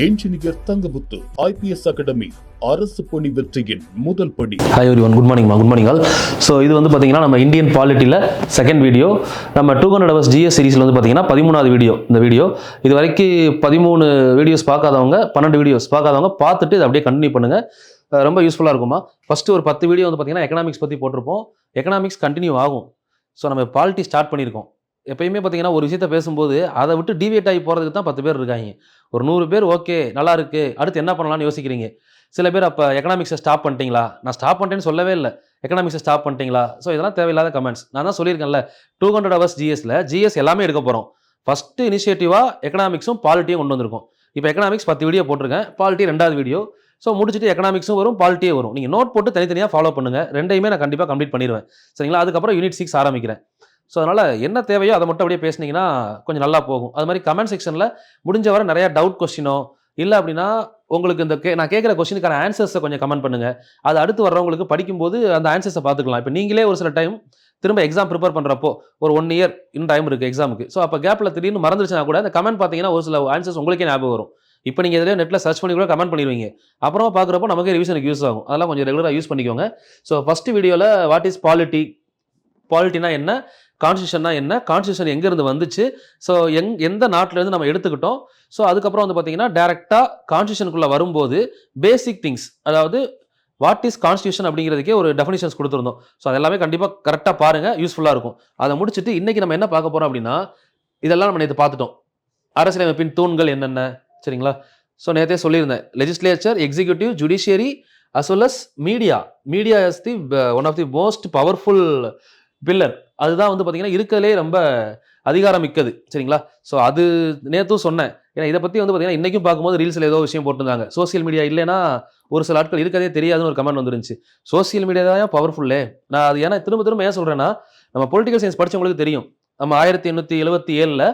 Engineer Thangamuthu IPS academy அரசு பணி வெற்றியின் முதல் படி. Hi everyone, good morning all. So இது வந்து பார்த்தீங்கன்னா நம்ம இந்தியன் பாலிட்டியில் செகண்ட் வீடியோ. நம்ம 200 hours GS சீரிஸில் வந்து பார்த்தீங்கன்னா 13வது வீடியோ. இந்த வீடியோ இது வரைக்கும் 13 வீடியோஸ் பார்க்காதவங்க, 12 வீடியோஸ் பார்க்காதவங்க பார்த்துட்டு இதை அப்படியே கண்டினியூ பண்ணுங்கள். ரொம்ப யூஸ்ஃபுல்லாக இருக்குமா. ஃபஸ்ட்டு ஒரு 10 வீடியோ வந்து பார்த்தீங்கன்னா எக்கனாமிக்ஸ் பற்றி போட்டிருப்போம். எக்கனாமிக்ஸ் கண்டினியூ ஆகும். ஸோ நம்ம பாலிட்டி ஸ்டார்ட் பண்ணியிருக்கோம். எப்பயுமே பார்த்தீங்கன்னா ஒரு விஷயத்தை பேசும்போது அதை விட்டு டிவியேட் ஆகி போகிறதுக்கு தான் 10 பேர் இருக்காங்க. ஒரு 100 பேர் ஓகே நல்லா இருக்குது, அடுத்து என்ன பண்ணலாம்னு யோசிக்கிறீங்க. சில பேர் அப்போ எக்கனாமிக்ஸை ஸ்டாப் பண்ணிட்டீங்களா? நான் ஸ்டாப் பண்ணிட்டேன்னு சொல்லவே இல்லை, எக்கனாமிக்ஸை ஸ்டாப் பண்ணிட்டீங்களா? ஸோ இதெல்லாம் தேவையில்லாத கமெண்ட்ஸ். நான் தான் சொல்லியிருக்கேன்ல, 200 hours GSல GS எல்லாமே எடுக்க போகிறோம். ஃபஸ்ட்டு இனிஷியேட்டிவாக எக்கனாமிக்ஸும் பாலிட்டியும் கொண்டு வந்திருக்கோம். இப்போ எக்கனாமிக்ஸ் 10 வீடியோ போட்டிருக்கேன், பாலிட்டி 2வது வீடியோ. ஸோ முடிச்சுட்டு எக்கனாமிக்ஸும் வரும், பாலிட்டியே வரும். நீங்கள் நோட் போட்டு தனித்தனியாக ஃபாலோ பண்ணுங்கள். ரெண்டையுமே நான் கண்டிப்பாக கம்ப்ளீட் பண்ணிடுவேன், சரிங்களா? அதுக்கப்புறம் யூனிட் 6 ஆரம்பிக்கிறேன். ஸோ அதனால் என்ன தேவையோ அதை மட்டும் அப்படியே பேசுனீங்கன்னா கொஞ்சம் நல்லா போகும். அது மாதிரி கமெண்ட் செக்ஷனில் முடிஞ்ச வரை நிறையா டவுட் கொஸ்டினோ இல்லை அப்படின்னா உங்களுக்கு இந்த நான் கேட்குற கொஸ்டினுக்கான ஆன்சர்ஸை கொஞ்சம் கமெண்ட் பண்ணுங்கள். அது அடுத்து வர்றவங்களுக்கு படிக்கும்போது அந்த ஆன்சர்ஸை பார்த்துக்கலாம். இப்போ நீங்களே ஒரு சில டைம் திரும்ப எக்ஸாம் ப்ரிப்பேர் பண்ணுறப்போ ஒரு 1 year இன்னும் டைம் இருக்குது எக்ஸாமுக்கு. ஸோ அப்போ கேப்பில் திடீர்னு மறந்துருச்சுன்னா கூட அந்த கமெண்ட் பார்த்தீங்கன்னா ஒரு சில ஆன்சர்ஸ் உங்களுக்கே ஞாபகம் வரும். இப்போ நீங்கள் எதிலே நெட்டில் சர்ச் பண்ணி கூட கமெண்ட் பண்ணிடுவீங்க. அப்புறமா பார்க்குறப்போ நமக்கே ரிவிஷனுக்கு யூஸ் ஆகும். அதெல்லாம் கொஞ்சம் ரெகுலராக யூஸ் பண்ணிக்கோங்க. ஸோ ஃபஸ்ட்டு வீடியோவில் வாட் இஸ் பாலிட்டி, பாலிட்டினா என்ன, கான்ஸ்டியூஷன்னா என்ன, கான்ஸ்டியூஷன் எங்கேருந்து வந்துச்சு, ஸோ எந்த நாட்டிலேருந்து நம்ம எடுத்துக்கிட்டோம். ஸோ அதுக்கப்புறம் வந்து பார்த்தீங்கன்னா டேரெக்டாக கான்ஸ்டியூஷனுக்குள்ளே வரும்போது பேசிக் திங்ஸ், அதாவது வாட் இஸ் கான்ஸ்டியூஷன் அப்படிங்கிறதுக்கே ஒரு டெஃபினிஷன்ஸ் கொடுத்துருந்தோம். ஸோ அதெல்லாமே கண்டிப்பாக கரெக்டாக பாருங்கள், யூஸ்ஃபுல்லாக இருக்கும். அதை முடிச்சுட்டு இன்றைக்கி நம்ம என்ன பார்க்க போகிறோம் அப்படின்னா, இதெல்லாம் நம்ம நேற்று பார்த்துட்டோம். அரசியலமைப்பின் தூண்கள் என்னென்ன, சரிங்களா? ஸோ நேற்றே சொல்லியிருந்தேன், legislature, executive, judiciary as well as media is the one of the most powerful pillar. அதுதான் வந்து பார்த்தீங்கன்னா இருக்கிறதுலே ரொம்ப அதிகாரம் மிக்கது, சரிங்களா? ஸோ அது நேற்றும் சொன்னேன். ஏன்னா இதை பற்றி வந்து பார்த்தீங்கன்னா இன்றைக்கும் பார்க்கும்போது ரீல்ஸில் ஏதோ விஷயம் போட்டிருந்தாங்க, சோசியல் மீடியா இல்லைன்னா ஒரு சில ஆட்கள் இருக்கதே தெரியாதுன்னு ஒரு கமெண்ட் வந்துருந்துச்சு. சோசியல் மீடியா தான் பவர்ஃபுல்லே. நான் அது ஏன்னா திரும்ப ஏன் சொல்கிறேன்னா, நம்ம பொலிட்டிக்கல் சயின்ஸ் படித்தவங்களுக்கு தெரியும். நம்ம 1877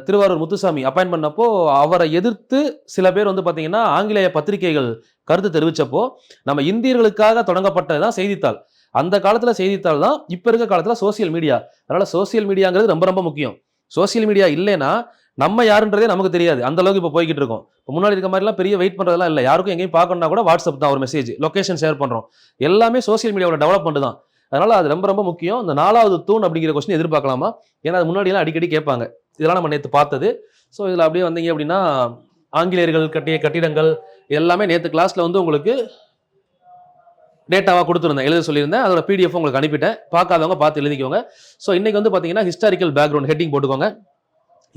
திருவாரூர் முத்துசாமி அப்பாயின்ட் பண்ணப்போ அவரை எதிர்த்து சில பேர் வந்து பார்த்தீங்கன்னா ஆங்கிலேய பத்திரிகைகள் கருத்து தெரிவித்தப்போ நம்ம இந்தியர்களுக்காக தொடங்கப்பட்டது தான் செய்தித்தாள். அந்த காலத்தில் செய்தித்தாள் தான் இப்போ இருக்க காலத்தில் சோசியல் மீடியா. அதனால் சோசியல் மீடியாங்கிறது ரொம்ப ரொம்ப முக்கியம். சோசியல் மீடியா இல்லைன்னா நம்ம யாருன்றதே நமக்கு தெரியாது, அந்த அளவுக்கு இப்போ போய்கிட்டு இருக்கோம். இப்போ முன்னாடி இருக்க மாதிரிலாம் பெரிய வெயிட் பண்ணுறதுலாம் இல்லை. யாருக்கும் எங்கேயும் பார்க்கணுன்னா கூட வாட்ஸ்அப் தான், ஒரு மெசேஜ், லொக்கேஷன் ஷேர் பண்ணுறோம். எல்லாமே சோசியல் மீடியாவோட டெவலப்மெண்ட் தான். அதனால் அது ரொம்ப ரொம்ப முக்கியம். இந்த 4வது தூண் அப்படிங்கிற கொஸ்டின் எதிர்பார்க்கலாமா? ஏன்னா அது முன்னாடியெல்லாம் அடிக்கடி கேட்பாங்க. இதெல்லாம் நம்ம நேற்று பார்த்தது. ஸோ இதில் அப்படியே வந்தீங்க அப்படின்னா ஆங்கிலேயர்கள் கட்டிய கட்டிடங்கள் எல்லாமே நேற்று கிளாஸில் வந்து உங்களுக்கு டேட்டாவாக கொடுத்துருந்தேன், எழுத சொல்லியிருந்தேன். அதோட PDF உங்களுக்கு அனுப்பிட்டேன். பார்க்காதவங்க பார்த்து எழுதிக்கோங்க. ஸோ இன்றைக்கி வந்து பார்த்தீங்கன்னா ஹிஸ்டாரிக்கல் பேக்ரவுண்ட் ஹெட்டிங் போட்டுக்கோங்க.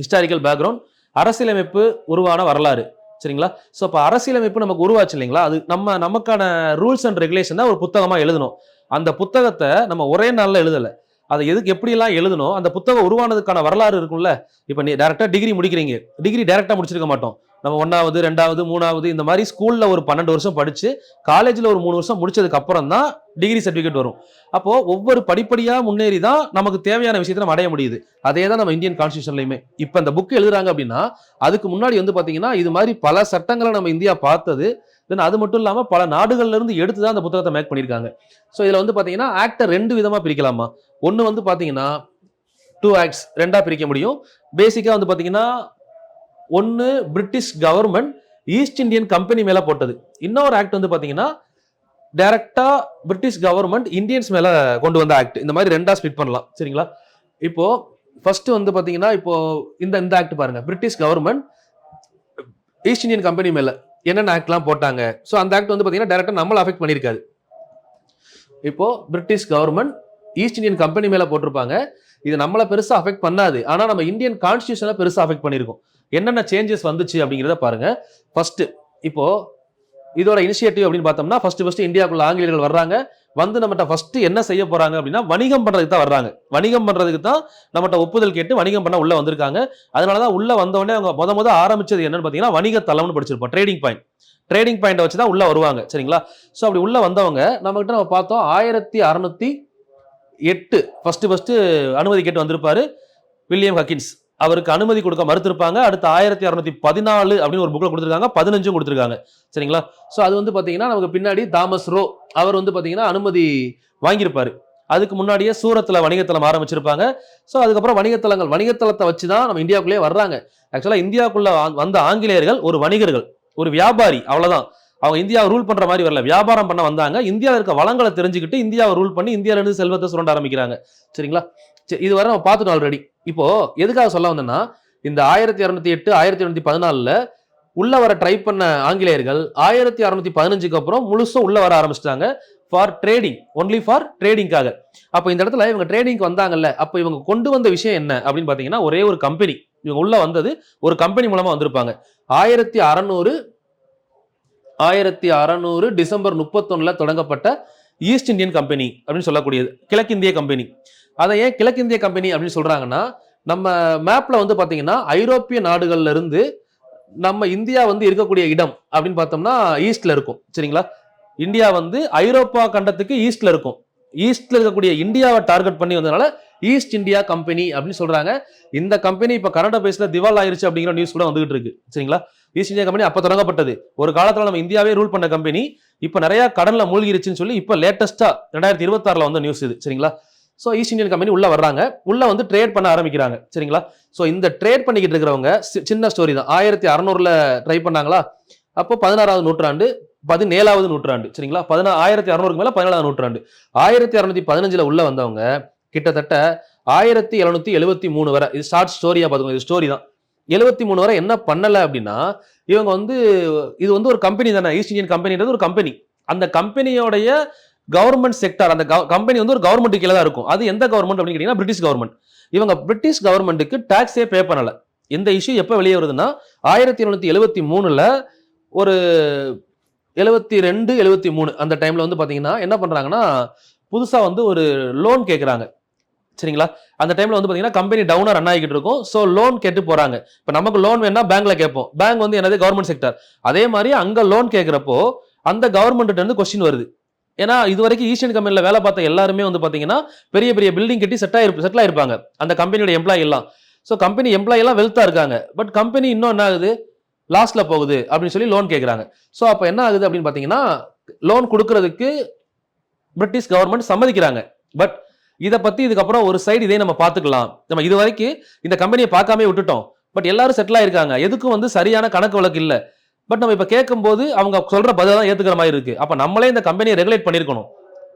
ஹிஸ்டாரிக்கல் பேக்ரவுண்ட், அரசியலமைப்பு உருவான வரலாறு, சரிங்களா? ஸோ இப்போ அரசியலமைப்பு நமக்கு உருவாச்சு இல்லைங்களா? அது நமக்கான ரூல்ஸ் அண்ட் ரெகுலேஷன் தான் ஒரு புத்தகமாக எழுதணும். அந்த புத்தகத்தை நம்ம ஒரே நாளில் எழுதலை. அதை எப்படியெல்லாம் எழுதணும், அந்த புத்தகம் உருவானதுக்கான வரலாறு இருக்கும்ல. இப்போ நீ டேரெக்டாக டிகிரி முடிக்கிறீங்க, டிகிரி டேரெக்டாக முடிச்சிருக்க மாட்டோம். நம்ம 1வது 2வது 3வது இந்த மாதிரி ஸ்கூலில் ஒரு 12 வருஷம் படித்து காலேஜில் ஒரு 3 வருஷம் முடிச்சதுக்கு அப்புறம் தான் டிகிரி சர்டிஃபிகேட் வரும். அப்போது ஒவ்வொரு படிப்படியாக முன்னேறி தான் நமக்கு தேவையான விஷயத்தை நம்ம அடைய முடியுது. அதே தான் நம்ம இந்தியன் கான்ஸ்டியூஷன்லையுமே. இப்போ இந்த புக்கு எழுதுறாங்க அப்படின்னா அதுக்கு முன்னாடி வந்து பார்த்தீங்கன்னா இது மாதிரி பல சட்டங்களை நம்ம இந்தியா பார்த்தது. தென் அது மட்டும் இல்லாமல் பல நாடுகள்லேருந்து எடுத்து தான் அந்த புத்தகத்தை மேக் பண்ணியிருக்காங்க. ஸோ இதில் வந்து பார்த்தீங்கன்னா ஆக்டை 2 விதமாக பிரிக்கலாமா? ஒன்று வந்து பார்த்தீங்கன்னா 2 ஆக்ட்ஸ் 2ஆக பிரிக்க முடியும். பேசிக்காக வந்து பார்த்தீங்கன்னா ஒன்று British government East Indian company மேலே போட்டது. இன்னொரு ஆக்ட் வந்து பார்த்தீங்கன்னா டைரக்டாக பிரிட்டிஷ் கவர்மெண்ட் இந்தியன்ஸ் மேலே கொண்டு வந்த ஆக்ட். இந்த மாதிரி 2ஆக ஸ்பிட் பண்ணலாம், சரிங்களா? இப்போ ஃபர்ஸ்ட் வந்து பார்த்தீங்கன்னா இப்போ இந்த ஆக்ட் பாருங்க, British government East Indian company மேலே என்னென்ன ஆக்ட்லாம் போட்டாங்க. ஸோ அந்த ஆக்ட் வந்து பார்த்தீங்கன்னா டைரக்டாக நம்மளை அஃபெக்ட் பண்ணியிருக்காது. இப்போ British government East Indian company மேலே போட்டிருப்பாங்க. இது நம்மளை பெருசாக அஃபெக்ட் பண்ணாது, ஆனால் நம்ம இந்தியன் கான்ஸ்டியூஷனை பெருசாக அஃபெக்ட் பண்ணியிருக்கோம். என்னென்ன சேஞ்சஸ் வந்துச்சு அப்படிங்கிறத பாருங்க. ஃபர்ஸ்ட் இப்போ இதோட இனிஷியேட்டிவ் அப்படின்னு பார்த்தோம்னா ஃபர்ஸ்ட் இந்தியாவுக்குள்ள ஆங்கிலேயர்கள் வர்றாங்க. வந்து நம்மகிட்ட ஃபர்ஸ்ட் என்ன செய்ய போறாங்க அப்படின்னா வணிகம் பண்றதுக்கு தான் வர்றாங்க. வணிகம் பண்றதுக்கு தான் நம்மகிட்ட ஒப்புதல் கேட்டு வணிகம் பண்ண உள்ள வந்திருக்காங்க. அதனாலதான் உள்ள வந்தவொடனே அவங்க முத ஆரம்பிச்சது என்னன்னு பார்த்தீங்கன்னா வணிக தளம்னு படிச்சிருப்போம், ட்ரேடிங் பாயிண்ட் வச்சு தான் உள்ள வருவாங்க, சரிங்களா? ஸோ அப்படி உள்ள வந்தவங்க நம்மகிட்ட நம்ம பார்த்தோம் 1608 ஃபர்ஸ்ட் அனுமதி கேட்டு வந்திருப்பாரு வில்லியம் ஹக்கின்ஸ். அவருக்கு அனுமதி கொடுக்க மறுத்திருப்பாங்க. அடுத்து 1614 அப்படின்னு ஒரு புக்கில் கொடுத்துருக்காங்க, 15 கொடுத்துருக்காங்க, சரிங்களா? ஸோ அது வந்து பார்த்தீங்கன்னா நமக்கு பின்னாடி தாமஸ் ரோ அவர் வந்து பார்த்தீங்கன்னா அனுமதி வாங்கியிருப்பாரு. அதுக்கு முன்னாடியே சூரத்தில் வணிகத்தளம் ஆரம்பிச்சிருப்பாங்க. ஸோ அதுக்கப்புறம் வணிகத்தளத்தை வச்சு தான் நம்ம இந்தியாவுக்குள்ளேயே வர்றாங்க. ஆக்சுவலாக இந்தியாவுக்குள்ள வந்த ஆங்கிலேயர்கள் ஒரு வணிகர்கள், ஒரு வியாபாரி, அவ்வளோதான். அவங்க இந்தியாவை ரூல் பண்ற மாதிரி வரல, வியாபாரம் பண்ண வந்தாங்க. இந்தியாவில் இருக்க வளங்களை தெரிஞ்சுக்கிட்டு இந்தியாவை ரூல் பண்ணி இந்தியாவில இருந்து செல்வத்தை சுரண்ட ஆரம்பிக்கிறாங்க. சரிங்களா? இதுவரை நம்ம பார்த்துட்டோம் ஆல்ரெடி. இப்போ எதுக்காக சொல்ல வந்தேன்னா, இந்த 1208 1814 உள்ள வர ட்ரை பண்ண ஆங்கிலேயர்கள் 1615 அப்புறம் முழுசும் உள்ள வர ஆரம்பிச்சிட்டாங்க. ஃபார் ட்ரேடிங், ஒன்லி ஃபார் ட்ரேடிங்காக. அப்போ இந்த இடத்துல இவங்க ட்ரேடிங்க்கு வந்தாங்கல்ல, அப்போ இவங்க கொண்டு வந்த விஷயம் என்ன அப்படின்னு பார்த்தீங்கன்னா, ஒரே ஒரு கம்பெனி. இவங்க உள்ள வந்தது ஒரு கம்பெனி மூலமா வந்திருப்பாங்க. 1600 டிசம்பர் 31 தொடங்கப்பட்ட ஈஸ்ட் இந்தியன் கம்பெனி அப்படின்னு சொல்லக்கூடியது, கிழக்கிந்திய கம்பெனி. அதை ஏன் கிழக்கிந்திய கம்பெனி அப்படின்னு சொல்றாங்கன்னா, நம்ம மேப்ல வந்து பாத்தீங்கன்னா ஐரோப்பிய நாடுகள்ல இருந்து நம்ம இந்தியா வந்து இருக்கக்கூடிய இடம் அப்படின்னு பார்த்தோம்னா ஈஸ்ட்ல இருக்கும். சரிங்களா? இந்தியா வந்து ஐரோப்பா கண்டத்துக்கு ஈஸ்ட்ல இருக்கும். ஈஸ்ட்ல இருக்கக்கூடிய இந்தியாவை டார்கெட் பண்ணி வந்ததுனால ஈஸ்ட் இந்தியா கம்பெனி அப்படின்னு சொல்றாங்க. இந்த கம்பெனி இப்ப கனடா பேஸ்ல திவால் ஆயிருச்சு அப்படிங்கிற நியூஸ் கூட வந்துகிட்டு இருக்கு. சரிங்களா? ஈஸ்ட் இந்தியா கம்பெனி அப்ப தொடங்கப்பட்டது. ஒரு காலத்துல நம்ம இந்தியாவே ரூல் பண்ண கம்பெனி இப்ப நிறைய கடன்ல மூழ்கிருச்சுன்னு சொல்லி இப்ப லேட்டஸ்டா 2026 வந்த நியூஸ் இது. சரிங்களா? ஸோ ஈஸ்ட் இந்தியன் கம்பெனி உள்ள வர்றாங்க, உள்ள வந்து ட்ரேட் பண்ண ஆரம்பிக்கிறாங்க. சரிங்களா? ஸோ இந்த ட்ரேட் பண்ணிக்கிட்டு இருக்கிறவங்க சின்ன ஸ்டோரி தான். 1600 ட்ரை பண்ணாங்களா, அப்போ 16வது நூற்றாண்டு 17வது நூற்றாண்டு. சரிங்களா? 1600க்கு மேல 17வது நூற்றாண்டு. 1615 உள்ள வந்தவங்க கிட்டத்தட்ட 1773 வரை, இது ஷார்ட் ஸ்டோரியா பார்த்துக்கோங்க, இது ஸ்டோரி தான். 73 வரை என்ன பண்ணல அப்படின்னா, இவங்க வந்து இது வந்து ஒரு கம்பெனி தானே, ஈஸ்ட் இந்தியன் கம்பெனின்றது ஒரு கம்பெனி. அந்த கம்பெனியோடைய கவர்மெண்ட் செக்டார், அந்த கம்பெனி வந்து ஒரு கவர்மெண்ட் கீழே தான் இருக்கும். அது எந்த கவர்மெண்ட் அப்படின்னு கேட்டீங்கன்னா பிரிட்டிஷ் கவர்மெண்ட். இவங்க பிரிட்டிஷ் கவர்மெண்ட்டுக்கு டாக்ஸே பே பண்ணல. இந்த இஷ்யூ எப்போ வெளியே வருதுன்னா 1773 ஒரு 72 73 அந்த டைம்ல வந்து பாத்தீங்கன்னா என்ன பண்றாங்கன்னா, புதுசா வந்து ஒரு லோன் கேட்கறாங்க. சரிங்களா? அந்த டைம்ல வந்து பாத்தீங்கன்னா கம்பெனி டவுனா ரன் ஆகிட்டு இருக்கும். ஸோ லோன் கேட்டு போறாங்க. இப்போ நமக்கு லோன் வேணா பேங்க்ல கேட்போம், பேங்க் வந்து என்னது கவர்மெண்ட் செக்டர். அதே மாதிரி அங்க லோன் கேட்கிறப்போ அந்த கவர்மெண்ட் வந்து கொஸ்டின் வருது. ஏன்னா இது வரைக்கும் ஈஸ்டர்ன் கம்பெனில வேலை பார்த்த எல்லாருமே வந்து பாத்தீங்கன்னா பெரிய பெரிய பில்டிங் கட்டி செட்டில் ஆயிருப்பாங்க அந்த கம்பெனியோட எம்ப்ளாயி எல்லாம். ஸோ கம்பெனி எம்ப்ளாயி எல்லாம் வெல்த்தா இருக்காங்க. பட் கம்பெனி இன்னும் என்ன ஆகுது, லாஸ்ட்ல போகுது அப்படின்னு சொல்லி லோன் கேட்கறாங்க. ஸோ அப்போ என்ன ஆகுது அப்படின்னு பாத்தீங்கன்னா, லோன் கொடுக்கறதுக்கு பிரிட்டிஷ் கவர்மெண்ட் சம்மதிக்கிறாங்க. பட் இதை பத்தி இதுக்கப்புறம் ஒரு சைடு இதே நம்ம பார்த்துக்கலாம். நம்ம இது வரைக்கும் இந்த கம்பெனியை பார்க்காம விட்டுட்டோம். பட் எல்லாரும் செட்டில் ஆயிருக்காங்க, எதுக்கும் வந்து சரியான கணக்கு வழக்கு இல்லை. பட் நம்ம இப்ப கேட்கும்போது அவங்க சொல்ற பதில் தான் ஏத்துக்கிற மாதிரி இருக்கு. அப்ப நம்மளே இந்த கம்பெனியை ரெகுலேட் பண்ணிருக்கணும்.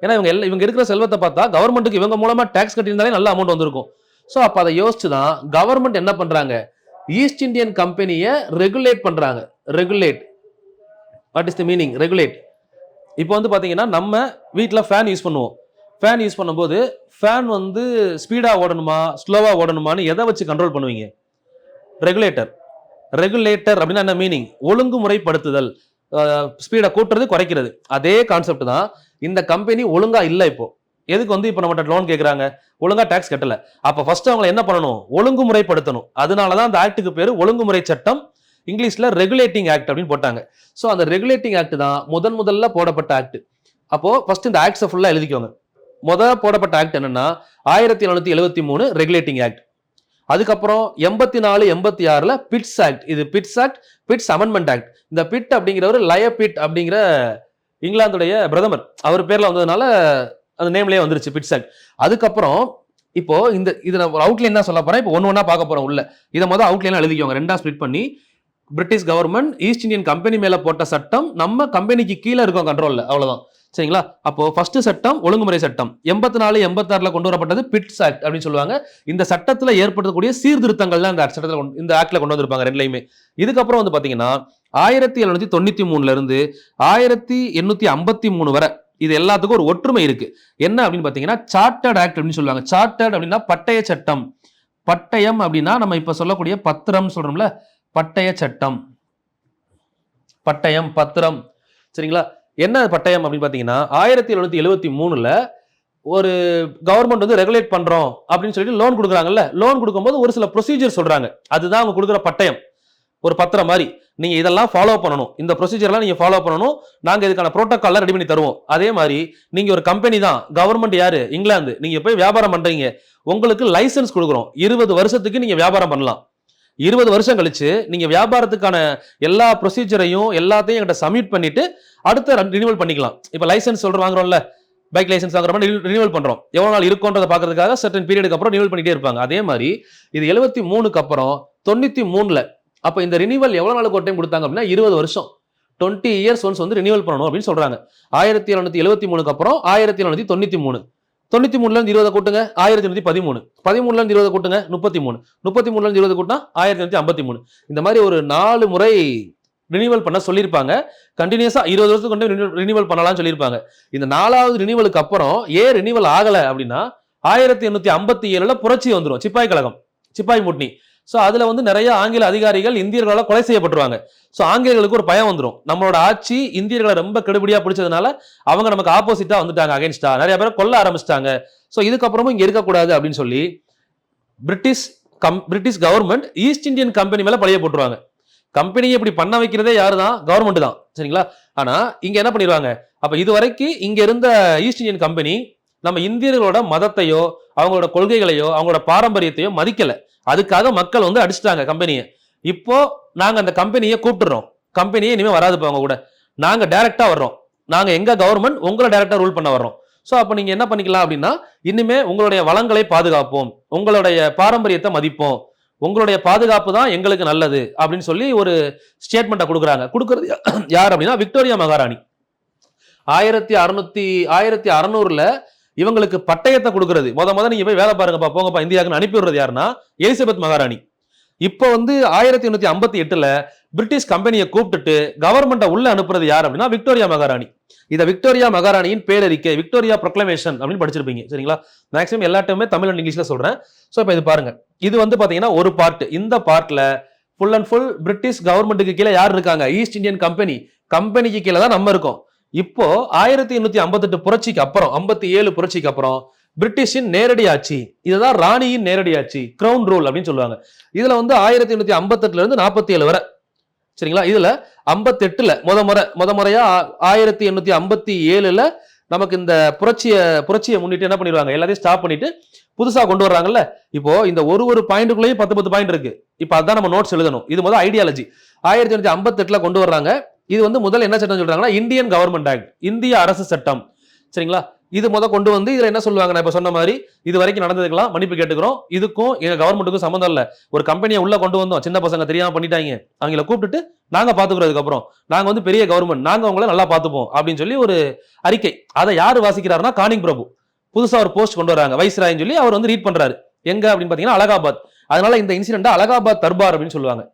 ஏன்னா இவங்க இருக்கிற செல்வத்தை பார்த்தா கவர்மெண்ட்டுக்கு இவங்க மூலமா டாக்ஸ் கட்டியிருந்தாலே நல்ல அமௌண்ட் வந்திருக்கும். ஸோ அப்ப அதை யோசிச்சு தான் கவர்மெண்ட் என்ன பண்றாங்க, ஈஸ்ட் இந்தியன் கம்பெனியை ரெகுலேட் பண்றாங்க. Regulate, what is the meaning regulate? இப்போ வந்து பாத்தீங்கன்னா நம்ம வீட்டில் ஃபேன் யூஸ் பண்ணுவோம். ஃபேன் யூஸ் பண்ணும்போது ஃபேன் வந்து ஸ்பீடா ஓடணுமா ஸ்லோவா ஓடணுமான்னு எதை வச்சு கண்ட்ரோல் பண்ணுவீங்க? ரெகுலேட்டர். ரெகுலேட்டர் அப்படின்னா என்ன மீனிங்? ஒழுங்குமுறைப்படுத்துதல், ஸ்பீடை கூட்டுறது குறைக்கிறது. அதே கான்செப்ட் தான். இந்த கம்பெனி ஒழுங்கா இல்லை. இப்போ எதுக்கு வந்து இப்போ நம்மகிட்ட லோன் கேட்கறாங்க, ஒழுங்கா டாக்ஸ் கட்டல. அப்ப ஃபர்ஸ்ட் அவங்க என்ன பண்ணணும், ஒழுங்குமுறைப்படுத்தணும். அதனாலதான் அந்த ஆக்டுக்கு பேரு ஒழுங்குமுறை சட்டம், இங்கிலீஷ்ல ரெகுலேட்டிங் ஆக்ட் அப்படின்னு போட்டாங்க. ஸோ அந்த ரெகுலேட்டிங் ஆக்ட் தான் முதல்ல போடப்பட்ட ஆக்ட். அப்போ ஃபர்ஸ்ட் இந்த ஆக்ட்ஸை ஃபுல்லா எழுதிக்கோங்க. போடப்பட்ட ஆக்ட் என்னன்னா 1773 ரெகுலேட்டிங் ஆக்ட். அதுக்கப்புறம் 84 86 பிட்ஸ் ஆக்ட். இது bits act, bits amendment act. இந்த பிட் அப்படிங்கிறவர் லயபிட் அப்படிங்கிற இங்கிலாந்துடைய பிரதமர், அவர் பேர்ல வந்ததுனால அந்த நேம்லயே வந்துருச்சு பிட்ஸ் ஆக்ட். அதுக்கப்புறம் இப்போ இது நான் அவுட்லைன் தான் சொல்ல போறேன். இப்போ ஒன்னு ஒன்னா பார்க்க போறோம் உள்ள. இதை முதல் அவுட்லைன் எழுதிக்கோங்க, ரெண்டா ஸ்பிளிட் பண்ணி. British government East Indian company மேல போட்ட சட்டம் நம்ம கம்பெனிக்கு கீழே இருக்கும் கண்ட்ரோல்ல, அவ்வளவுதான். சரிங்களா? அப்போ ஃபர்ஸ்ட் சட்டம் ஒழுங்குமுறை சட்டம் 84 86 கொண்டு வரப்பட்டது பிட்ஸ் ஆக்ட் அப்படின்னு சொல்லுவாங்க. இந்த சட்டத்துல ஏற்படுத்தக்கூடிய சீர்திருத்தங்கள் தான் இந்த சட்டத்துல இந்த ஆக்ட்ல கொண்டு வந்திருப்பாங்க ரெண்டுலையுமே. இதுக்கப்புறம் வந்து பாத்தீங்கன்னா 1793 இருந்து 1853 வரை இது எல்லாத்துக்கும் ஒரு ஒற்றுமை இருக்கு. என்ன அப்படின்னு பாத்தீங்கன்னா சார்ட்டர்ட் ஆக்ட் அப்படின்னு சொல்லுவாங்க. சார்ட்டர்ட் அப்படின்னா பட்டய சட்டம். பட்டயம் அப்படின்னா நம்ம இப்ப சொல்லக்கூடிய பத்திரம் சொல்றோம்ல, பட்டய சட்டம், பட்டயம் பத்திரம். சரிங்களா? என்ன பட்டயம் அப்படின்னு பாத்தீங்கன்னா 1773 ஒரு கவர்மெண்ட் வந்து ரெகுலேட் பண்றோம் அப்படின்னு சொல்லிட்டு லோன் கொடுக்குறாங்கல்ல, லோன் கொடுக்கும்போது ஒரு சில ப்ரொசீஜர் சொல்றாங்க. அதுதான் அவங்க கொடுக்குற பட்டயம், ஒரு பத்திரம் மாதிரி. நீங்க இதெல்லாம் ஃபாலோ பண்ணணும், இந்த ப்ரொசீஜர்லாம் நீங்க ஃபாலோ பண்ணணும், நாங்க இதுக்கான புரோட்டோகால் ரெடி பண்ணி தருவோம். அதே மாதிரி நீங்க ஒரு கம்பெனி தான், கவர்மெண்ட் யாரு இங்கிலாந்து, நீங்க போய் வியாபாரம் பண்றீங்க, உங்களுக்கு லைசன்ஸ் கொடுக்குறோம், 20 வருஷத்துக்கு நீங்க வியாபாரம் பண்ணலாம். 20 வருஷம் கழிச்சு நீங்க வியாபாரத்துக்கான எல்லா ப்ரொசீஜரையும் எல்லாத்தையும் என்கிட்ட சப்மிட் பண்ணிட்டு அடுத்த ரினிவல் பண்ணிக்கலாம். இப்ப லைசன்ஸ் வாங்குறோம்ல, பைக் லைசன்ஸ் வாங்குற மாதிரி ரினியூவல் பண்றோம். எவ்வளவு நாள் இருக்கும்ன்றதை பாக்குறதுக்காக சர்டன் பீரியடுக்கு அப்புறம் ரினியூவல் பண்ணிட்டே இருப்பாங்க. அதே மாதிரி இது 73க்கு அப்புறம் 93ல அப்ப இந்த ரினியூவல் எவ்வளவு நாளுக்கு ஒரு டைம் கொடுத்தாங்க அப்படின்னா 20 வருஷம் 20 இயர்ஸ் ஒன்ஸ் வந்து ரினியூவல் பண்ணணும் அப்படின்னு சொல்றாங்க. 1773க்கு அப்புறம் 1793 93ல இருந்து 20 கூட்டுங்க 1813 13ல இருந்து 20 கூட்டுங்க 33 33ல இருந்து 20 கூட்டினா 1953 இந்த மாதிரி ஒரு 4 முறை ரினியூவல் பண்ண சொல்லியிருப்பாங்க. கண்டினியூஸா 20 வருஷத்துக்கு கொண்டு ரினியூவல் பண்ணலாம்னு சொல்லியிருப்பாங்க. இந்த 4வது ரினியூவலுக்கு அப்புறம் ஏன் ரினியூவல் ஆகல அப்படின்னா 1857ல புரட்சி வந்துடும், சிப்பாய் கழகம், சிப்பாய் முட்னி. ஸோ அதுல வந்து நிறைய ஆங்கில அதிகாரிகள் இந்தியர்களால் கொலை செய்யப்பட்டுருவாங்க. ஸோ ஆங்கிலேயர்களுக்கு ஒரு பயம் வந்துடும், நம்மளோட ஆட்சி இந்தியர்களை ரொம்ப கெடுபடியா பிடிச்சதுனால அவங்க நமக்கு ஆப்போசிட்டா வந்துட்டாங்க, அகைன்ஸ்டா நிறைய பேரை கொல்ல ஆரம்பிச்சிட்டாங்க. ஸோ இதுக்கப்புறமும் இங்க இருக்கக்கூடாது அப்படின்னு சொல்லி British government East Indian company மேல பழிய போட்டுருவாங்க. கம்பெனியை இப்படி பண்ண வைக்கிறதே யாரு தான்? கவர்மெண்ட் தான், சரிங்களா? ஆனா இங்க என்ன பண்ணிடுவாங்க, அப்ப இது வரைக்கும் இங்க இருந்த ஈஸ்ட் இந்தியன் கம்பெனி நம்ம இந்தியர்களோட மதத்தையோ அவங்களோட கொள்கைகளையோ அவங்களோட பாரம்பரியத்தையோ மதிக்கல. அதுக்காக மக்கள் வந்து அடிச்சுட்டாங்க கம்பெனியை. இப்போ நாங்க அந்த கம்பெனியை கூப்பிட்டுறோம், கம்பெனியே இனிமே வராது அவங்க கூட, நாங்க டைரக்டா வர்றோம், நாங்க எங்க கவர்மெண்ட் உங்களை டைரக்டா ரூல் பண்ண வர்றோம். ஸோ அப்ப நீங்க என்ன பண்ணிக்கலாம் அப்படின்னா இனிமே உங்களுடைய வளங்களை பாதுகாப்போம், உங்களுடைய பாரம்பரியத்தை மதிப்போம், உங்களுடைய பாதுகாப்பு தான் எங்களுக்கு நல்லது அப்படின்னு சொல்லி ஒரு ஸ்டேட்மெண்ட்டை கொடுக்குறாங்க. கொடுக்கறது யார் அப்படின்னா விக்டோரியா மகாராணி. 1600ல இவங்களுக்கு பட்டயத்தை கொடுக்கறது முத நீங்க போய் வேலை பாருங்கப்பா போங்கப்பா இந்தியாவுக்கு அனுப்பி விடுறது யாருன்னா எலிசபெத் மகாராணி. இப்போ வந்து 1858ல பிரிட்டிஷ் கம்பெனியை கூப்பிட்டுட்டு கவர்மெண்ட்டை உள்ள அனுப்புறது யார் அப்படின்னா விக்டோரியா மகாராணி. இதை விக்டோரியா மகாராணியின் பேரறிக்கை, விக்டோரியா ப்ரொக்ளமேஷன் அப்படின்னு படிச்சிருப்பீங்க, சரிங்களா? மேக்ஸிமம் எல்லா டைமே தமிழ் அண்ட் இங்கிலீஷ்ல சொல்றேன். ஸோ இப்போ இது பாருங்க, இது வந்து பாத்தீங்கன்னா ஒரு பார்ட். இந்த பார்ட்ல ஃபுல் அண்ட் ஃபுல் பிரிட்டிஷ் கவர்மெண்ட்டுக்கு கீழே யார் இருக்காங்க? ஈஸ்ட் இந்தியன் கம்பெனிக்கு கீழே தான் நம்ம இருக்கோம். இப்போ 1858 புரட்சிக்கு அப்புறம் 57 புரட்சிக்கு அப்புறம் பிரிட்டிஷின் நேரடி ஆட்சி, இதுதான் ராணியின் நேரடி ஆட்சி, கிரவுன் ரூல் அப்படின்னு சொல்லுவாங்க. இதுல வந்து 1858ல இருந்து 47 வரை, சரிங்களா? இதுல 58ல முத முறையா 1857ல நமக்கு இந்த புரட்சியை முன்னிட்டு என்ன பண்ணிடுவாங்க, எல்லாத்தையும் ஸ்டாப் பண்ணிட்டு புதுசா கொண்டு வர்றாங்கல்ல. இப்போ இந்த ஒரு பாயிண்ட்டுக்குள்ளேயும் 10 பாயிண்ட் இருக்கு. இப்போ அதான் நம்ம நோட்ஸ் எழுதணும். இது முதல் ஐடியாலஜி 1858ல கொண்டு வர்றாங்க. இது வந்து முதல் என்ன சட்டம் சொல்றாங்கன்னா இந்தியன் கவர்மெண்ட் ஆக்ட், இந்திய அரசு சட்டம், சரிங்களா? இது கொண்டு வந்து இதுல என்ன சொல்லுவாங்க, நான் இப்ப சொன்ன மாதிரி இது வரைக்கும் நடந்ததுக்கெல்லாம் மன்னிப்பு கேட்டுக்கிறோம், இதுக்கும் எங்க கவர்மெண்ட்டுக்கும் சம்மந்தம் இல்ல, ஒரு கம்பெனியை உள்ள கொண்டு வந்தோம், சின்ன பசங்க தெரியாம பண்ணிட்டாங்க, அவங்கள கூப்பிட்டுட்டு நாங்க பாத்துக்கிறதுக்கு அப்புறம் நாங்க வந்து பெரிய கவர்மெண்ட், நாங்க அவங்கள நல்லா பாத்துப்போம் அப்படின்னு சொல்லி ஒரு அறிக்கை. அதை யாரு வாசிக்கிறாருன்னா கானிங் பிரபு. புதுசா ஒரு போஸ்ட் கொண்டு வராங்க, வைஸ்ராய்னு சொல்லி அவர் வந்து ரீட் பண்றாரு. எங்க அப்படின்னு பாத்தீங்கன்னா அலகாபாத். அதனால இந்த இன்சிடென்ட் அலகாபாத் தர்பார் அப்படின்னு சொல்லுவாங்க,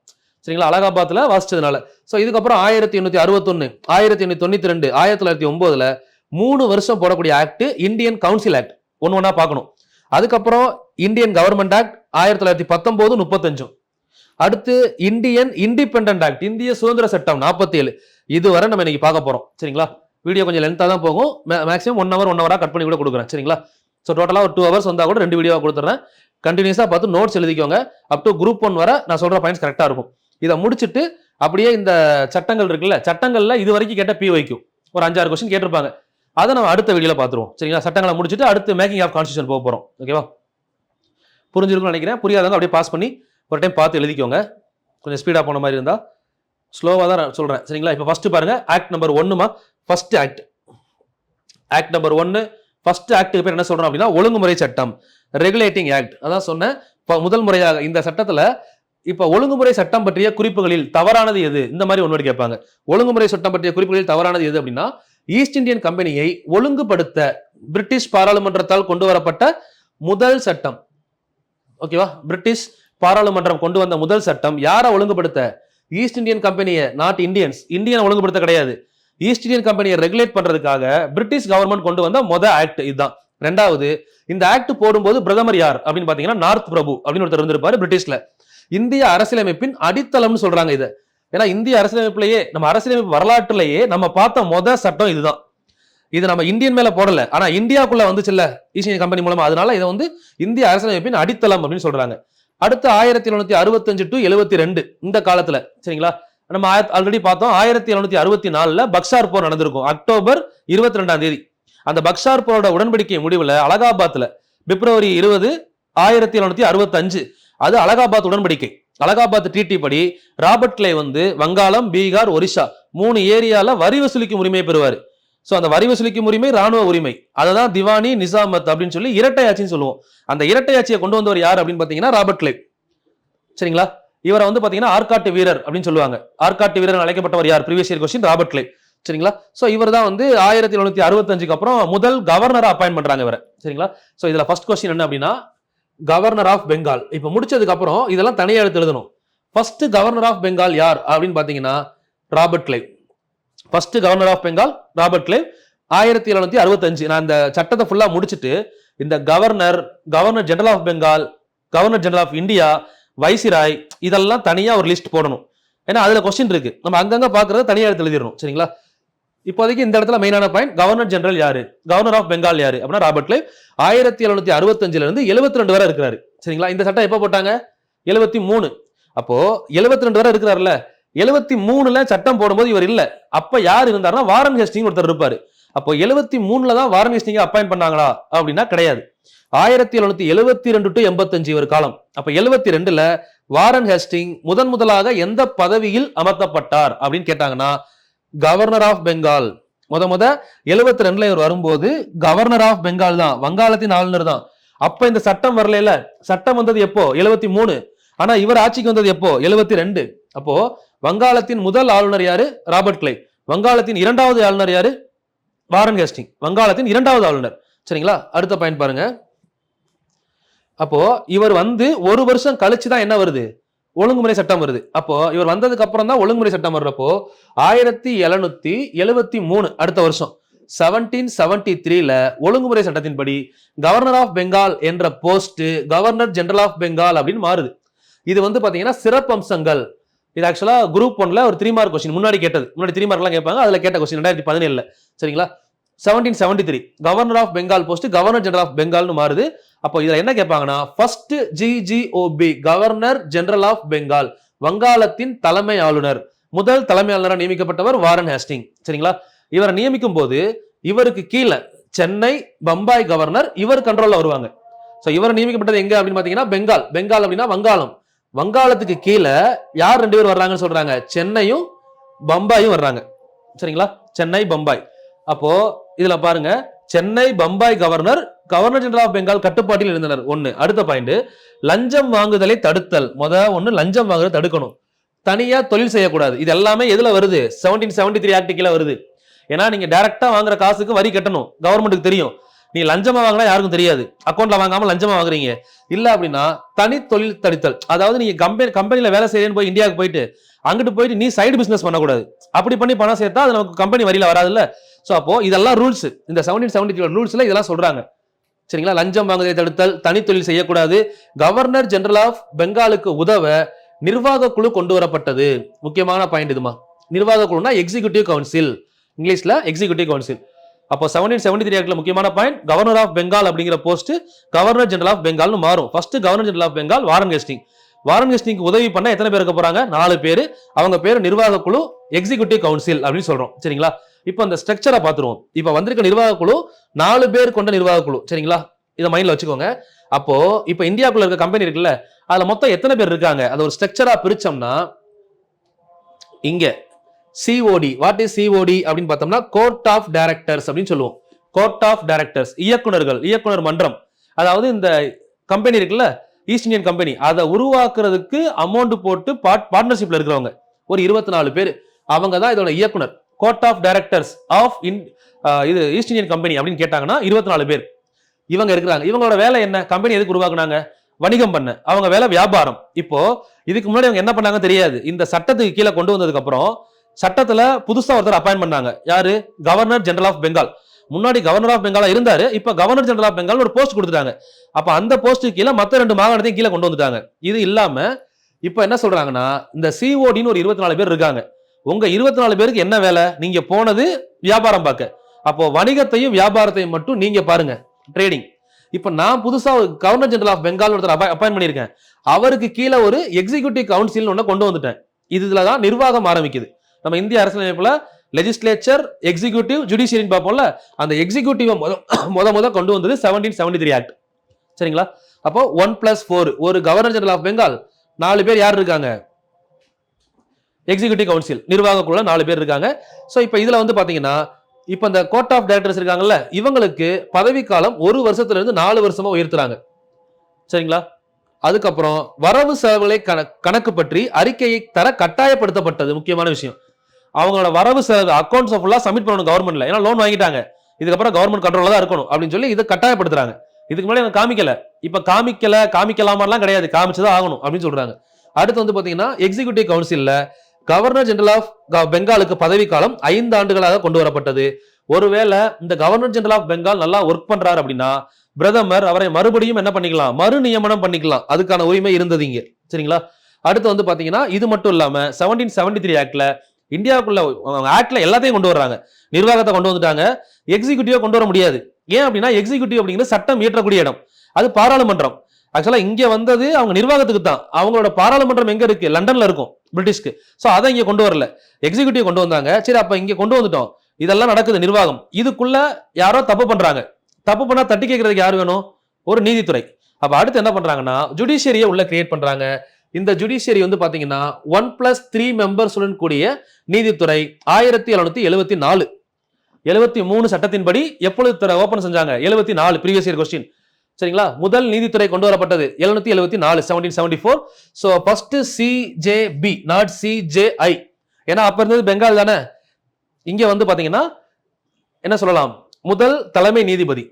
சரிங்களா? அலகாபாத்ல வாசிச்சதுனால. சோ இதுக்கப்புறம் 1861, 1892, 1909ல 3 வருஷம் போடக்கூடிய ஆக்ட் இந்தியன் கவுன்சில் ஆக்ட். ஒன்னா பார்க்கணும். அதுக்கப்புறம் இந்தியன் கவர்மெண்ட் ஆக்ட் 1919, 35. அடுத்து இந்தியன் இண்டிபெண்டன்ட் ஆக்ட், இந்திய சுதந்திர சட்டம் 47. இதுவரை நம்ம இன்னைக்கு பார்க்க போறோம், சரிங்களா? வீடியோ கொஞ்சம் லென்த்தா தான் போகும், மேக்ஸிமம் 1 hour கட் பண்ணி கூட கொடுக்குறேன், சரிங்களா? ஸோ டோட்டலா ஒரு 2 hours வந்தா கூட 2 வீடியோவா கொடுத்துறேன். கண்டினியூஸா பார்த்து நோட்ஸ் எழுதிக்கோங்க. அப் டு குரூப் 1 வரை நான் சொல்ற பாயிண்ட்ஸ் கரெக்டா இருக்கும். இதை முடிச்சுட்டு அப்படியே இந்த சட்டங்கள் இருக்குல்ல, சட்டங்கள்ல இது வரைக்கும் கேட்ட PYQ ஒரு 5-6 கொஸ்டின் கேட்டிருப்பாங்க, அதை நம்ம அடுத்த வீடியோல பார்த்துருவோம், சரிங்களா? சட்டங்களை முடிச்சுட்டு அடுத்து மேக்கிங் ஆஃப் கான்ஸ்டியூஷன் போக போறோம், ஓகேவா? புரிஞ்சிருக்கும்னு நினைக்கிறேன். புரியாதவங்க அப்படியே பாஸ் பண்ணி ஒரு டைம் பார்த்து எழுதிக்கோங்க. கொஞ்சம் ஸ்பீடா போன மாதிரி இருந்தா ஸ்லோவா தான் சொல்றேன், சரிங்களா? இப்போ ஃபர்ஸ்ட் பாருங்க, ஆக்ட் நம்பர் 1மா, ஃபர்ஸ்ட் ஆக்ட் நம்பர் 1. ஃபர்ஸ்ட் ஆக்டுக்கு பேர் என்ன சொல்றோம் அப்படின்னா ஒழுங்குமுறை சட்டம், ரெகுலேட்டிங் ஆக்ட். அதான் சொன்னேன், முதல் முறையாக இந்த சட்டத்துல இப்ப ஒழுங்குமுறை சட்டம் பற்றிய குறிப்புகளில் தவறானது எது, இந்த மாதிரி ஒன்று கேட்பாங்க. ஒழுங்குமுறை சட்டம் பற்றிய குறிப்புகளில் தவறானது எது அப்படின்னா ஈஸ்ட் இந்தியன் கம்பெனியை ஒழுங்குபடுத்த பிரிட்டிஷ் பாராளுமன்றத்தால் கொண்டு வரப்பட்ட முதல் சட்டம், ஓகேவா? பிரிட்டிஷ் பாராளுமன்றம் கொண்டு வந்த முதல் சட்டம் யாரை ஒழுங்குபடுத்த? ஈஸ்ட் இந்தியன் கம்பெனியை, நாட் இந்தியனை ஒழுங்குபடுத்த கிடையாது, ஈஸ்ட் இந்தியன் கம்பெனியை ரெகுலேட் பண்றதுக்காக பிரிட்டிஷ் கவர்மெண்ட் கொண்டு வந்த முதல் ஆக்ட் இதுதான். ரெண்டாவது, இந்த ஆக்ட் போடும்போது பிரதமர் யார் அப்படின்னு பாத்தீங்கன்னா நார்த் பிரபு அப்படின்னு ஒருத்தர் இருந்திருப்பாரு பிரிட்டிஷ்ல. இந்திய அரசியலமைப்பின் அடித்தளம்னு சொல்றாங்க இதை. ஏன்னா இந்திய அரசியலமைப்புலயே, நம்ம அரசியலமைப்பு வரலாற்றுலயே நம்ம பார்த்த முதல் சட்டம் இதுதான். இது நம்ம இந்தியன் மேல போடல, ஆனா இந்தியாவுக்குள்ள வந்துச்சுல்ல ஈஸ்ட் இந்தியன் கம்பெனி மூலமா, அதனால இதை வந்து இந்திய அரசியலமைப்பின் அடித்தளம் அப்படின்னு சொல்றாங்க. அடுத்து 1765 to 72 இந்த காலத்துல, சரிங்களா? நம்ம ஆல்ரெடி பார்த்தோம், 1764ல பக்சார் போர் நடந்திருக்கும், அக்டோபர் 22ஆம் தேதி. அந்த பக்சார் போரோட உடன்படிக்கை முடிவுல அலகாபாத்ல பிப்ரவரி 20, 1765 அது அலகாபாத் உடன்படிக்கை. அலகாபாத் ட்ரீட்டி படி ராபர்ட் கிளை வந்து வங்காளம், பீகார், ஒரிசா 3 ஏரியால வரி வசூலிக்கும் உரிமையை பெறுவார். ஸோ அந்த வரி வசூலிக்கும் உரிமை ராணுவ உரிமை, அதை தான் திவானி நிசாமத் அப்படின்னு சொல்லி இரட்டை ஆட்சின்னு சொல்லுவோம். அந்த இரட்டை ஆட்சியை கொண்டு வந்தவர் யார் அப்படின்னு பார்த்தீங்கன்னா ராபர்ட் கிளைவ். சரிங்களா? இவரை வந்து பார்த்தீங்கன்னா ஆற்காட்டு வீரர் அப்படின்னு சொல்லுவாங்க. ஆற்காட்டு வீரர் அழைக்கப்பட்டவர் யார்? Previous year question, Robert Clive. சரிங்களா? ஸோ இவர் தான் வந்து 1765 அப்புறம் முதல் கவர்னரா அப்பாயின்ட் பண்றாங்க இவரை. சரிங்களா? ஸோ இதுல ஃபர்ஸ்ட் கொஸ்டின் என்ன அப்படின்னா கவர்னர் ஆஃப் பெங்கால். இப்போ முடிச்சதுக்கு அப்புறம் இதெல்லாம் தனியாக எடுத்து எழுதணும். ஃபர்ஸ்ட் கவர்னர் ஆஃப் பெங்கால் யார் அப்படின்னு பார்த்தீங்கன்னா Robert Clive. First governor of Bengal Robert Clive 1765. நான் இந்த சட்டத்தை ஃபுல்லா முடிச்சுட்டு இந்த governor, governor general of Bengal, governor general of India, viceroy இதெல்லாம் தனியா ஒரு லிஸ்ட் போடணும். ஏன்னா அதுல கொஸ்டின் இருக்கு, நம்ம அங்கங்க பாக்குறத தனியா எடுத்து எழுதிடணும். சரிங்களா? இப்போதைக்கு இந்த இடத்துல மெயினான பாயிண்ட், கவர்னர் ஜெனரல் யாரு, கவர்னர் ஆஃப் பெங்கால் யாரு அப்படின்னா ராபர்ட் கிளைவ். 1765 இருந்து 72 வரை இருக்கிறாரு. சரிங்களா? இந்த சட்டம் எப்ப போட்டாங்க? 73. அப்போ 72 வரை இருக்கிறாருல்ல, 73ல சட்டம் போடும்போது இவர் இல்ல. அப்ப யார் இருந்தாருன்னா வாரன் ஹேஸ்டிங் ஒருத்தர் இருப்பாரு. அப்போ 73ல தான் வாரன் ஹேஸ்டிங் அப்பாயிண்ட் பண்ணாங்களா அப்படின்னா கிடையாது. 1772 டு 85 இவர் காலம். அப்ப 72ல வாரன் ஹேஸ்டிங் முதலாக எந்த பதவியில் அமர்த்தப்பட்டார் அப்படின்னு கேட்டாங்கன்னா கவர்னர் ஆஃப் பெங்கால். முத 72ல இவர் வரும்போது கவர்னர் ஆஃப் பெங்கால் தான், வங்காளத்தின் ஆளுநர் தான். அப்ப இந்த சட்டம் வரல. சட்டம் வந்தது எப்போ? 73. ஆனா இவர் ஆட்சிக்கு வந்தது எப்போ? 72. அப்போ வங்காளத்தின் முதல் ஆளுநர் யாரு? Robert Clive. வங்காளத்தின் இரண்டாவது ஆளுநர் யாரு? Warren Hasting. வங்காளத்தின் இரண்டாவது ஆளுநர். சரிங்களா? அடுத்த பாயிண்ட் பாருங்க. அப்போ இவர் வந்து ஒரு வருஷம் கழிச்சு தான் என்ன வருது? ஒழுங்குமுறை சட்டம் வருது. அப்போ இவர் வந்ததுக்கு அப்புறம் தான் ஒழுங்குமுறை சட்டம் வர்றப்போ 1773 அடுத்த வருஷம் 1773ல ஒழுங்குமுறை சட்டத்தின்படி கவர்னர் ஆஃப் பெங்கால் என்ற post governor general of Bengal அப்படின்னு மாறுது. இது வந்து பாத்தீங்கன்னா சிறப்பு அம்சங்கள். இது ஆக்சுவலா குரூப் 1ல ஒரு 3 மார்க் கொஸ்டின் முன்னாடி கேட்டது. முன்னாடி 3 மார்க்லாம் கேட்பாங்க, அதுல கேட்ட கொஸ்டின் 2017ல. சரிங்களா? 1773 governor of Bengal post governor general of பெங்கால்னு மாறுது. அப்போ இதுல என்ன கேட்பாங்கன்னா first GGOB governor general of Bengal, வங்காளத்தின் தலைமை ஆளுநர். முதல் தலைமை ஆளுநராக நியமிக்கப்பட்டவர் வாரன் ஹேஸ்டிங். சரிங்களா? இவரை நியமிக்கும் போது இவருக்கு கீழே சென்னை, பம்பாய் கவர்னர் இவர் கண்ட்ரோல்ல வருவாங்க. சோ இவர் நியமிக்கப்பட்டது எங்க அப்படின்னு பாத்தீங்கன்னா பெங்கால். பெங்கால் அப்படின்னா வங்காளம். வங்காளத்துக்கு கீழே யார் 2 பேர் வர்றாங்கன்னு சொல்றாங்க? சென்னையும் பம்பாயும் வர்றாங்க. சரிங்களா? சென்னை, பம்பாய். அப்போ இதுல பாருங்க, Chennai, Bombay governor, governor general of Bengal கட்டுப்பாட்டில் இருந்தனர். ஒண்ணு. அடுத்த பாயிண்ட், லஞ்சம் வாங்குதலை தடுத்தல். ஒண்ணு லஞ்சம் வாங்குறதை தடுக்கணும். தனியா தொழில் செய்யக்கூடாது. இது எல்லாமே எதுல வருது? 1773 ஆக்ட் கீழே வருது. ஏன்னா நீங்க டைரக்டா வாங்குற காசுக்கு வரி கட்டணும், கவர்மெண்ட்டுக்கு தெரியும். நீ லஞ்சமா வாங்கினா யாருக்கும் தெரியாது. அக்கௌண்ட்ல வாங்காம லஞ்சமா வாங்குறீங்க இல்ல அப்படின்னா தனி தொழில் தடுத்தல். அதாவது நீங்க கம்பெனில வேலை செய்யறேன்னு போய் இந்தியாவுக்கு போயிட்டு அங்கிட்டு போயிட்டு நீ சைடு பிசினஸ் பண்ணக்கூடாது. அப்படி பண்ணி பணம் சேர்த்தா அது நமக்கு கம்பெனி வரியில வராதுல்ல. சோ அப்போ இதெல்லாம் ரூல்ஸ், இந்த 1773 ரூல்ஸ்ல இதெல்லாம் சொல்றாங்க. சரிங்களா? லஞ்சம் வாங்குவதை தடுத்தல், தனி தொழில் செய்யக்கூடாது. கவர்னர் ஜெனரல் ஆஃப் பெங்காலுக்கு உதவ நிர்வாக குழு கொண்டு வரப்பட்டது. முக்கியமான பாயிண்ட் இதுமா. நிர்வாக குழுனா எக்ஸிகியூட்டிவ் கவுன்சில், இங்கிலீஷ்ல எக்ஸிகியூட்டிவ் கவுன்சில். அப்போ 1773 ஆக்ட்ல முக்கியமான பாயிண்ட், கவர்னர் ஆஃப் பெங்கால் அப்படிங்கிற போஸ்ட் கவர்னர் ஜெனரல் ஆஃப் பெங்கால்னு மாறும். First governor general of Bengal Warren Hastings. Warren ஹேஸ்டிங்க்கு உதவி பண்ண எத்தனை பேர் இருக்க போறாங்க? 4 பேர். அவங்க பேர் நிர்வாக குழு, எக்ஸிகியூட்டிவ் கவுன்சில் அப்படின்னு சொல்றோம். சரிங்களா? இப்போ அந்த ஸ்ட்ரக்சரை பார்த்துருவோம். இப்போ வந்திருக்க நிர்வாக குழு 4 பேர் கொண்ட நிர்வாக குழு. சரிங்களா? இதை மைண்ட்ல வச்சுக்கோங்க. அப்போ இப்போ இந்தியாவுக்குள்ள இருக்க கம்பெனி இருக்குல்ல, அதுல மொத்தம் எத்தனை பேர் இருக்காங்க? அது ஒரு ஸ்ட்ரக்சரா பிரிச்சோம்னா இங்க COD, வாட் இஸ் COD அப்படின்னு பார்த்தோம்னா கோர்ட் ஆஃப் டைரக்டர்ஸ் அப்படின்னு சொல்லுவோம். கோர்ட் ஆஃப் டைரக்டர்ஸ், இயக்குனர்கள், இயக்குனர் மன்றம். அதாவது இந்த கம்பெனி இருக்குல்ல, ஈஸ்ட் இந்தியன் கம்பெனி, அதை உருவாக்குறதுக்கு அமௌண்ட் போட்டு பார்ட்னர்ஷிப்ல இருக்கிறவங்க ஒரு 24 பேர். அவங்க தான் இதோட இயக்குனர். கோர்ட் ஆஃப் டைரக்டர்ஸ் ஆஃப் இது ஈஸ்ட் இந்தியன் கம்பெனி அப்படின்னு கேட்டாங்கன்னா 24 பேர் இவங்க இருக்கிறாங்க. இவங்களோட வேலை என்ன? கம்பெனி எதுக்கு உருவாக்குனாங்க? வணிகம் பண்ண. அவங்க வேலை வியாபாரம். இப்போ இதுக்கு முன்னாடி அவங்க என்ன பண்ணாங்க தெரியாது. இந்த சட்டத்துக்கு கீழே கொண்டு வந்ததுக்கு அப்புறம் சட்டத்துல புதுசா ஒருத்தர் அப்பாயின்ட் பண்ணாங்க. யாரு? Governor general of Bengal. முன்னாடி கவர்னர் ஆஃப் பெங்காலா இருந்தாரு, இப்ப கவர்னர் ஜெனரல் ஆஃப் பெங்கால் ஒரு போஸ்ட் கொடுத்துட்டாங்க. அப்ப அந்த போஸ்ட்டுக்கு கீழே மத்த 2 மாகாணத்தையும் கீழே கொண்டு வந்துட்டாங்க. இது இல்லாம இப்ப என்ன சொல்றாங்கன்னா இந்த CODன்னு ஒரு 24 பேர் இருக்காங்க. உங்க 24 பேருக்கு என்ன வேலை? நீங்க போனது வியாபாரம் பார்க்க. அப்போ வணிகத்தையும் வியாபாரத்தையும் மட்டும் நீங்க பாருங்க, ட்ரேடிங். இப்ப நான் புதுசா கவர்னர் ஜெனரல் ஆஃப் பெங்கால் ஒருத்தர் அப்பாயின்ட் பண்ணியிருக்கேன். அவருக்கு கீழே ஒரு எக்ஸிகியூட்டிவ் கவுன்சில் ஒண்ணு கொண்டு வந்துட்டேன். இதுலதான் நிர்வாகம் ஆரம்பிக்குது. நம்ம இந்திய அரசியலமைப்புல லெஜிஸ்லேச்சர், எக்ஸிகியூட்டிவ், ஜுடிஷியரின்னு பார்ப்போம்ல, அந்த எக்ஸிகியூட்டிவ் முத கொண்டு வந்தது 1773 ஆக்ட். சரிங்களா? அப்போ 1+4 ஒரு கவர்னர் ஜெனரல் ஆஃப் பெங்கால், 4 பேர் யார் இருக்காங்க? எக்ஸிகியூட்டிவ் கவுன்சில், நிர்வாக குழுல 4 பேர் இருக்காங்க. சோ இப்போ இதுல வந்து பாத்தீங்கன்னா இப்ப இந்த கோர்ட் ஆஃப் டைரக்டர்ஸ் இருக்காங்கல்ல, இவங்களுக்கு பதவிக்காலம் 1 வருஷத்துல இருந்து 4 வருஷமா உயர்த்துறாங்க. சரிங்களா? அதுக்கப்புறம் வரவு செலவுகளை கணக்கு பற்றி அறிக்கையை தர கட்டாயப்படுத்தப்பட்டது. முக்கியமான விஷயம், அவங்களோட வரவு செலவு அக்கௌண்ட்ஸ் ஃபுல்லா சப்மிட் பண்ணணும் கவர்மெண்ட்ல. ஏன்னா லோன் வாங்கிட்டாங்க, இதுக்கப்புறம் கவர்மெண்ட் கண்ட்ரோல்ல தான் இருக்கணும் அப்படின்னு சொல்லி இதை கட்டாயப்படுத்துறாங்க. இதுக்கு முன்னாடி அவங்க காமிக்கல, இப்ப காமிக்கலாமாலாம் கிடையாது, காமிச்சுதான் ஆகணும் அப்படின்னு சொல்றாங்க. அடுத்து வந்து பாத்தீங்கன்னா எக்ஸிகியூட்டிவ் கவுன்சில்ல கவர்னர் ஜெனரல் ஆஃப் பெங்காலுக்கு பதவிக்காலம் 5 ஆண்டுகளாக கொண்டு வரப்பட்டது. ஒருவேளை இந்த கவர்னர் ஜெனரல் ஆஃப் பெங்கால் நல்லா ஒர்க் பண்றாரு அப்படின்னா பிரதமர் அவரை மறுபடியும் என்ன பண்ணிக்கலாம், மறு நியமனம் பண்ணிக்கலாம். அதுக்கான உரிமை இருந்தது இங்க. சரிங்களா? அடுத்து வந்து பாத்தீங்கன்னா இது மட்டும் இல்லாம 1773 ஆக்ட்ல இந்தியாவுக்குள்ள ஆக்ட்ல எல்லாத்தையும் கொண்டு வர்றாங்க. நிர்வாகத்தை கொண்டு வந்துட்டாங்க, எக்ஸிகியூட்டிவா கொண்டு வர முடியாது. ஏன் அப்படின்னா எக்ஸிகியூட்டிவ் அப்படிங்கிறது சட்டம் இயற்றக்கூடிய இடம், அது பாராளுமன்றம். ஆக்சுவலா இங்க வந்தது அவங்க நிர்வாகத்துக்கு தான். அவங்களோட பாராளுமன்றம் எங்க இருக்கு, லண்டன்ல இருக்கும் பிரிட்டிஷ்க்கு. சோ அதை இங்க கொண்டு வரல, எக்ஸிகியூட்டிவ் கொண்டு வந்தாங்க. சரி, அப்ப இங்க கொண்டு வந்துட்டோம், இதெல்லாம் நடக்குது நிர்வாகம். இதுக்குள்ள யாரோ தப்பு பண்றாங்க, தப்பு பண்ணா தட்டி கேட்கறதுக்கு யாரு வேணும், ஒரு நீதித்துறை. அப்ப அடுத்து என்ன பண்றாங்கன்னா ஜுடிஷியரியை உள்ள கிரியேட் பண்றாங்க. இந்த ஜுடிஷியரி வந்து பாத்தீங்கன்னா 1+3 மெம்பர்ஸுடன் கூடிய நீதித்துறை 1774 73 சட்டத்தின்படி எப்பொழுது ஓபன் செஞ்சாங்க, 74 ப்ரீவியஸ் இயர் கொஸ்டின். சரிங்களா? முதல் நீதித்துறை கொண்டு வரப்பட்டது 774 1774. So first CJP, not CJI. ஏன்னா அப்ப இருந்தது பெங்கால் தானே. இங்க வந்து பாத்தீங்கன்னா என்ன சொல்லலாம், முதல் தலைமை நீதிபதி,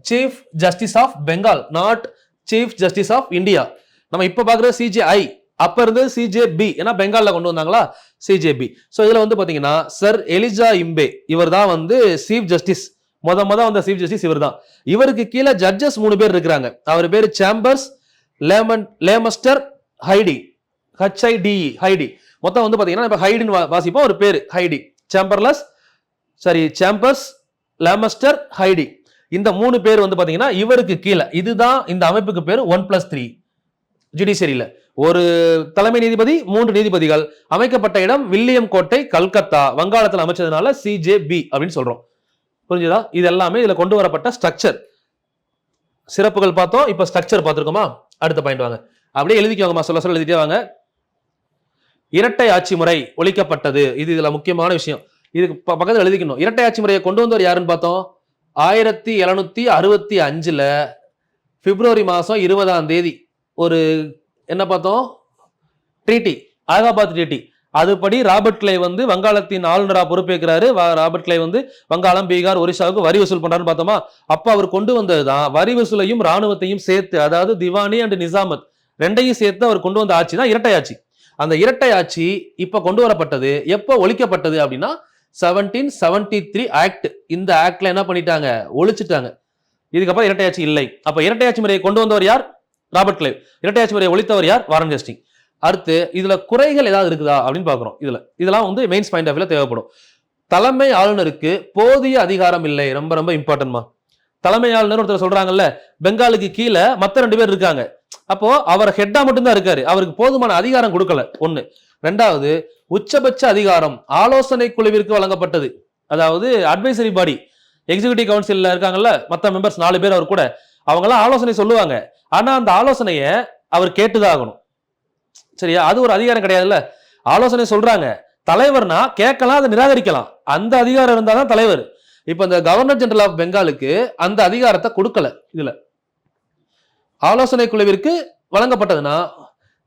chief justice of Bengal, not chief justice of India. நம்ம இப்ப பாக்குற சிஜேஐ, அப்ப இருந்தது சிஜேபி, ஏன்னா பெங்கால்ல கொண்டு வந்தாங்களா சிஜேபி. சோ இதுல வந்து பாத்தீங்கன்னா சர் எலிஜா இம்பே, இவர் தான் வந்து சீஃப் ஜஸ்டிஸ். முத வந்த சீஃப் ஜஸ்டிஸ் இவர் தான். இவருக்கு கீழே ஜட்ஜஸ் 3 பேர் இருக்கிறாங்க. அவர் பேரு சேம்பர்ஸ், லேமஸ்டர், ஹைடி, HIDE, ஹைடி. மொத்தம் வந்து பாத்தீங்கன்னா இப்ப ஹைடின்னு வாசிப்போம், ஒரு பேரு ஹைடி. சேம்பர்ஸ், லேமஸ்டர், ஹைடி. இந்த 3 பேர் வந்து பாத்தீங்கன்னா இவருக்கு கீழே. இதுதான் இந்த அமைப்புக்கு பேர் 1+3 ஜுடிஷியரியில. ஒரு தலைமை நீதிபதி, 3 நீதிபதிகள். அமைக்கப்பட்ட இடம் வில்லியம் கோட்டை, கல்கத்தா, வங்காளத்தில் அமைச்சதுனால சிஜேபி அப்படின்னு சொல்றோம். புரிஞ்சுதா? இது எல்லாமே இதுல கொண்டு வரப்பட்ட ஸ்ட்ரக்சர். சிறப்புகள் பார்த்தோம், இப்ப ஸ்ட்ரக்சர் பார்த்திருக்கோமா? அடுத்த பாயிண்ட் வாங்க, அப்படியே எழுதிக்கோங்கம்மா, சொல்ல எழுதிட்டே வாங்க. இரட்டை ஆட்சி முறை ஒழிக்கப்பட்டது, இது இதுல முக்கியமான விஷயம். இதுக்கு பக்கத்துல எழுதிக்கணும். இரட்டை ஆட்சி முறையை கொண்டு வந்தவர் யாருன்னு பார்த்தோம், 1765 பிப்ரவரி மாசம் 20ஆம் தேதி ஒரு என்ன பார்த்தோம், ட்ரீட்டி, அலகாபாத் ட்ரீட்டி. அதுபடி ராபர்ட் கிளை வந்து வங்காளத்தின் ஆளுநரா பொறுப்பேற்கிறாரு. ராபர்ட் கிளை வந்து வங்காளம், பீகார், ஒரிசாவுக்கு வரி வசூல் பண்றாருன்னு பார்த்தோமா. அப்ப அவர் கொண்டு வந்ததுதான் வரி வசூலையும் ராணுவத்தையும் சேர்த்து, அதாவது திவானி அண்ட் நிசாமத் ரெண்டையும் சேர்த்து அவர் கொண்டு வந்த ஆட்சி தான் இரட்டை ஆட்சி. அந்த இரட்டை ஆட்சி இப்ப கொண்டு வரப்பட்டது, எப்ப ஒழிக்கப்பட்டது அப்படின்னா 1773 ஆக்ட். இந்த ஆக்ட்ல என்ன பண்ணிட்டாங்க, ஒழிச்சிட்டாங்க. இதுக்கப்புறம் இரட்டை ஆட்சி இல்லை. அப்ப இரட்டை ஆட்சி முறையை கொண்டு வந்தவர் யார், ராபர்ட் கிளைவ். இரட்டை ஆட்சி முறையை ஒழித்தவர் யார், வாரன் ஹேஸ்டிங். அடுத்து இதுல குறைகள் ஏதாவது இருக்குதா அப்படின்னு பாக்குறோம். இதெல்லாம் வந்து மெயின்ஸ் பாயிண்ட் ஆஃப் வியூல தேவைப்படும். தலைமை ஆளுநருக்கு போதிய அதிகாரம் இல்லை, ரொம்ப ரொம்ப இம்பார்ட்டன்ட்மா. தலைமை ஆளுநர் ஒருத்தர் சொல்றாங்கல்ல, பெங்காலுக்கு கீழே மத்த 2 பேர் இருக்காங்க. அப்போ அவர் ஹெட்டா மட்டும்தான் இருக்காரு, அவருக்கு போதுமான அதிகாரம் கொடுக்கல. ஒண்ணு. ரெண்டாவது, உச்சபட்ச அதிகாரம் ஆலோசனை குழுவிற்கு வழங்கப்பட்டது. அதாவது அட்வைசரி பாடி, எக்ஸிகியூட்டிவ் கவுன்சில்ல இருக்காங்கல்ல மத்த மெம்பர்ஸ் 4 பேர், அவர் கூட அவங்க எல்லாம் ஆலோசனை சொல்லுவாங்க. ஆனா அந்த ஆலோசனைய அவர் கேட்டுதான் ஆகணும். சரியா? அது ஒரு அதிகாரம் கிடையாதுல்ல. ஆலோசனை சொல்றாங்க, தலைவர்னா கேட்கலாம், அதை நிராகரிக்கலாம், அந்த அதிகாரம் இருந்தாதான் தலைவர். இப்ப இந்த கவர்னர் ஜெனரல் ஆஃப் பெங்காலுக்கு அந்த அதிகாரத்தை கொடுக்கல. இதுல ஆலோசனை குழுவிற்கு வழங்கப்பட்டதுன்னா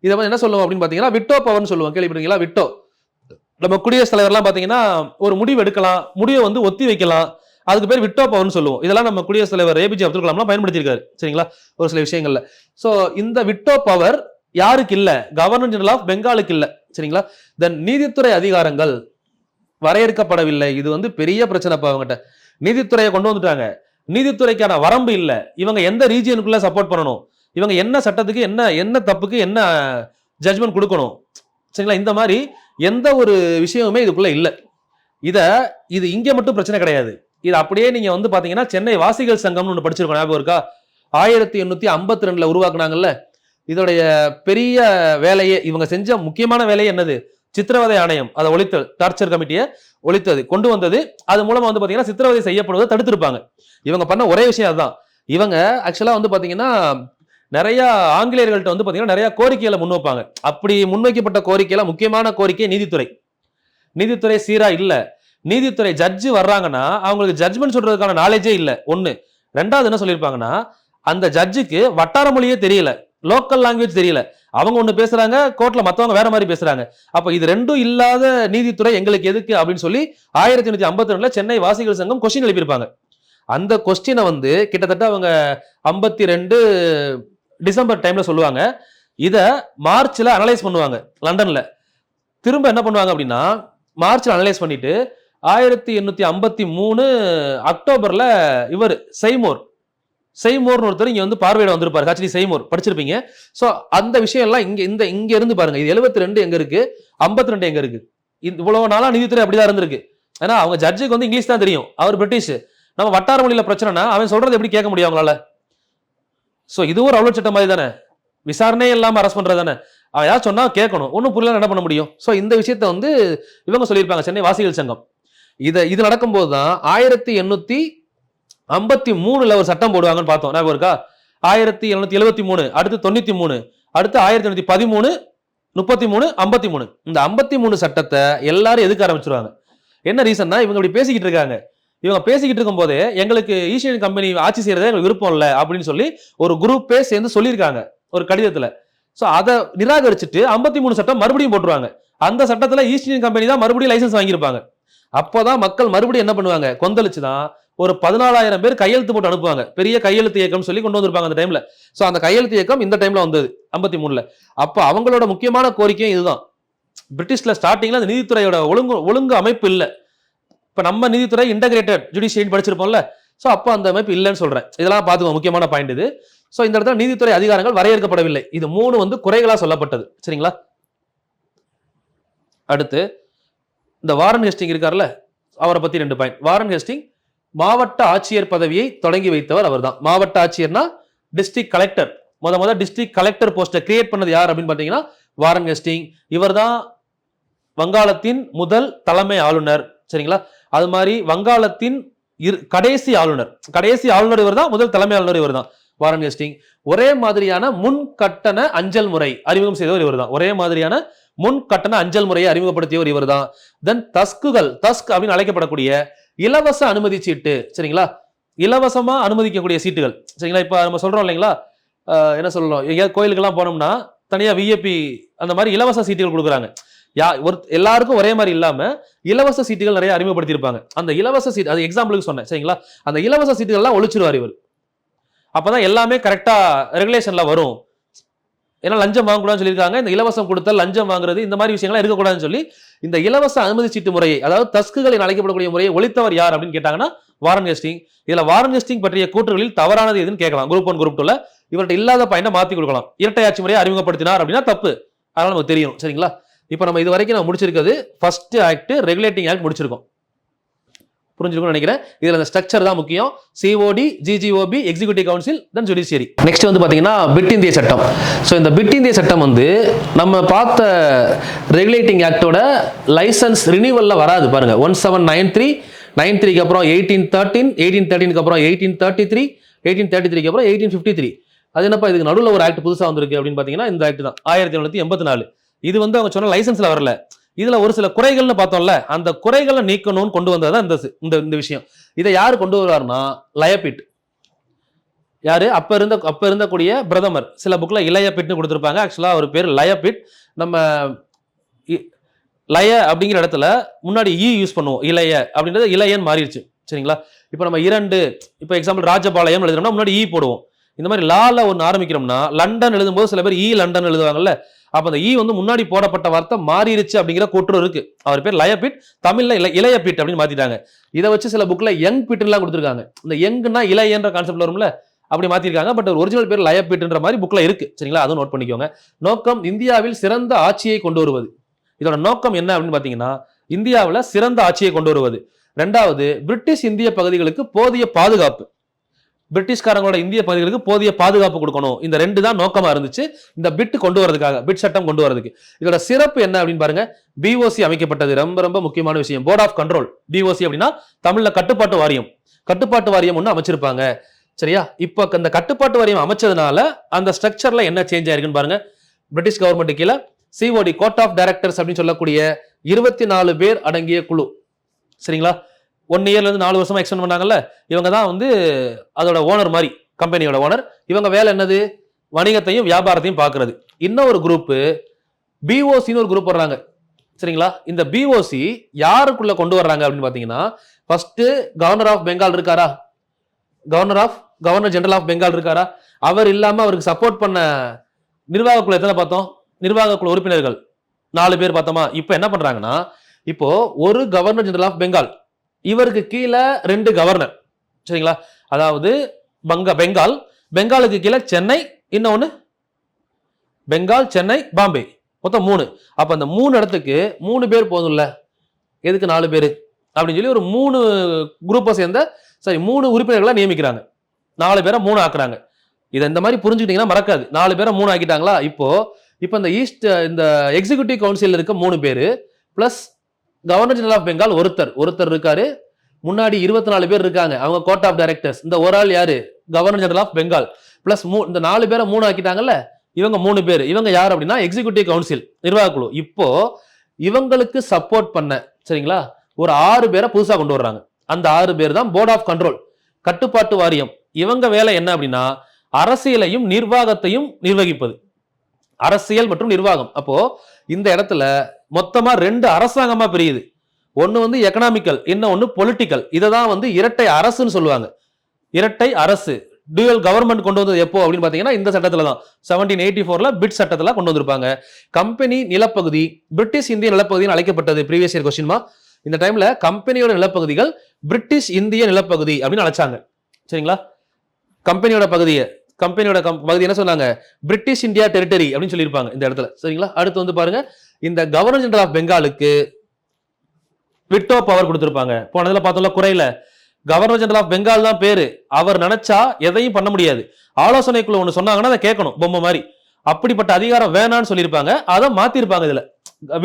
இதை என்ன சொல்லுவோம் அப்படின்னு பாத்தீங்கன்னா விட்டோ பவர்னு சொல்லுவோம். கேள்விப்பட்டீங்களா? விட்டோ. நம்ம குடியரசுத் தலைவர்லாம் பாத்தீங்கன்னா ஒரு முடிவு எடுக்கலாம், முடிவை வந்து ஒத்தி வைக்கலாம், அதுக்கு பேர் விட்டோ பவர்னு சொல்லுவோம். இதெல்லாம் நம்ம குடியரசுத் தலைவர் APJ அப்துல் கலாம்லாம் பயன்படுத்தியிருக்காரு. சரிங்களா? ஒரு சில விஷயங்கள்ல. சோ இந்த விட்டோ பவர் யாருக்கு இல்ல, கவர்னர் ஜெனரல் ஆஃப் பெங்காலுக்கு இல்ல. சரிங்களா? தென் நீதித்துறை அதிகாரங்கள் வரையறுக்கப்படவில்லை. இது வந்து பெரிய பிரச்சனை. அவங்ககிட்ட நீதித்துறையை கொண்டு வந்துட்டாங்க, நீதித்துறைக்கான வரம்பு இல்ல. இவங்க எந்த ரீஜியனுக்குள்ள சப்போர்ட் பண்ணணும், இவங்க என்ன சட்டத்துக்கு என்ன தப்புக்கு என்ன ஜட்ஜ்மெண்ட் கொடுக்கணும். சரிங்களா? இந்த மாதிரி எந்த ஒரு விஷயமுமே இதுக்குள்ள இல்ல. இது இங்க மட்டும் பிரச்சனை கிடையாது. இது அப்படியே நீங்க வந்து பாத்தீங்கன்னா சென்னை வாசிகள் சங்கம்னு ஒண்ணு படிச்சிருக்கோம், ஞாபகம் இருக்கா? 1852 உருவாக்குனாங்கல்ல. இதோடைய பெரிய வேலையே, இவங்க செஞ்ச முக்கியமான வேலையே என்னது, சித்திரவதை ஆணையம். அதை ஒழித்தது, டார்ச்சர் கமிட்டியை ஒழித்தது, கொண்டு வந்தது. அது மூலமா வந்து பாத்தீங்கன்னா சித்திரவதை செய்யப்படுவதை தடுத்திருப்பாங்க. இவங்க பண்ண ஒரே விஷயம் அதுதான். இவங்க ஆக்சுவலா வந்து பாத்தீங்கன்னா நிறைய ஆங்கிலேயர்கள்ட்ட வந்து பாத்தீங்கன்னா நிறைய கோரிக்கைகளை முன்வைப்பாங்க. அப்படி முன்வைக்கப்பட்ட கோரிக்கையில முக்கியமான கோரிக்கை நீதித்துறை. நீதித்துறை சீரா இல்ல. நீதித்துறை ஜட்ஜு வர்றாங்கன்னா அவங்களுக்கு ஜட்ஜ்மெண்ட் சொல்றதுக்கான நாலேஜே இல்லை. ஒண்ணு. ரெண்டாவது என்ன சொல்லியிருப்பாங்கன்னா, அந்த ஜட்ஜுக்கு வட்டார மொழியே தெரியல, லோக்கல் லாங்குவேஜ் தெரியல. அவங்க ஒண்ணு பேசுறாங்க, கோர்ட்ல மத்தவங்க வேற மாதிரி பேசுறாங்க. அப்ப இது ரெண்டும் இல்லாத நீதித்துறை எங்களுக்கு எதுக்கு அப்படின்னு சொல்லி 1852 சென்னை வாசிகள் சங்கம் கொஸ்டின் எழுப்பியிருப்பாங்க. அந்த கொஸ்டினை வந்து கிட்டத்தட்ட அவங்க 52 டிசம்பர் டைம்ல சொல்லுவாங்க. இத மார்ச்ல அனலைஸ் பண்ணுவாங்க லண்டன்ல. திரும்ப என்ன பண்ணுவாங்க அப்படின்னா, மார்ச்ல அனலைஸ் பண்ணிட்டு 1853 அக்டோபர்ல இவர் செய்மோர்னு ஒருத்தர் இங்க வந்து பார்வையிட வந்திருப்பாரு. ஹச்டி செய்மோர் படிச்சிருப்பீங்க. சோ அந்த விஷயம் எல்லாம் இங்க இருந்து பாருங்க. இது 72 எங்க இருக்கு, 52 எங்க இருக்கு. இவ்வளவு நாளா நீதித்துறை அப்படிதான் இருந்திருக்கு. ஏன்னா அவங்க ஜட்ஜுக்கு வந்து இங்கிலீஷ் தான் தெரியும், அவர் பிரிட்டிஷ். நம்ம வட்டார மொழியில பிரச்சனைனா அவன் சொல்றது எப்படி கேட்க முடியும் அவங்களால? சோ இது ஒரு அவ்வளவு சட்டம் மாதிரி தானே, விசாரணையே இல்லாம அரெஸ்ட் பண்றது தானே. அவன் யார் சொன்னா கேட்கணும், ஒன்னும் புரியல என்ன பண்ண முடியும்? சோ இந்த விஷயத்த வந்து இவங்க சொல்லியிருப்பாங்க, சென்னை வாசிகள் சங்கம். இது நடக்கும்போது தான் 1853 ஒரு சட்டம் போடுவாங்கன்னு பார்த்தோம். ஞாபகம் இருக்கா? 1773, அடுத்து 93, அடுத்து 1813, 33, 53. இந்த 53 சட்டத்தை எல்லாரும் எதுக்கு ஆரம்பிச்சிருவாங்க? என்ன ரீசன்னா, இவங்க இப்படி பேசிக்கிட்டு இருக்காங்க. இவங்க பேசிக்கிட்டு இருக்கும் போதே எங்களுக்கு ஈஸ்ட் இந்தியன் கம்பெனி ஆட்சி செய்யறதே எங்களுக்கு விருப்பம் இல்லை அப்படின்னு சொல்லி ஒரு குரூப்பே சேர்ந்து சொல்லியிருக்காங்க ஒரு கடிதத்துல. சோ அதை நிராகரிச்சுட்டு 53 சட்டம் மறுபடியும் போட்டுருவாங்க. அந்த சட்டத்துல ஈஸ்ட் இந்தியன் கம்பெனி தான் மறுபடியும் லைசன்ஸ் வாங்கியிருப்பாங்க. அப்போதான் மக்கள் மறுபடியும் என்ன பண்ணுவாங்க, கொந்தளிச்சுதான் ஒரு 14,000 பேர் கையெழுத்து போட்டு அனுப்புவாங்க. பெரிய கையெழுத்து இயக்கம் சொல்லி கொண்டு வந்திருப்பாங்க அந்த டைம்ல. சோ அந்த கையெழுத்து இயக்கம் இந்த டைம்ல வந்தது 53ல. அப்ப அவங்களோட முக்கியமான கோரிக்கையும் இதுதான். பிரிட்டிஷ்ல ஸ்டார்டிங்ல அந்த நீதித்துறையோட ஒழுங்கு அமைப்பு இல்ல. இப்ப நம்ம நீதித்துறை இன்டகிரேட்டட் ஜுடிஷியரி படிச்சிருப்போம்ல. சோ அப்ப அந்த அமைப்பு இல்லைன்னு சொல்றேன். இதெல்லாம் பாத்துக்கோங்க, முக்கியமான பாயிண்ட் இது. சோ இந்த இடத்துல நீதித்துறை அதிகாரங்கள் வரையறுக்கப்படவில்லை. இது 3 வந்து குறைகளா சொல்லப்பட்டது. சரிங்களா? அடுத்து இந்த வாரன் ஹேஸ்டிங் இருக்கார்ல, அவரை பத்தி 2 பாயிண்ட். வாரன் ஹேஸ்டிங் மாவட்ட ஆட்சியர் பதவியை தொடங்கி வைத்தவர் அவர் தான். மாவட்ட ஆட்சியர்னா டிஸ்ட்ரிக்ட் கலெக்டர். முத டிஸ்ட்ரிக்ட் கலெக்டர் போஸ்டை கிரியேட் பண்ணது யார் அப்படின்னு பாத்தீங்கன்னா வாரன் ஹேஸ்டிங். இவர் தான் வங்காளத்தின் முதல் தலைமை ஆளுநர். சரிங்களா? அது மாதிரி வங்காளத்தின் கடைசி ஆளுநர் இவர் தான், முதல் தலைமை ஆளுநர் இவர் தான் வாரன் ஹேஸ்டிங். ஒரே மாதிரியான முன் கட்டண அஞ்சல் முறை அறிமுகம் செய்தவர் இவர் தான். ஒரே மாதிரியான முன் கட்டண அஞ்சல் முறையை அறிமுகப்படுத்தியவர் இவர் தான். தென் தஸ்க் அப்படின்னு அழைக்கப்படக்கூடிய இலவச அனுமதி சீட்டு. சரிங்களா? இலவசமா அனுமதிக்கக்கூடிய சீட்டுகள். சரிங்களா? இப்ப நம்ம சொல்றோம் இல்லைங்களா, என்ன சொல்றோம், கோயிலுக்கெல்லாம் போனோம்னா தனியா விஐபி அந்த மாதிரி இலவச சீட்டுகள் கொடுக்குறாங்க. எல்லாருக்கும் ஒரே மாதிரி இல்லாம இலவச சீட்டுகள் நிறைய அறிமுகப்படுத்தியிருப்பாங்க. அந்த இலவச சீட், அது எக்ஸாம்பிளுக்கு சொன்னேன். சரிங்களா? அந்த இலவச சீட்டுகள் எல்லாம் ஒழிச்சிருவார் இவர். அப்பதான் எல்லாமே கரெக்டா ரெகுலேஷன்ல வரும். ஏன்னா லஞ்சம் வாங்கக்கூடாதுன்னு சொல்லியிருக்காங்க. இந்த இலவசம் கொடுத்தல், லஞ்சம் வாங்குறது, இந்த மாதிரி விஷயங்கள்லாம் இருக்கக்கூடாதுன்னு சொல்லி இந்த இலவச அனுமதி சீட்டு முறையை, அதாவது தஸ்குகளின் அழைக்கப்படக்கூடிய முறையை ஒழித்தவர் யார் அப்படின்னு கேட்டாங்கன்னா வாரன் ஹேஸ்டிங். இதுல வாரன் ஹேஸ்டிங் பற்றிய கூற்றுகளில் தவறானது எதுன்னு கேட்கலாம். குரூப் 1 குரூப் 2ல இவர்கிட்ட இல்லாத பாயிண்ட மாத்தி கொடுக்கலாம். இரட்டை ஆட்சி முறையை அறிமுகப்படுத்தினார் அப்படின்னா தப்பு, அதனால நமக்கு தெரியும். சரிங்களா? இப்ப நம்ம இது வரைக்கும் நம்ம முடிச்சிருக்கிறது ஃபர்ஸ்ட் ஆக்ட், ரெகுலேட்டிங் ஆக்ட் முடிச்சிருக்கோம். புரிஞ்சிருக்கும்னு நினைக்கிறேன். இதுல இந்த ஸ்ட்ரக்சர் தான் முக்கியம். சிஓடி, ஜிஜிஓபி, எக்ஸிகியூட்டிவ் கவுன்சில், தென் ஜுடிஷியரி. நெக்ஸ்ட் வந்து பாத்தீங்கன்னா பிட் இந்திய சட்டம். ஸோ இந்த பிட் இந்திய சட்டம் வந்து நம்ம பார்த்த ரெகுலேட்டிங் ஆக்டோட லைசன்ஸ் ரினியூவல்ல வராது பாருங்க. 1793, 93க்கு அப்புறம் 1813, 1813க்கு அப்புறம் 1833, 1833க்கு அப்புறம் 1853. அது என்னப்பா இதுக்கு நடுவில் ஒரு ஆக்ட் புதுசா வந்திருக்கு அப்படின்னு பாத்தீங்கன்னா இந்த ஆக்ட் தான் 1784. இது வந்து அவங்க சொன்ன லைசன்ஸ்ல வரல. இதுல ஒரு சில குறைகள்னு பார்த்தோம்ல, அந்த குறைகளை நீக்கணும்னு கொண்டு வந்ததுதான் இந்த விஷயம். இதை யாரு கொண்டு வருவார்னா லயபிட். யாரு? அப்ப இருந்தக்கூடிய பிரதமர். சில புக்ல இளையபிட்னு கொடுத்திருப்பாங்க. ஆக்சுவலா அவர் பேர் லயபிட். நம்ம லய அப்படிங்கிற இடத்துல முன்னாடி யூஸ் பண்ணுவோம். இளைய அப்படின்றது இளையன்னு மாறிடுச்சு. சரிங்களா? இப்ப நம்ம 2, இப்ப எக்ஸாம்பிள் ராஜபாளையம் எழுதுறோம்னா முன்னாடி போடுவோம். இந்த மாதிரி லால ஒன்னு ஆரம்பிக்கிறோம்னா லண்டன் எழுதும்போது சில பேர் லண்டன் எழுதுவாங்கல்ல. அப்ப அந்த வந்து முன்னாடி போடப்பட்ட வார்த்தை மாறிடுச்சு அப்படிங்கிற கூற்று இருக்கு. அவர் பேர் லயபிட், தமிழ்ல இளையபிட் அப்படின்னு மாத்திட்டாங்க. இதை வச்சு சில புக்ல யங் பிட் எல்லாம் கொடுத்திருக்காங்க. இந்த யங்னா இளையன்ற கான்செப்ட் வரும்ல, அப்படி மாத்திருக்காங்க. பட் ஒரிஜினல் பேர் லயபிட்ன்ற மாதிரி புக்ல இருக்கு. சரிங்களா? அதுவும் நோட் பண்ணிக்கோங்க. நோக்கம் இந்தியாவில் சிறந்த ஆட்சியை கொண்டு வருவது. இதோட நோக்கம் என்ன அப்படின்னு பாத்தீங்கன்னா இந்தியாவில் சிறந்த ஆட்சியை கொண்டு வருவது. 2வது பிரிட்டிஷ் இந்திய பகுதிகளுக்கு போதிய பாதுகாப்பு. பிரிட்டிஷ்காரங்களோட இந்திய பகுதிகளுக்கு போதிய பாதுகாப்பு கொடுக்கணும். இந்த 2 தான் நோக்கமா இருந்துச்சு இந்த பிட் கொண்டு வரதுக்காக, பிட் சட்டம் கொண்டு வரதுக்கு. இதோட சிறப்பு என்ன அப்படின்னு பாருங்க. பிஓசி அமைக்கப்பட்டது. ரொம்ப ரொம்ப முக்கியமான விஷயம். Board of control. பிஓசி அப்படின்னா தமிழ்ல கட்டுப்பாட்டு வாரியம். கட்டுப்பாட்டு வாரியம் ஒன்று அமைச்சிருப்பாங்க. சரியா? இப்ப இந்த கட்டுப்பாட்டு வாரியம் அமைச்சதுனால அந்த ஸ்ட்ரக்சர்ல என்ன சேஞ்ச் ஆயிருக்குன்னு பாருங்க. பிரிட்டிஷ் கவர்மெண்ட் கீழே சிஓடி, கோர்ட் ஆஃப் டைரக்டர்ஸ் அப்படின்னு சொல்லக்கூடிய 24 பேர் அடங்கிய குழு. சரிங்களா. 1 இயர்ல இருந்து 4 வருஷமா எக்ஸ்டெண்ட் பண்ணாங்கல்ல, இவங்க தான் வந்து அதோட ஓனர் மாதிரி, கம்பெனியோட ஓனர். இவங்க வேலை என்னது, வணிகத்தையும் வியாபாரத்தையும் பார்க்கிறது. இன்னொரு குரூப் பிஓசின்னு ஒரு குரூப் வர்றாங்க, சரிங்களா. இந்த பிஓசி யாருக்குள்ள கொண்டு வர்றாங்க அப்படின்னு பாத்தீங்கன்னா, ஃபர்ஸ்ட் கவர்னர் ஆஃப் பெங்கால் இருக்காரா, கவர்னர் ஜெனரல் ஆஃப் பெங்கால் இருக்காரா, அவர் இல்லாம அவருக்கு சப்போர்ட் பண்ண நிர்வாக குழு எத்தனை பார்த்தோம், நிர்வாக குழு உறுப்பினர்கள் 4 பேர் பார்த்தோமா. இப்போ என்ன பண்றாங்கன்னா, இப்போ ஒரு கவர்னர் ஜெனரல் ஆஃப் பெங்கால், இவருக்கு கீழே 2 கவர்னர், சரிங்களா. அதாவது பெங்காலுக்கு கீழே சென்னை, இன்னொன்னு பெங்கால், சென்னை, பாம்பே, மொத்தம் 3. அப்ப அந்த 3 இடத்துக்கு 3 பேர் போதும்ல, எதுக்கு 4 பேர் அப்படின்னு சொல்லி ஒரு 3 குரூப்பை சேர்ந்த 3 உறுப்பினர்களை நியமிக்கிறாங்க. 4 பேரை 3 ஆக்குறாங்க. இதை இந்த மாதிரி புரிஞ்சுக்கிட்டீங்கன்னா மறக்காது. 4 பேரை 3 ஆக்கிட்டாங்களா. இப்போ இந்த எக்ஸிகியூட்டிவ் கவுன்சில் இருக்க 3 பேரு plus governor general of Bengal ஒருத்தர் இருக்காரு. முன்னாடி 24 பேர் இருக்காங்க, அவங்க கோர்ட் ஆஃப் டைரக்டர்ஸ். இந்த ஒரு ஆள் யாரு, governor general of Bengal. Plus இந்த 4 பேரை 3 ஆக்கிட்டாங்கல்ல, இவங்க 3 பேர். இவங்க யார் அப்படின்னா எக்ஸிகியூட்டிவ் கவுன்சில், நிர்வாக குழு. இப்போ இவங்களுக்கு சப்போர்ட் பண்ண, சரிங்களா, ஒரு 6 பேரை புதுசா கொண்டு வர்றாங்க. அந்த 6 பேர் தான் போர்ட் ஆஃப் கண்ட்ரோல், கட்டுப்பாட்டு வாரியம். இவங்க வேலை என்ன அப்படின்னா, அரசியலையும் நிர்வாகத்தையும் நிர்வகிப்பது, அரசியல் மற்றும் நிர்வாகம். அப்போ இந்த இடத்துல மொத்தமா 2 அரசாங்கமா பிரியுது. ஒன்னு வந்து எக்கனாமிக்கல், இன்னொன்னு பொலிட்டிக்கல். இதை தான் வந்து இரட்டை அரசுன்னு சொல்லுவாங்க. இரட்டை அரசு, டியூவல் கவர்மெண்ட் கொண்டு வந்தது எப்போ அப்படின்னு பாத்தீங்கன்னா இந்த சட்டத்துல தான், 1784ல பிட் சட்டத்துல கொண்டு வந்திருப்பாங்க. கம்பெனி நிலப்பகுதி பிரிட்டிஷ் இந்திய நிலப்பகுதின்னு அழைக்கப்பட்டது. ப்ரீவியஸ் இயர் கொஸ்டின்மா. இந்த டைம்ல கம்பெனியோட நிலப்பகுதிகள் பிரிட்டிஷ் இந்திய நிலப்பகுதி அப்படின்னு அழைச்சாங்க, சரிங்களா. கம்பெனியோட பகுதி என்ன சொன்னாங்க, பிரிட்டிஷ் இந்தியா டெரிட்டரி அப்படின்னு சொல்லியிருப்பாங்க இந்த இடத்துல, சரிங்களா. அடுத்து வந்து பாருங்க, இந்த கவர்னர் ஜெனரல் ஆஃப் பெங்காலுக்கு விட்டோ பவர் கொடுத்திருப்பாங்க. போனதுல பார்த்தோம்ல குறையில, கவர்னர் ஜெனரல் ஆஃப் பெங்கால் தான் பேரு. அவர் நினைச்சா எதையும் பண்ண முடியாது. ஆலோசனைக்குள்ள ஒண்ணு சொன்னாங்கன்னா அதை கேட்கணும், பொம்மை மாதிரி. அப்படிப்பட்ட அதிகாரம் வேணான்னு சொல்லியிருப்பாங்க, அதை மாத்திருப்பாங்க இதுல.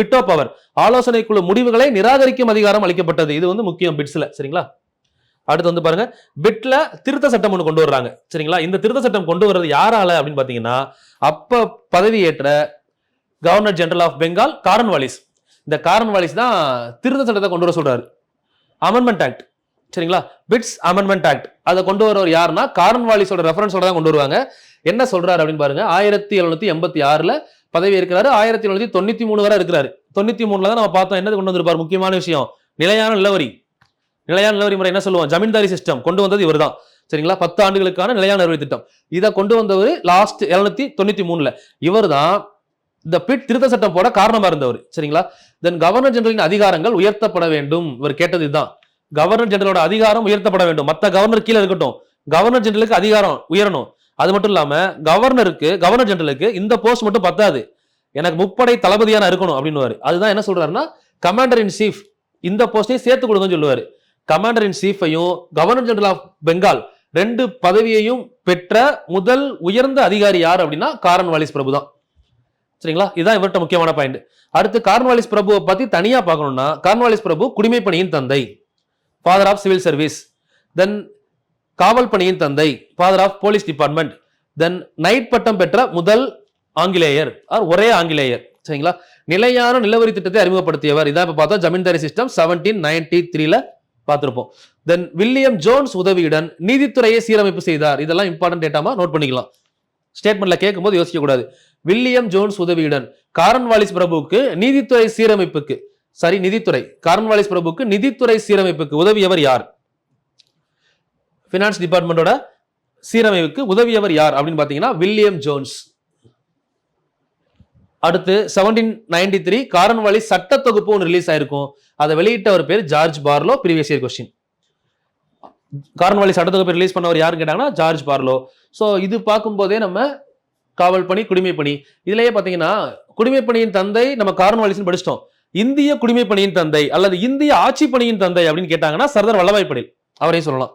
விட்டோ பவர், ஆலோசனைக்குழு முடிவுகளை நிராகரிக்கும் அதிகாரம் அளிக்கப்பட்டது. இது வந்து முக்கியம் பிட்ஸ்ல, சரிங்களா. அடுத்து வந்து பாருங்க, பிட்ல திருத்த சட்டம் ஒன்று கொண்டு வர்றாங்க, சரிங்களா. இந்த திருத்த சட்டம் கொண்டு வர்றது யாரால அப்படின்னு பாத்தீங்கன்னா, அப்ப பதவியேற்ற governor general of Bengal Cornwallis. இந்த காரன்வாலிஸ் தான் திருத்த சட்டத்தை கொண்டு வர சொல்றாரு, அமெண்ட்மெண்ட் ஆக்ட், சரிங்களா. பிட்ஸ் அமெண்ட்மெண்ட் ஆக்ட் அதை கொண்டு வரவர் யாருன்னா காரன்வாலிஸோட ரெஃபரன்ஸோட தான் கொண்டு வருவாங்க. என்ன சொல்றாரு அப்படின்னு பாருங்க, 1786ல பதவி இருக்கிறாரு, 1793 வரை இருக்கிறாரு. 93ல தான் நம்ம பார்த்தோம் என்னது கொண்டு வந்திருப்பார், முக்கியமான விஷயம், நிலையான நிலவரி முறை. என்ன சொல்லுவோம், ஜமீன்தாரி சிஸ்டம் கொண்டு வந்தது இவர் தான், சரிங்களா. 10 ஆண்டுகளுக்கான நிலையான நிலவரி திட்டம், இதை கொண்டு வந்தவர் லாஸ்ட் 1793ல. இவர் தான் இந்த பிட் திருத்த சட்டம் போட காரணமா இருந்தவர், சரிங்களா. தென் கவர்னர் ஜெனரலின் அதிகாரங்கள் உயர்த்தப்பட வேண்டும். இவர் கேட்டது இதுதான், கவர்னர் ஜெனரலோட அதிகாரம் உயர்த்தப்பட வேண்டும். மற்ற கவர்னர் கீழே இருக்கட்டும், கவர்னர் ஜெனரலுக்கு அதிகாரம் உயரணும். அது மட்டும் இல்லாம கவர்னர் ஜெனரலுக்கு இந்த போஸ்ட் மட்டும் பத்தாது, எனக்கு முப்படை தளபதியான இருக்கணும் அப்படின்னு. அதுதான் என்ன சொல்றாருன்னா, கமாண்டர் இன் சீஃப் இந்த போஸ்டையும் சேர்த்து கொடுங்கன்னு சொல்லுவாரு. கமாண்டர் இன் சீஃபையும் கவர்னர் ஜெனரல் ஆஃப் பெங்கால் 2 பதவியையும் பெற்ற முதல் உயர்ந்த அதிகாரி யார் அப்படின்னா காரன்வாலிஸ் பிரபு தான், சரிங்களா. இதுதான் இவர்கிட்ட முக்கியமான பாயிண்ட். அடுத்து காரன்வாலிஸ் பிரபுவை பத்தி தனியா பார்க்கணும்னா, காரன்வாலிஸ் பிரபு குடிமை பணியின் தந்தை, father of civil service. Then காவல் பணியின் தந்தை, father of police department. Then knight பட்டம் பெற்ற முதல் ஆங்கிலேயர், ஒரே ஆங்கிலேயர், சரிங்களா. நிலையான நிலவரி திட்டத்தை அறிமுகப்படுத்தியவர். இதான் இப்ப பார்த்தா ஜமீன்தாரி சிஸ்டம் 1793ல பார்த்திருப்போம். தென் வில்லியம் ஜோன்ஸ் உதவியுடன் நீதித்துறையை சீரமைப்பு செய்தார். இதெல்லாம் இம்பார்ட்டன்ட் டேட்டாமா நோட் பண்ணிக்கலாம், ஸ்டேட்மெண்ட்ல கேட்கும்போது யோசிக்க கூடாது. வில்லியம் ஜோன்ஸ் உதவியுடன் காரன்வாலிஸ் பிரபுவுக்கு நீதித்துறை சீரமைப்புக்கு, காரன்வாலிஸ் பிரபுவுக்கு நிதித்துறை சீரமைப்புக்கு உதவியவர் யார், பினான்ஸ் டிபார்ட்மெண்டோட சீரமைப்புக்கு உதவியவர் யார் அப்படின்னு பாத்தீங்கன்னா வில்லியம் ஜோன்ஸ். அடுத்து 1793 காரன்வாலிஸ் சட்ட தொகுப்பு ஒன்று ரிலீஸ் ஆயிருக்கும், அதை வெளியிட்டவர் பேர் George Barlow. Previous year question, Cornwallis சட்ட தொகுப்பு ரிலீஸ் பண்ணவர் யாருன்னு கேட்டாங்கன்னா ஜார்ஜ் பார்லோ. ஸோ இது பார்க்கும்போதே நம்ம காவல் பணி, குடிமை பணி, இதுலயே பாத்தீங்கன்னா குடிமை பணியின் தந்தை நம்ம காரன்வாலிஸ் படிச்சிட்டோம். இந்திய குடிமை பணியின் தந்தை அல்லது இந்திய ஆட்சி பணியின் தந்தை அப்படின்னு கேட்டாங்கன்னா சர்தார் வல்லபாய் படேல், அவரையும் சொல்லலாம்.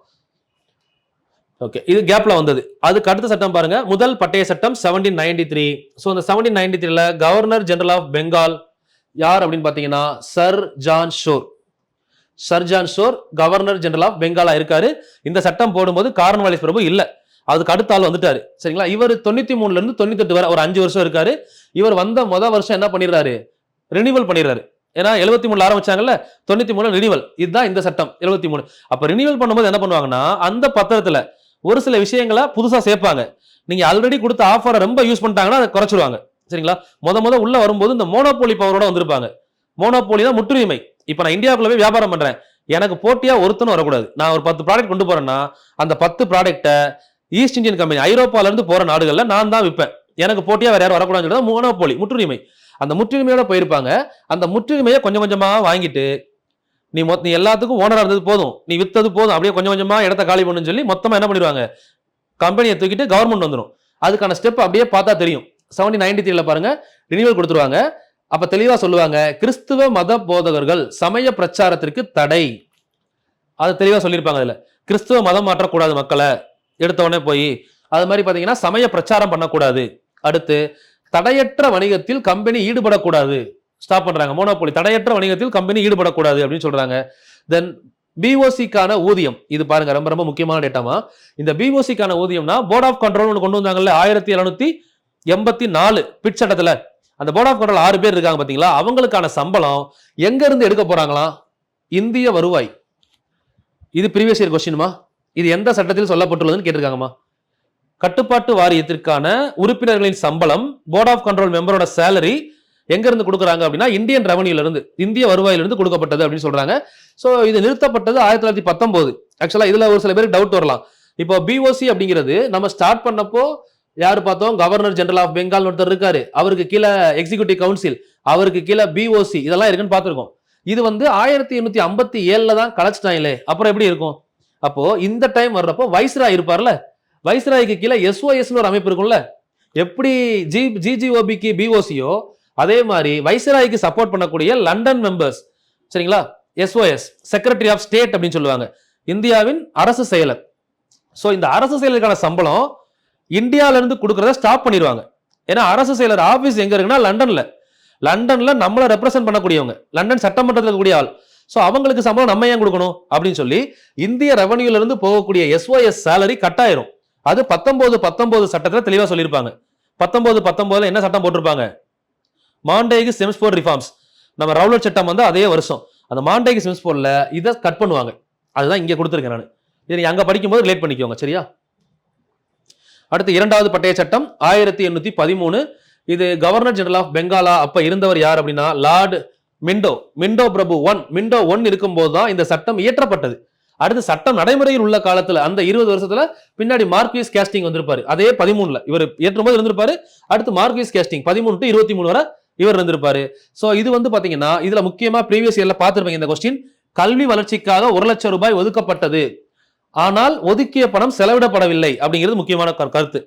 ஓகே, இது கேப்ல வந்தது. அதுக்கு அடுத்த சட்டம் பாருங்க, முதல் பட்டய சட்டம் 1793. ஸோ இந்த 1793ல கவர்னர் ஜெனரல் ஆஃப் பெங்கால் யார் அப்படின்னு பாத்தீங்கன்னா sir John Shore governor general of பெங்காலா இருக்காரு. இந்த சட்டம் போடும்போது காரன்வாலிஸ் பிரபு இல்ல, அதுக்கு அடுத்த ஆள் வந்துட்டாரு, சரிங்களா. இவர் 93ல இருந்து 98 வரை ஒரு 5 வருஷம் இருக்காரு. இவர் வந்த வருஷம் என்ன பண்ணிடுறாரு, ரினிவல் பண்ணிடுறாரு. ஏன்னா 73 ஆரம்பிச்சாங்கல்ல, 93 ரினிவல். இதுதான் இந்த சட்டம் 73. அப்ப ரினிவல் பண்ணும்போது என்ன பண்ணுவாங்கன்னா, அந்த பத்திரத்துல ஒரு சில விஷயங்களை புதுசா சேர்ப்பாங்க. நீங்க ஆல்ரெடி கொடுத்த ஆஃபரை ரொம்ப யூஸ் பண்ணிட்டாங்கன்னா அதை குறைச்சிருவாங்க. சரிங்களா? முத உள்ள வரும்போது இந்த மோனோபோலி பவரோட வந்திருப்பாங்க. மோனோபோலி தான் முற்றுரிமை. இப்ப நான் இந்தியாவுக்குள்ள போய் வியாபாரம் பண்றேன், எனக்கு போட்டியா ஒருத்தனும் வரக்கூடாது. நான் ஒரு 10 ப்ராடக்ட் கொண்டு போறேன்னா அந்த 10 ப்ராடக்ட்டை ஈஸ்ட் இந்தியன் கம்பெனி ஐரோப்பால இருந்து போற நாடுகள்ல நான் தான் விற்பேன். எனக்கு போட்டியா வேற யாரும் வரக்கூடாதுன்னு சொல்றது மோனோபோலி, முற்றுரிமை. அந்த முற்றுரிமையோட போயிருப்பாங்க. அந்த முற்றுரிமையை கொஞ்சம் கொஞ்சமா வாங்கிட்டு நீ எல்லாத்துக்கும் ஓனரா இருந்தது போதும், நீ வித்தது போதும், அப்படியே கொஞ்சம் கொஞ்சமா இடத்த காலி பண்ணுன்னு சொல்லி மொத்தமா என்ன பண்ணிடுவாங்க, கம்பெனியை தூக்கிட்டு கவர்மெண்ட் வந்துடும். அதுக்கான ஸ்டெப் அப்படியே பார்த்தா தெரியும். 1793 பாருங்க ரினிவல் கொடுத்துருவாங்க. அப்ப தெளிவா சொல்லுவாங்க, கிறிஸ்துவ மத போதகர்கள் சமய பிரச்சாரத்திற்கு தடை. அது தெளிவா சொல்லியிருப்பாங்க. அதுல கிறிஸ்துவ மதம் மாற்றக்கூடாது, மக்களை எடுத்த உடனே போய் அது மாதிரி பாத்தீங்கன்னா சமய பிரச்சாரம் பண்ணக்கூடாது. அடுத்து தடையற்ற வணிகத்தில் கம்பெனி ஈடுபடக்கூடாது, ஸ்டாப் பண்றாங்க. மோனோபோலி, தடையற்ற வணிகத்தில் கம்பெனி ஈடுபடக்கூடாது அப்படின்னு சொல்றாங்க. தென் பிஓசிக்கான ஊதியம், இது பாருங்க ரொம்ப ரொம்ப முக்கியமான டேட்டாமா. இந்த பிஓசிக்கான ஊதியம்னா போர்ட் ஆஃப் கண்ட்ரோல் கொண்டு வந்தாங்கல்ல 1784 பிட் சட்டத்துல. அந்த போர்ட் ஆஃப் கண்ட்ரோல் 6 பேர் இருக்காங்க பாத்தீங்களா, அவங்களுக்கான சம்பளம் எங்க இருந்து எடுக்க போறாங்களா, இந்திய வருவாய். இது ப்ரீவியஸ் இயர் கொஸ்டின்மா. இது எந்த சட்டத்தில் சொல்லப்பட்டுள்ளதுன்னு கேட்டிருக்காங்கம்மா. கட்டுப்பாட்டு வாரியத்திற்கான உறுப்பினர்களின் சம்பளம், போர்ட் ஆஃப் கண்ட்ரோல் மெம்பரோட சேலரி எங்க இருந்து கொடுக்குறாங்க அப்படின்னா இந்தியன் ரெவன்யூல இருந்து, இந்திய வருவாயிலிருந்து கொடுக்கப்பட்டது அப்படின்னு சொல்றாங்க. சோ இது நிறுத்தப்பட்டது 1919. ஆக்சுவலா இதுல ஒரு சில பேருக்கு டவுட் வரலாம். இப்போ பிஓசி அப்படிங்கிறது நம்ம ஸ்டார்ட் பண்ணப்போ யாரு பார்த்தோம், கவர்னர் ஜெனரல் ஆஃப் பெங்கால் ஒருத்தர் இருக்காரு, அவருக்கு கீழே எக்ஸிகியூட்டிவ் கவுன்சில், அவருக்கு கீழே பிஓசி, இதெல்லாம் இருக்குன்னு பார்த்திருக்கோம். இது 1857 தான் கலைச்சிட்டாங்களே, அப்புறம் எப்படி இருக்கும்? அப்போ இந்த டைம் வர்றப்போ வைஸ்ராய் இருப்பார்ல, வைஸ்ராய்க்கு கீழே எஸ்ஓஎஸ்னு ஒரு அமைப்பு இருக்கும்ல. எப்படி ஜிஜிஓபிக்கு பிஓசியோ அதே மாதிரி வைஸ்ராய்க்கு சப்போர்ட் பண்ணக்கூடிய லண்டன் மெம்பர்ஸ், சரிங்களா, எஸ்ஓஎஸ் செக்ரட்டரி ஆஃப் ஸ்டேட் அப்படின்னு சொல்லுவாங்க, இந்தியாவின் அரசு செயலர். சோ இந்த அரசு செயலருக்கான சம்பளம் இந்தியால இருந்து கொடுக்கறத ஸ்டாப் பண்ணிடுவாங்க. ஏன்னா அரசு செயலர் ஆபீஸ் எங்க இருக்குன்னா லண்டன்ல நம்மளை ரெப்ரசென்ட் பண்ணக்கூடியவங்க, லண்டன் சட்டமன்றத்தில் இருக்கக்கூடிய ஆள். சோ அவங்களுக்கு சம்பளம் நம்ம ஏன் கொடுக்கணும் அப்படின்னு சொல்லி இந்திய ரெவன்யூல இருந்து போகக்கூடிய எஸ்ஓஎஸ் சேலரி கட் ஆயிரும். அது 1919 சட்டத்துல தெளிவா சொல்லியிருப்பாங்க. 1919 என்ன சட்டம் போட்டிருப்பாங்க, மாண்டேகி செம்ஸ்போர்ட் ரிஃபார்ம்ஸ். நம்ம ரவுலட் சட்டம் அதே வருஷம். அந்த மாண்டேகி செம்ஸ்போர்ட்ல இதை கட் பண்ணுவாங்க. அதுதான் இங்க கொடுத்துருக்கேன் நான். இதை நீங்க அங்க படிக்கும்போது ரிலேட் பண்ணிக்கோங்க, சரியா? அடுத்து இரண்டாவது பட்டய சட்டம் 1813. இது கவர்னர் ஜெனரல் ஆஃப் பெங்காலா அப்ப இருந்தவர் யார் அப்படின்னா லார்ட் மிண்டோ பிரபு 1 இருக்கும்போது தான் இந்த சட்டம் இயற்றப்பட்டது. அடுத்து சட்டம் நடைமுறையில் உள்ள காலத்துல அந்த 20 வருஷத்துல பின்னாடி மார்க்வீஸ் கேஸ்டிங் வந்திருப்பாரு. அதே 13ல இவர் ஏற்றும் போது இருந்திருப்பாரு. அடுத்து மார்க்வீஸ் கேஸ்டிங் 13 to 23 வரை இவர் இருந்திருப்பாரு. சோ இது பாத்தீங்கன்னா இதுல முக்கியமா ப்ரீவியஸ் இயர்ல பார்த்திருப்பீங்க இந்த கொஸ்டின். கல்வி வளர்ச்சிக்காக 1 லட்சம் ரூபாய் ஒதுக்கப்பட்டது, ஆனால் ஒதுக்கிய பணம் செலவிடப்படவில்லை அப்படிங்கிறது முக்கியமான கருத்து.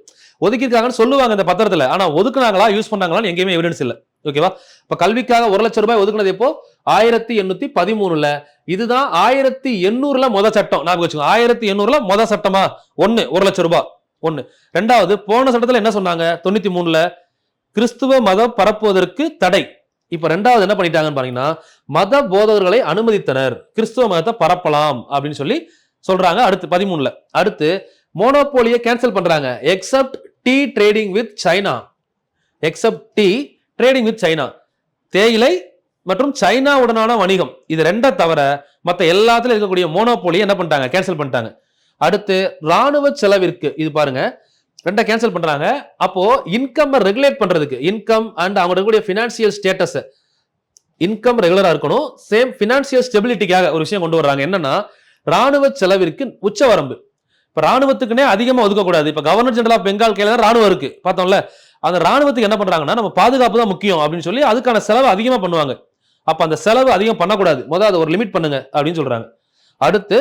ஒதுக்கியிருக்காங்கன்னு சொல்லுவாங்க இந்த பத்திரத்துல, ஆனா ஒதுக்குனாங்களா யூஸ் பண்ணாங்களான்னு எங்கேயுமே எவிடன்ஸ் இல்ல. ஓகேவா? இப்ப கல்விக்காக 1 லட்சம் ரூபாய் ஒதுக்குனது எப்போ 1813ல. இதுதான் 1800ல முத சட்டம். ஞாபகம் வச்சுக்கோங்க, 1800ல முத சட்டமா 1 லட்சம் ரூபாய் 1. ரெண்டாவது போன சட்டத்துல என்ன சொன்னாங்க 93ல கிறிஸ்துவ மதம் பரப்புவதற்கு தடை. இப்ப ரெண்டாவது என்ன பண்ணிட்டாங்கன்னு பாத்தீங்கன்னா மத போதகர்களை அனுமதித்தனர், கிறிஸ்துவ மதத்தை பரப்பலாம் அப்படின்னு சொல்லி சொல்றாங்க. அடுத்து 13ல அடுத்து மோனோபோலியை கேன்சல் பண்றாங்க. Accept tea trading with China. Accept tea trading with China, தேயிலை மற்றும் சைனாவுடனான வணிகம், இது ரெண்டை தவிர மற்ற எல்லாத்துலயும் இருக்கக்கூடிய மோனோபோலியை என்ன பண்ணிட்டாங்க, கேன்சல் பண்ணிட்டாங்க. அடுத்து ராணுவ செலவிற்கு, இது பாருங்க ரெண்டை கேன்சல் பண்றாங்க. அப்போ இன்கம் ரெகுலேட் பண்றதுக்கு, இன்கம் அண்ட் அவங்க இருக்கக்கூடிய பினான்சியல் ஸ்டேட்டஸ், இன்கம் ரெகுலரா இருக்கணும், சேம் பினான்சியல் ஸ்டெபிலிட்டிக்காக ஒரு விஷயம் கொண்டு வர்றாங்க. என்னன்னா ராணுவ செலவிற்கு உச்சவரம்பு. இப்ப ராணுவத்துக்குனே அதிகமா ஒதுக்கக்கூடாது. இப்ப கவர்னர் ஜெனரல் ஆஃப் பெங்கால் கையில தான் ராணுவம் இருக்கு பார்த்தோம்ல, அந்த ராணுவத்துக்கு என்ன பண்றாங்கன்னா நம்ம பாதுகாப்பு தான் முக்கியம் அப்படின்னு சொல்லி அதுக்கான செலவு அதிகமா பண்ணுவாங்க. அப்ப அந்த செலவு அதிகம் பண்ணக்கூடாது, முதல்ல அதை ஒரு லிமிட் பண்ணுங்க அப்படின்னு சொல்றாங்க. அடுத்து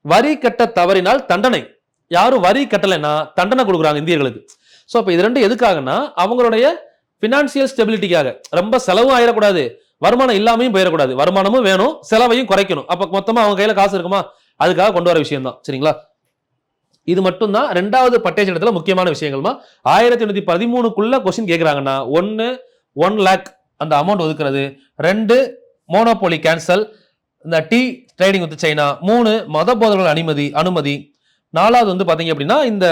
வரி கட்ட தவறினால் தண்டனை. யாரும் வரி கட்டலைன்னா தண்டனை கொடுக்குறாங்க இந்தியர்களுக்கு. சோ அப்ப இது ரெண்டு எதுக்காகனா அவங்களுடைய பினான்சியல் ஸ்டெபிலிட்டிக்காக. ரொம்ப செலவும் ஆயிடக்கூடாது, வருமானம் இல்லாமையும் போயிடக்கூடாது, வருமானமும் வேணும், செலவையும் குறைக்கணும். அப்ப மொத்தமா அவங்க கையில காசு இருக்குமா, அதுக்காக கொண்டு வர விஷயம் தான், சரிங்களா? இது மட்டும் தான் ரெண்டாவது பட்டய சட்டத்துல முக்கியமான விஷயங்கள்மா. 1813க்குள்ள கொஸ்டின் கேட்கறாங்கன்னா 1 lakh அந்த அமௌண்ட் ஒதுக்குறது, 2 மோனோபோலி கேன்சல், இந்த டீ ட்ரேடிங் வித் சைனா, 3 மத போதகர்கள் அனுமதி, 4வது பாத்தீங்க அப்படின்னா இந்த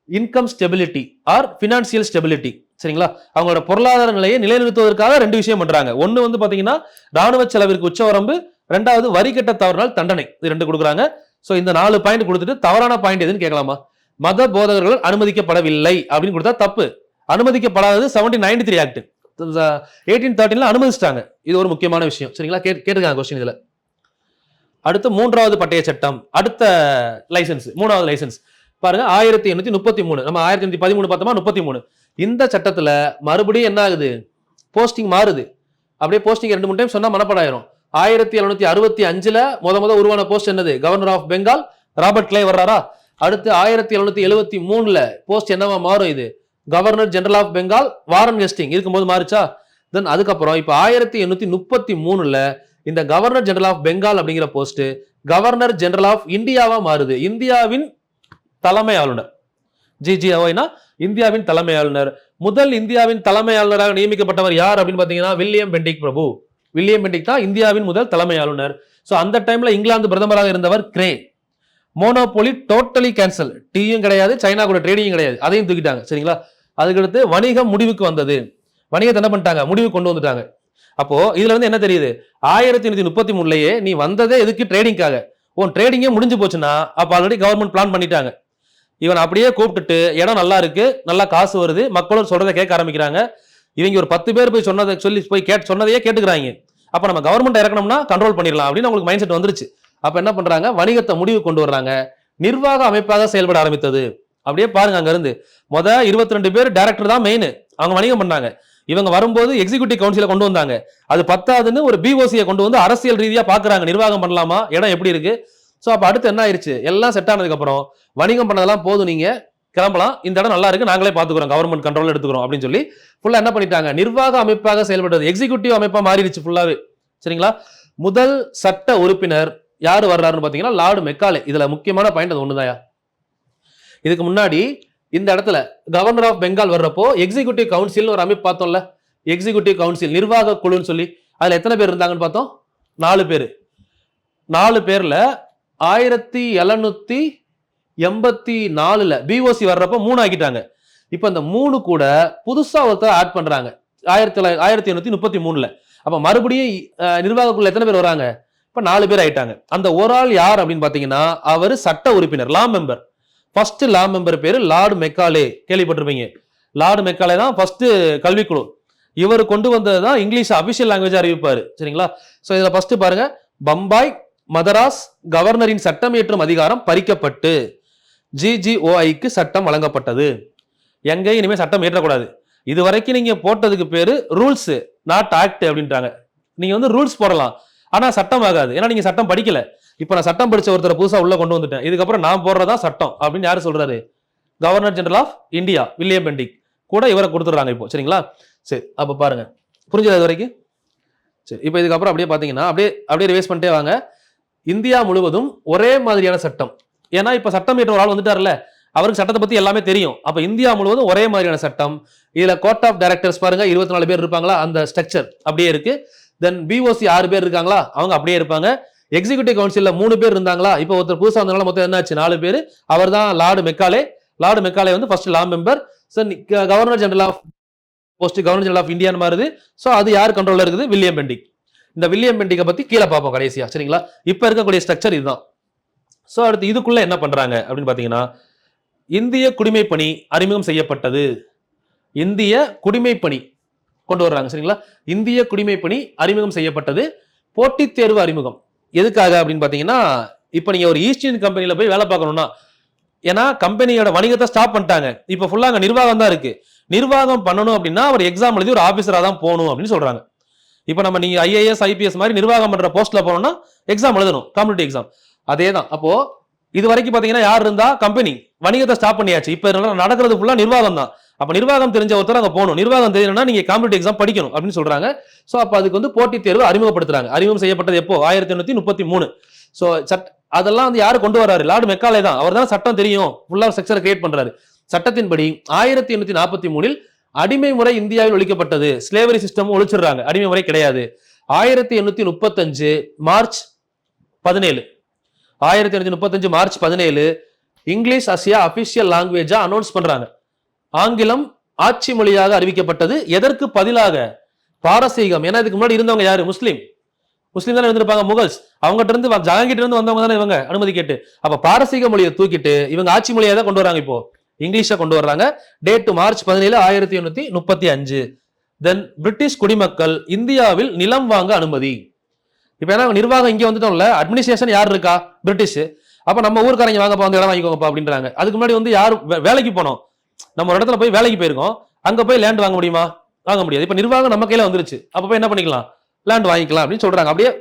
income stability or financial stability, சரிங்களா? அவங்களோட பொருளாதார நிலையை நிலைநிறுத்துவதற்காக 2 விஷயம் பண்றாங்க. ஒன்னு வந்து பாத்தீங்கன்னா ராணுவ செலவிற்கு உச்சவரம்பு, 2வது வரி கட்ட தவறினால் தண்டனை. இது 2 கொடுக்குறாங்க. சோ இந்த 4 பாயிண்ட் கொடுத்துட்டு தவறான பாயிண்ட் எதுன்னு கேட்கலாமா? மத போதகர்கள் அனுமதிக்கப்படவில்லை அப்படின்னு கொடுத்தா தப்பு. அனுமதிக்கப்படாதது 1793 ஆக்ட், 1813ல அனுமதிச்சிட்டாங்க. இது ஒரு முக்கியமான விஷயம். சரிங்களா? கேட்டுருக்காங்க கொஸ்டின் இதுல. அடுத்து 3வது பட்டய சட்டம், அடுத்த லைசன்ஸ், 3வது லைசன்ஸ் பாருங்க 1833. நம்ம 1813 பார்த்தோமா, 33. இந்த சட்டத்துல மறுபடியும் என்ன ஆகுது, போஸ்டிங் மாறுது. அப்படியே போஸ்டிங் 2-3 டைம் சொன்னா மனப்படாயிரும். 1765ல முத உருவான போஸ்ட் என்னது, governor of Bengal, Robert Clive வர்றாரா. அடுத்து 1773ல போஸ்ட் என்னவா மாறும், இது governor general of Bengal, Warren Hastings இருக்கும்போது மாறுச்சா. தென் அதுக்கப்புறம் இப்ப 1833ல இந்த கவர்னர் ஜெனரல் ஆஃப் பெங்கால் அப்படிங்கிற போஸ்ட் கவர்னர் ஜெனரல் ஆஃப் இந்தியாவா மாறுது. இந்தியாவின் தலைமை ஆளுநர், ஜிஜிஓனா இந்தியாவின் தலைமை ஆளுநர். முதல் இந்தியாவின் தலைமை ஆளுநராக நியமிக்கப்பட்டவர் யார் அப்படின்னு பாத்தீங்கன்னா வில்லியம் பெண்டிக் பிரபு. வில்லியம் பெண்டிக் தான் இந்தியாவின் முதல் தலைமை ஆளுநர். சோ அந்த டைம்ல இங்கிலாந்து பிரதமராக இருந்தவர் கிரே. மோனோபோலி டோட்டலி கேன்சல், டீயும் கிடையாது, சைனா கூட ட்ரேடிங் கிடையாது, அதையும் தூக்கிட்டாங்க. சரிங்களா? அதுக்கடுத்து வணிகம் முடிவுக்கு வந்தது. வணிகத்தை என்ன பண்ணிட்டாங்க, முடிவு கொண்டு வந்துட்டாங்க. அப்போ இதுல இருந்து என்ன தெரியுது, 1833லயே நீ வந்ததே எதுக்கு, ட்ரேடிங்காக. உன் ட்ரேடிங்கே முடிஞ்சு போச்சுன்னா அப்ப ஆல்ரெடி கவர்மெண்ட் பிளான் பண்ணிட்டாங்க. இவன் அப்படியே கூப்பிட்டுட்டு இடம் நல்லா இருக்கு, நல்லா காசு வருது, மக்களும் சொல்றதை கேட்க ஆரம்பிக்கிறாங்க. இவங்க ஒரு 10 பேர் போய் சொன்னதை சொல்லி போய் சொன்னதையே கேட்டுக்கிறாங்க. அப்ப நம்ம கவர்மெண்ட் இறக்கணும்னா கண்ட்ரோல் பண்ணிடலாம் அப்படின்னு அவங்களுக்கு மைண்ட் செட் வந்துருச்சு. அப்ப என்ன பண்றாங்க, வணிகத்தை முடிவு கொண்டு வர்றாங்க. நிர்வாக அமைப்பாக செயல்பட ஆரம்பித்தது. அப்படியே பாருங்க, அங்க இருந்து 22 பேர் டைரக்டர் தான் மெயின், அவங்க வணிகம் பண்ணாங்க. இவங்க வரும்போது எக்ஸிகியூட்டிவ் கவுன்சில கொண்டு வந்தாங்க. அது பத்தாதுன்னு ஒரு பிஓசியை கொண்டு வந்து அரசியல் ரீதியா பாக்குறாங்க, நிர்வாகம் பண்ணலாமா, இடம் எப்படி இருக்கு. சோ அப்ப அடுத்து என்ன ஆயிருச்சு, எல்லாம் செட் ஆனதுக்கு அப்புறம் வணிகம் பண்ணதெல்லாம் போதும், நீங்க கிளம்பலாம், இந்த இடம் நல்லா இருக்கு, நாங்களே பாத்துக்கிறோம், கவர்மெண்ட் கண்ட்ரோல் எடுத்துக்கிறோம் அப்படின்னு சொல்லி ஃபுல்லா என்ன பண்ணிட்டாங்க, நிர்வாக அமைப்பாக செயல்படுறது, எக்ஸிகியூட்டிவ் அமைப்பா மாறிடுச்சு ஃபுல்லாவே. சரிங்களா? முதல் சட்ட உறுப்பினர் யாரு வர்றாருன்னு பாத்தீங்கன்னா லார்டு மெக்காலே. இதுல முக்கியமான பாயிண்ட் அது ஒண்ணுதாயா. இதுக்கு முன்னாடி இந்த இடத்துல கவர்னர் ஆஃப் பெங்கால் வர்றப்போ எக்ஸிகியூட்டிவ் கவுன்சில் ஒரு அமைப்பு பார்த்தோம்ல, எக்ஸிகியூட்டிவ் கவுன்சில் நிர்வாக குழுன்னு சொல்லி, அதுல எத்தனை பேர் இருந்தாங்கன்னு பார்த்தோம், 4 பேர். 4 பேர்ல 1784ல பிஓசி வர்றப்போ 3 ஆக்கிட்டாங்க. இப்ப இந்த 3 கூட புதுசா ஒருத்தர் ஆட் பண்றாங்க 1833ல. அப்ப மறுபடியும் நிர்வாகக்குள்ள எத்தனை பேர் வராங்க, இப்ப 4 பேர் ஆயிட்டாங்க. அந்த ஒரு ஆள் யார் அப்படின்னு பாத்தீங்கன்னா அவரு சட்ட உறுப்பினர், லா மெம்பர். ஃபர்ஸ்ட் லா மெம்பர் பேரு லார்டு மெக்காலே, கேள்விப்பட்டிருப்பீங்க. லார்டு மெக்காலே தான் ஃபர்ஸ்ட் கல்விக்குழு. இவர் கொண்டு வந்ததுதான் இங்கிலீஷ் அபிஷியல் லாங்குவேஜ் அறிவிப்பாரு. சரிங்களா? சோ இதுல ஃபர்ஸ்ட் பாருங்க, பம்பாய் மதராஸ் கவர்னரின் சட்டம் இயற்றும் அதிகாரம் பறிக்கப்பட்டு ஜிஜிஓஐக்கு சட்டம் வழங்கப்பட்டது. எங்க இனிமே சட்டம் இயற்றக்கூடாது. இது வரைக்கும் நீங்க போட்டதுக்கு பேரு ரூல்ஸ் நாட் ஆக்ட் அப்படின்றாங்க. நீங்க வந்து ரூல்ஸ் போடலாம், ஆனா சட்டம் ஆகாது, ஏன்னா நீங்க சட்டம் படிக்கல. இப்ப நான் சட்டம் படிச்ச ஒருத்தரை புதுசா உள்ள கொண்டு வந்துட்டேன், இதுக்கப்புறம் நான் போடுறதா சட்டம் அப்படின்னு யாரு சொல்றாரு, governor general of India William Bentinck கூட இவரை கொடுத்துடுறாங்க இப்போ. சரிங்களா? சரி, அப்ப பாருங்க, புரிஞ்சது இது வரைக்கும்? சரி, இப்போ இதுக்கப்புறம் அப்படியே பாத்தீங்கன்னா அப்படியே ரிவைஸ் பண்ணிட்டே வாங்க. இந்தியா முழுவதும் ஒரே மாதிரியான சட்டம், ஏன்னா இப்ப சட்டம் ஏற்ற ஒரு ஆள் வந்துட்டார்ல, அவருக்கு சட்டத்தை பத்தி எல்லாமே தெரியும். அப்ப இந்தியா முழுவதும் ஒரே மாதிரியான சட்டம். இதுல கோர்ட் ஆஃப் டைரக்டர்ஸ் பாருங்க 24 பேர் இருப்பாங்களா, அந்த ஸ்ட்ரக்சர் அப்படியே இருக்கு. தென் பிஓசி 6 பேர் இருக்காங்களா, அவங்க அப்படியே இருப்பாங்க. எக்ஸிகியூட்டிவ் கவுன்சில்ல 3 பேர் இருந்தாங்களா, இப்போ ஒருத்தர் புதுசா வந்தனால மொத்தம் என்னாச்சு, 4 பேர். அவர் தான் லார்டு மெக்காலே. லார்டு மெக்காலே வந்து first law member. Governor general of post governor general of இந்தியான்னு மாறுது. சோ அது யார் கண்ட்ரோல்ல இருக்குது, வில்லியம் பெண்டிக். இந்த வில்லியம் பெண்டிக்கை பத்தி கீழே பார்ப்போம் கடைசியா. சரிங்களா? இப்ப இருக்கக்கூடிய ஸ்ட்ரக்சர் இதுதான். சோ அடுத்து இதுக்குள்ள என்ன பண்றாங்க அப்படின்னு பாத்தீங்கன்னா, இந்திய குடிமைப்பணி அறிமுகம் செய்யப்பட்டது. இந்திய குடிமைப்பணி கொண்டு வர்றாங்க. சரிங்களா? இந்திய குடிமைப்பணி அறிமுகம் செய்யப்பட்டது. போட்டித் தேர்வு அறிமுகம் எதுக்காக அப்படின்னு பாத்தீங்கன்னா, இப்ப நீங்க ஒரு ஈஸ்ட் இந்தியன் கம்பெனில போய் வேலை பார்க்கணும்னா, ஏன்னா கம்பெனியோட வணிகத்தை ஸ்டாப் பண்ணிட்டாங்க, இப்ப ஃபுல்லா அங்க நிர்வாகம் தான் இருக்கு. நிர்வாகம் பண்ணணும் அப்படின்னா அவர் எக்ஸாம் எழுதி ஒரு ஆபீசரா தான் போகணும் அப்படின்னு சொல்றாங்க. இப்ப நம்ம நீங்க ஐஏஎஸ் ஐபிஎஸ் மாதிரி நிர்வாகம் பண்ற போஸ்ட்ல போனோம்னா எக்ஸாம் எழுதணும், காம்படிட்டிவ் எக்ஸாம். அதேதான். அப்போ இது வரைக்கும் பாத்தீங்கன்னா யார் இருந்தா, கம்பெனி வணிகத்தை ஸ்டாப் பண்ணியாச்சு. இப்ப நடக்கிறது ஃபுல்லா நிர்வாகம் தான். அப்ப நிர்வாகம் தெரிஞ்ச ஒருத்தர் அங்க போகணும், நிர்வாகம் தெரியணும்னா நீங்க காம்படிட்டிவ் எக்ஸாம் படிக்கணும் அப்படின்னு சொல்றாங்க. சோ அப்ப அதுக்கு வந்து போட்டித் தேர்வு அறிமுகப்படுத்துறாங்க. அறிமுகம் செய்யப்பட்டது எப்போ, 1833. சோ அதெல்லாம் வந்து யாரு கொண்டு வராரு, லார்டு மெக்காலே தான். அவர் தான் சட்டம் தெரியும், ஃபுல்லா ஸ்ட்ரக்சரை கிரியேட் பண்றாரு. சட்டத்தின்படி 1843 அடிமை முறை இந்தியாவில் ஒழிக்கப்பட்டது. ஸ்லேவரி சிஸ்டம் ஒழிச்சிடுறாங்க, அடிமை முறை கிடையாது. 1835 March 17 1835 March 17 English as a official லாங்குவேஜா அனௌன்ஸ் பண்றாங்க. ஆங்கிலம் ஆட்சி மொழியாக அறிவிக்கப்பட்டது. எதற்கு பதிலாக? பாரசீகம். ஏன்னா இதுக்கு முன்னாடி இருந்தவங்க யாரு? முஸ்லீம் தானே இருந்திருப்பாங்க, முகல்ஸ். அவங்ககிட்ட இருந்து ஜஹாங்கீர் இருந்து வந்தவங்க தானே இவங்க அனுமதி கேட்டு. அப்ப பாரசீக மொழியை தூக்கிட்டு இவங்க ஆட்சி மொழியை தான் கொண்டு வராங்க. இப்போ இங்கிலீஷை கொண்டு வர்றாங்க. Date March 17, 1835. தென் பிரிட்டிஷ் குடிமக்கள் இந்தியாவில் நிலம் வாங்க அனுமதி. இப்ப ஏன்னா நிர்வாகம் இங்க வந்துட்டோம்ல, அட்மினிஸ்ட்ரேஷன் யார் இருக்கா? பிரிட்டிஷ். அப்ப நம்ம ஊர்க்காரங்க வாங்கப்பா, வந்து இடம் வாங்கிக்கோங்கப்பா அப்படின்றாங்க. அதுக்கு முன்னாடி வந்து யார் வேலைக்கு போனோம், நம்ம ஒரு இடத்துல போய் வேலைக்கு போயிருக்கோம், அங்க போய் லேண்ட் வாங்க முடியுமா? வாங்க முடியாது. இப்ப நிர்வாகம் நம்ம கையில வந்துருச்சு, அப்ப போய் என்ன பண்ணிக்கலாம்? லேண்ட் வாங்கிக்கலாம் அப்படின்னு சொல்றாங்க. அப்படியே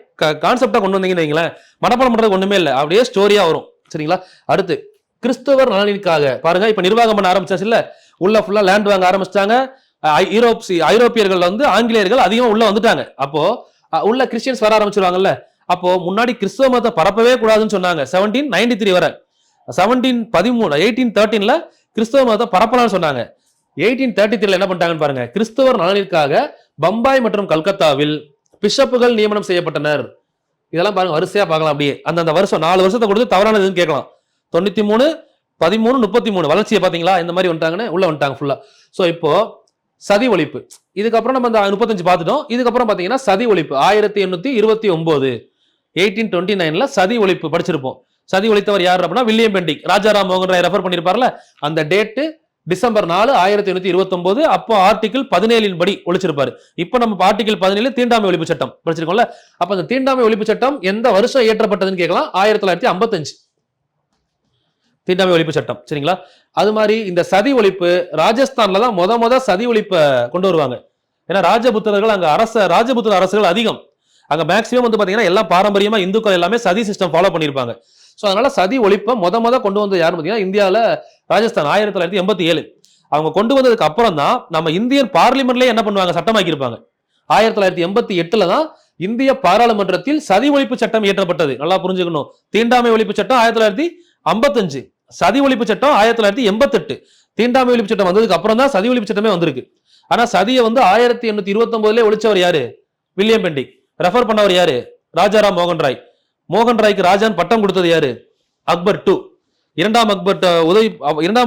கான்செப்டா கொண்டு வந்தீங்கன்னு வைங்களேன், மனப்பாடம் பண்றது ஒண்ணுமே இல்லை, அப்படியே ஸ்டோரியா வரும். சரிங்களா? அடுத்து கிறிஸ்தவர் நலனிற்காக பாருங்க. இப்ப நிர்வாகம் பண்ண ஆரம்பிச்சாச்சு இல்ல, உள்ள ஃபுல்லா லேண்ட் வாங்க ஆரம்பிச்சிட்டாங்க. ஐரோப்பியர்கள் வந்து ஆங்கிலேயர்கள் அதிகமா உள்ள வந்துட்டாங்க. அப்போ உள்ள கிறிஸ்டியன்ஸ் வர ஆரம்பிச்சிருவாங்கல்ல. அப்போ முன்னாடி கிறிஸ்தவ மதத்தை பரப்பவே கூடாதுன்னு சொன்னாங்க 1793 வரை. 1813 கிறிஸ்தவ மதத்தை பரப்பலாம்னு சொன்னாங்க. 1833 என்ன பண்ணிட்டாங்கன்னு பாருங்க. கிறிஸ்தவர் நலனிற்காக பம்பாய் மற்றும் கல்கத்தாவில் பிஷப்புகள் நியமனம் செய்யப்பட்டனர். இதெல்லாம் பாருங்க, வரிசையா பார்க்கலாம். அப்படியே அந்த வருஷம் 4 வருஷத்தை கொடுத்து தவறானதுன்னு கேட்கலாம். 93, 13, 33 வளர்ச்சியை பாத்தீங்களா? இந்த மாதிரி வந்துட்டாங்கன்னு உள்ள வந்துட்டாங்க ஃபுல்லா. சோ இப்போ சதி ஒழிப்பு. இதுக்கப்புறம் நம்ம அந்த 35 பார்த்துட்டோம். இதுக்கப்புறம் பாத்தீங்கன்னா சதி ஒழிப்பு 1829, 1829 சதி ஒழிப்பு படிச்சிருப்போம். சதி ஒழித்தவர் யார் அப்படின்னா வில்லியம் பெண்டிங். ராஜாராம் மோகன் ராய் ரெஃபர் பண்ணிருப்பார்ல, அந்த டேட்டு டிசம்பர் 4, 1829. அப்போ ஆர்டிகிள் 17 படி ஒழிச்சிருப்பாரு. இப்ப நம்ம ஆர்டிகிள் 17 தீண்டாமை ஒழிப்பு சட்டம் படிச்சிருக்கோம்ல. அப்ப அந்த தீண்டாமை ஒழிப்பு சட்டம் எந்த வருஷம் இயற்றப்பட்டதுன்னு கேட்கலாம். 1955 தீண்டாமை ஒழிப்பு சட்டம். சரிங்களா? அது மாதிரி இந்த சதி ஒழிப்பு ராஜஸ்தான்ல தான் முத சதி ஒழிப்பை கொண்டு வருவாங்க. ஏன்னா ராஜபுத்திரர்கள் அங்க ராஜபுத்திர அரசுகள் அதிகம். அங்க மேக்சிமம் வந்து பாத்தீங்கன்னா எல்லாம் பாரம்பரியமா இந்துக்கள் எல்லாமே சதி சிஸ்டம் ஃபாலோ பண்ணிருப்பாங்க. சோ அதனால சதி ஒழிப்பை முத கொண்டு வந்தது யாரு பாத்தீங்கன்னா இந்தியாவில ராஜஸ்தான் 1987. அவங்க கொண்டு வந்ததுக்கு அப்புறம் தான் நம்ம இந்தியன் பார்லிமெண்ட்லயே என்ன பண்ணுவாங்க, சட்டமாக்கி இருப்பாங்க. 1988 தான் இந்திய பாராளுமன்றத்தில் சதி ஒழிப்பு சட்டம் இயற்றப்பட்டது. நல்லா புரிஞ்சுக்கணும். தீண்டாமை ஒழிப்பு சட்டம் 1955, சதி ஒழிப்பு சட்டம் 1988. தீண்டாமை ஒழிப்பு சட்டம் வந்ததுக்கு அப்புறம் தான் சதி ஒழிப்பு சட்டமே வந்திருக்கு. ஆனா சதியை வந்து 1829 ஒழிச்சவர் யாரு? William Bentinck. ரெஃபர் பண்ணவர் யாரு? ராஜாராம் மோகன் ராய். மோகன் ராய்க்கு ராஜான் பட்டம் கொடுத்தது யாரு? அக்பர் 2. இரண்டாம்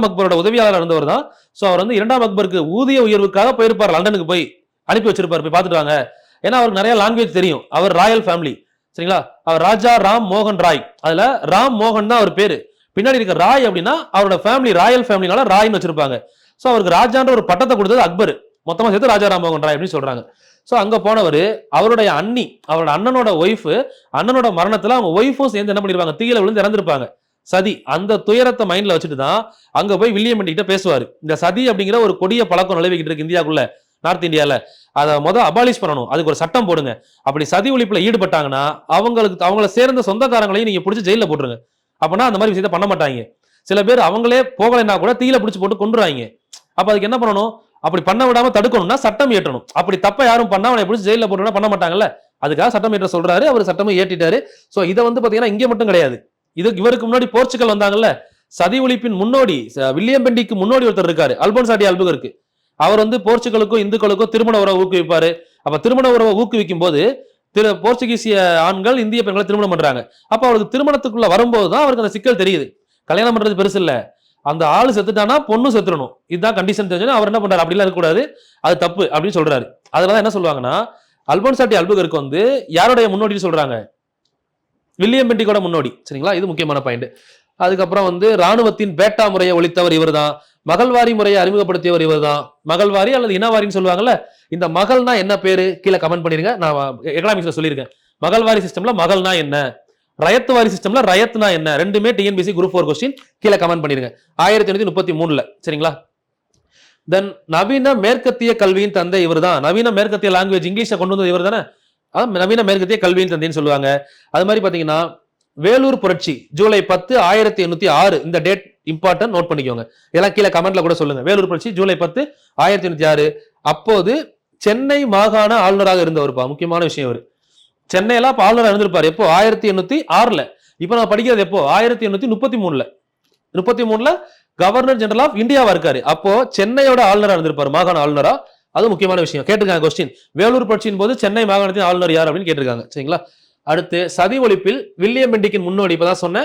அக்பரோட உதவியாளர் இருந்தவர் தான். சோ அவர் வந்து இரண்டாம் அக்பருக்கு ஊதிய உயர்வுக்காக போயிருப்பார், லண்டனுக்கு போய் அனுப்பி வச்சிருப்பார், போய் பார்த்துட்டு வாங்க. ஏன்னா அவருக்கு நிறைய லாங்குவேஜ் தெரியும். அவர் ராயல் ஃபேமிலி. சரிங்களா? அவர் ராஜா ராம் மோகன் ராய். அதுல ராம் மோகன் தான் அவர் பேரு. பின்னாடி இருக்க ராய் அப்படின்னா அவரோட ஃபேமிலி ராயல் ஃபேமிலினால ராய்னு வச்சிருப்பாங்க. சோ அவருக்கு ராஜான்ற ஒரு பட்டத்தை கொடுத்தது அக்பர். மொத்தமா சேர்த்து ராஜா ராம் மோகன் ராய் அப்படின்னு சொல்றாங்க. சோ அங்க போனவர் அவருடைய அண்ணி, அவரோட அண்ணனோட ஒய்ஃப், அண்ணனோட மரணத்துல அவங்க ஒய்ஃபும் சேர்ந்து என்ன பண்ணிருப்பாங்க, தீயில விழுந்து இறந்திருப்பாங்க. சதி. அந்த துயரத்தை மைண்ட்ல வச்சுட்டு தான் அங்க போய் வில்லியம் பெண்டிங் கிட்ட பேசுவாரு. இந்த சதி அப்படிங்கிற ஒரு கொடிய பழக்கம் நிலவிக்கிட்டு இருக்கு இந்தியாவுக்குள்ள, நார்த் இந்தியால. அதை அபாலிஷ் பண்ணணும், அதுக்கு ஒரு சட்டம் போடுங்க. அப்படி சதி ஒழிப்புல ஈடுபட்டாங்கன்னா அவங்கள சேர்ந்த சொந்தக்காரங்களையும் நீங்க பிடிச்சி ஜெயில போட்டுருங்க. அப்படின்னா அந்த மாதிரி விஷயத்த பண்ண மாட்டாங்க. சில பேர் அவங்களே போகலைன்னா கூட தீயில பிடிச்சி போட்டு கொண்டுறாங்க. அப்ப அதுக்கு என்ன பண்ணணும்? அப்படி பண்ண விடாம தடுக்கணும்னா சட்டம் ஏற்றணும். அப்படி தப்ப யாரும் பண்ணா அவனை பிடிச்சி ஜெயில போட்டு பண்ண மாட்டாங்கல்ல, அதுக்காக சட்டம் ஏற்ற சொல்றாரு. அவர் சட்டமும் ஏற்றிட்டாரு. சோ இதை வந்து பாத்தீங்கன்னா இங்க மட்டும் கிடையாது. இவருக்கு முன்னாடி போர்ச்சுகல் வந்தாங்கல்ல, சதி ஒழிப்பின் முன்னோடி வில்லியம் பெண்டிங்க்கு முன்னோடி ஒருத்தர் இருக்காரு, அல்போன்சாடி அல்புகர்க்கு. அவர் வந்து போர்ச்சுகலுக்கும் இந்துக்களுக்கும் திருமண உறவை ஊக்குவிப்பாரு. அப்ப திருமண உறவை ஊக்குவிக்கும் போது போர்ச்சுகீசிய ஆண்கள் இந்திய பெண்களை திருமணம் பண்றாங்க. அப்ப அவருக்கு திருமணத்துக்குள்ள வரும்போது தான் அவருக்கு அந்த சிக்கல் தெரியுது. கல்யாணம் பண்றது பெருசு இல்ல, அந்த ஆளு செத்துட்டானா பொண்ணு செத்துறணும், இதுதான் கண்டிஷன் தெரிஞ்சு அவர் என்ன பண்றாரு, அப்படிலாம் இருக்கக்கூடாது, அது தப்பு அப்படின்னு சொல்றாரு. அதனால என்ன சொல்லுவாங்கன்னா அல்போன்சாடி அல்புகர்க்கு வந்து யாருடைய முன்னோடி சொல்றாங்க, வில்லியம் பெண்டிங்கோட முன்னோடி. சரிங்களா? இது முக்கியமான பாயிண்ட். அதுக்கப்புறம் வந்து ராணுவத்தின் பேட்டா முறையை ஒழித்தவர் இவர் தான். மகள்வாரி முறையை அறிமுகப்படுத்தியவர் இவர் தான். மகள்வாரி அல்லது இனவாரின்னு சொல்லுவாங்கல்ல, இந்த மகள்னா என்ன பேரு கீழே கமெண்ட் பண்ணிருங்க. நான் எக்கனாமிக்ஸ்ல சொல்லியிருக்கேன். மகள்வாரி சிஸ்டம்ல மகள்னா என்ன, ரயத்வாரி சிஸ்டம்ல ரயத்னா என்ன, ரெண்டுமே டிஎன்பிசி குரூப் 4 கொஸ்டின். கீழே கமெண்ட் பண்ணிருங்க. 1833. சரிங்களா? தென் நவீன மேற்கத்திய கல்வியின் தந்தை இவர் தான். நவீன மேற்கத்திய லாங்குவேஜ் இங்கிலீஷை கொண்டு வந்தது இவர் தானே. அதான் நவீன மேற்கத்திய கல்வியின் தந்தைன்னு சொல்லுவாங்க. அது மாதிரி பாத்தீங்கன்னா வேலூர் புரட்சி ஜூலை 10, 1806. இந்த டேட் இம்பார்ட்டன்ட், நோட் பண்ணிக்கோங்க. இதெல்லாம் கீழே கமெண்ட்ல கூட சொல்லுங்க. வேலூர் புரட்சி ஜூலை 10, 1806. அப்போது சென்னை மாகாண ஆளுநராக இருந்தவர்ப்பா, முக்கியமான விஷயம். அவர் சென்னையில ஆளுநராக இருந்திருப்பாரு. எப்போ? 1806. இப்ப நான் படிக்கிறது எப்போ? 1833. 33 கவர்னர் ஜெனரல் ஆஃப் இந்தியாவா இருக்காரு. அப்போ சென்னையோட ஆளுநரா இருந்திருப்பாரு, மாகாண ஆளுநரா. அது முக்கியமான விஷயம். கேட்டிருக்காங்க கொஸ்டின். வேலூர் புரட்சியின் போது சென்னை மாகாணத்தின் ஆளுநர் யார் அப்படின்னு கேட்டிருக்காங்க. சரிங்களா? அடுத்து சதி ஒழிப்பில் வில்லியம் பெண்டிங்கின் முன்னோடி இப்பதான் சொன்ன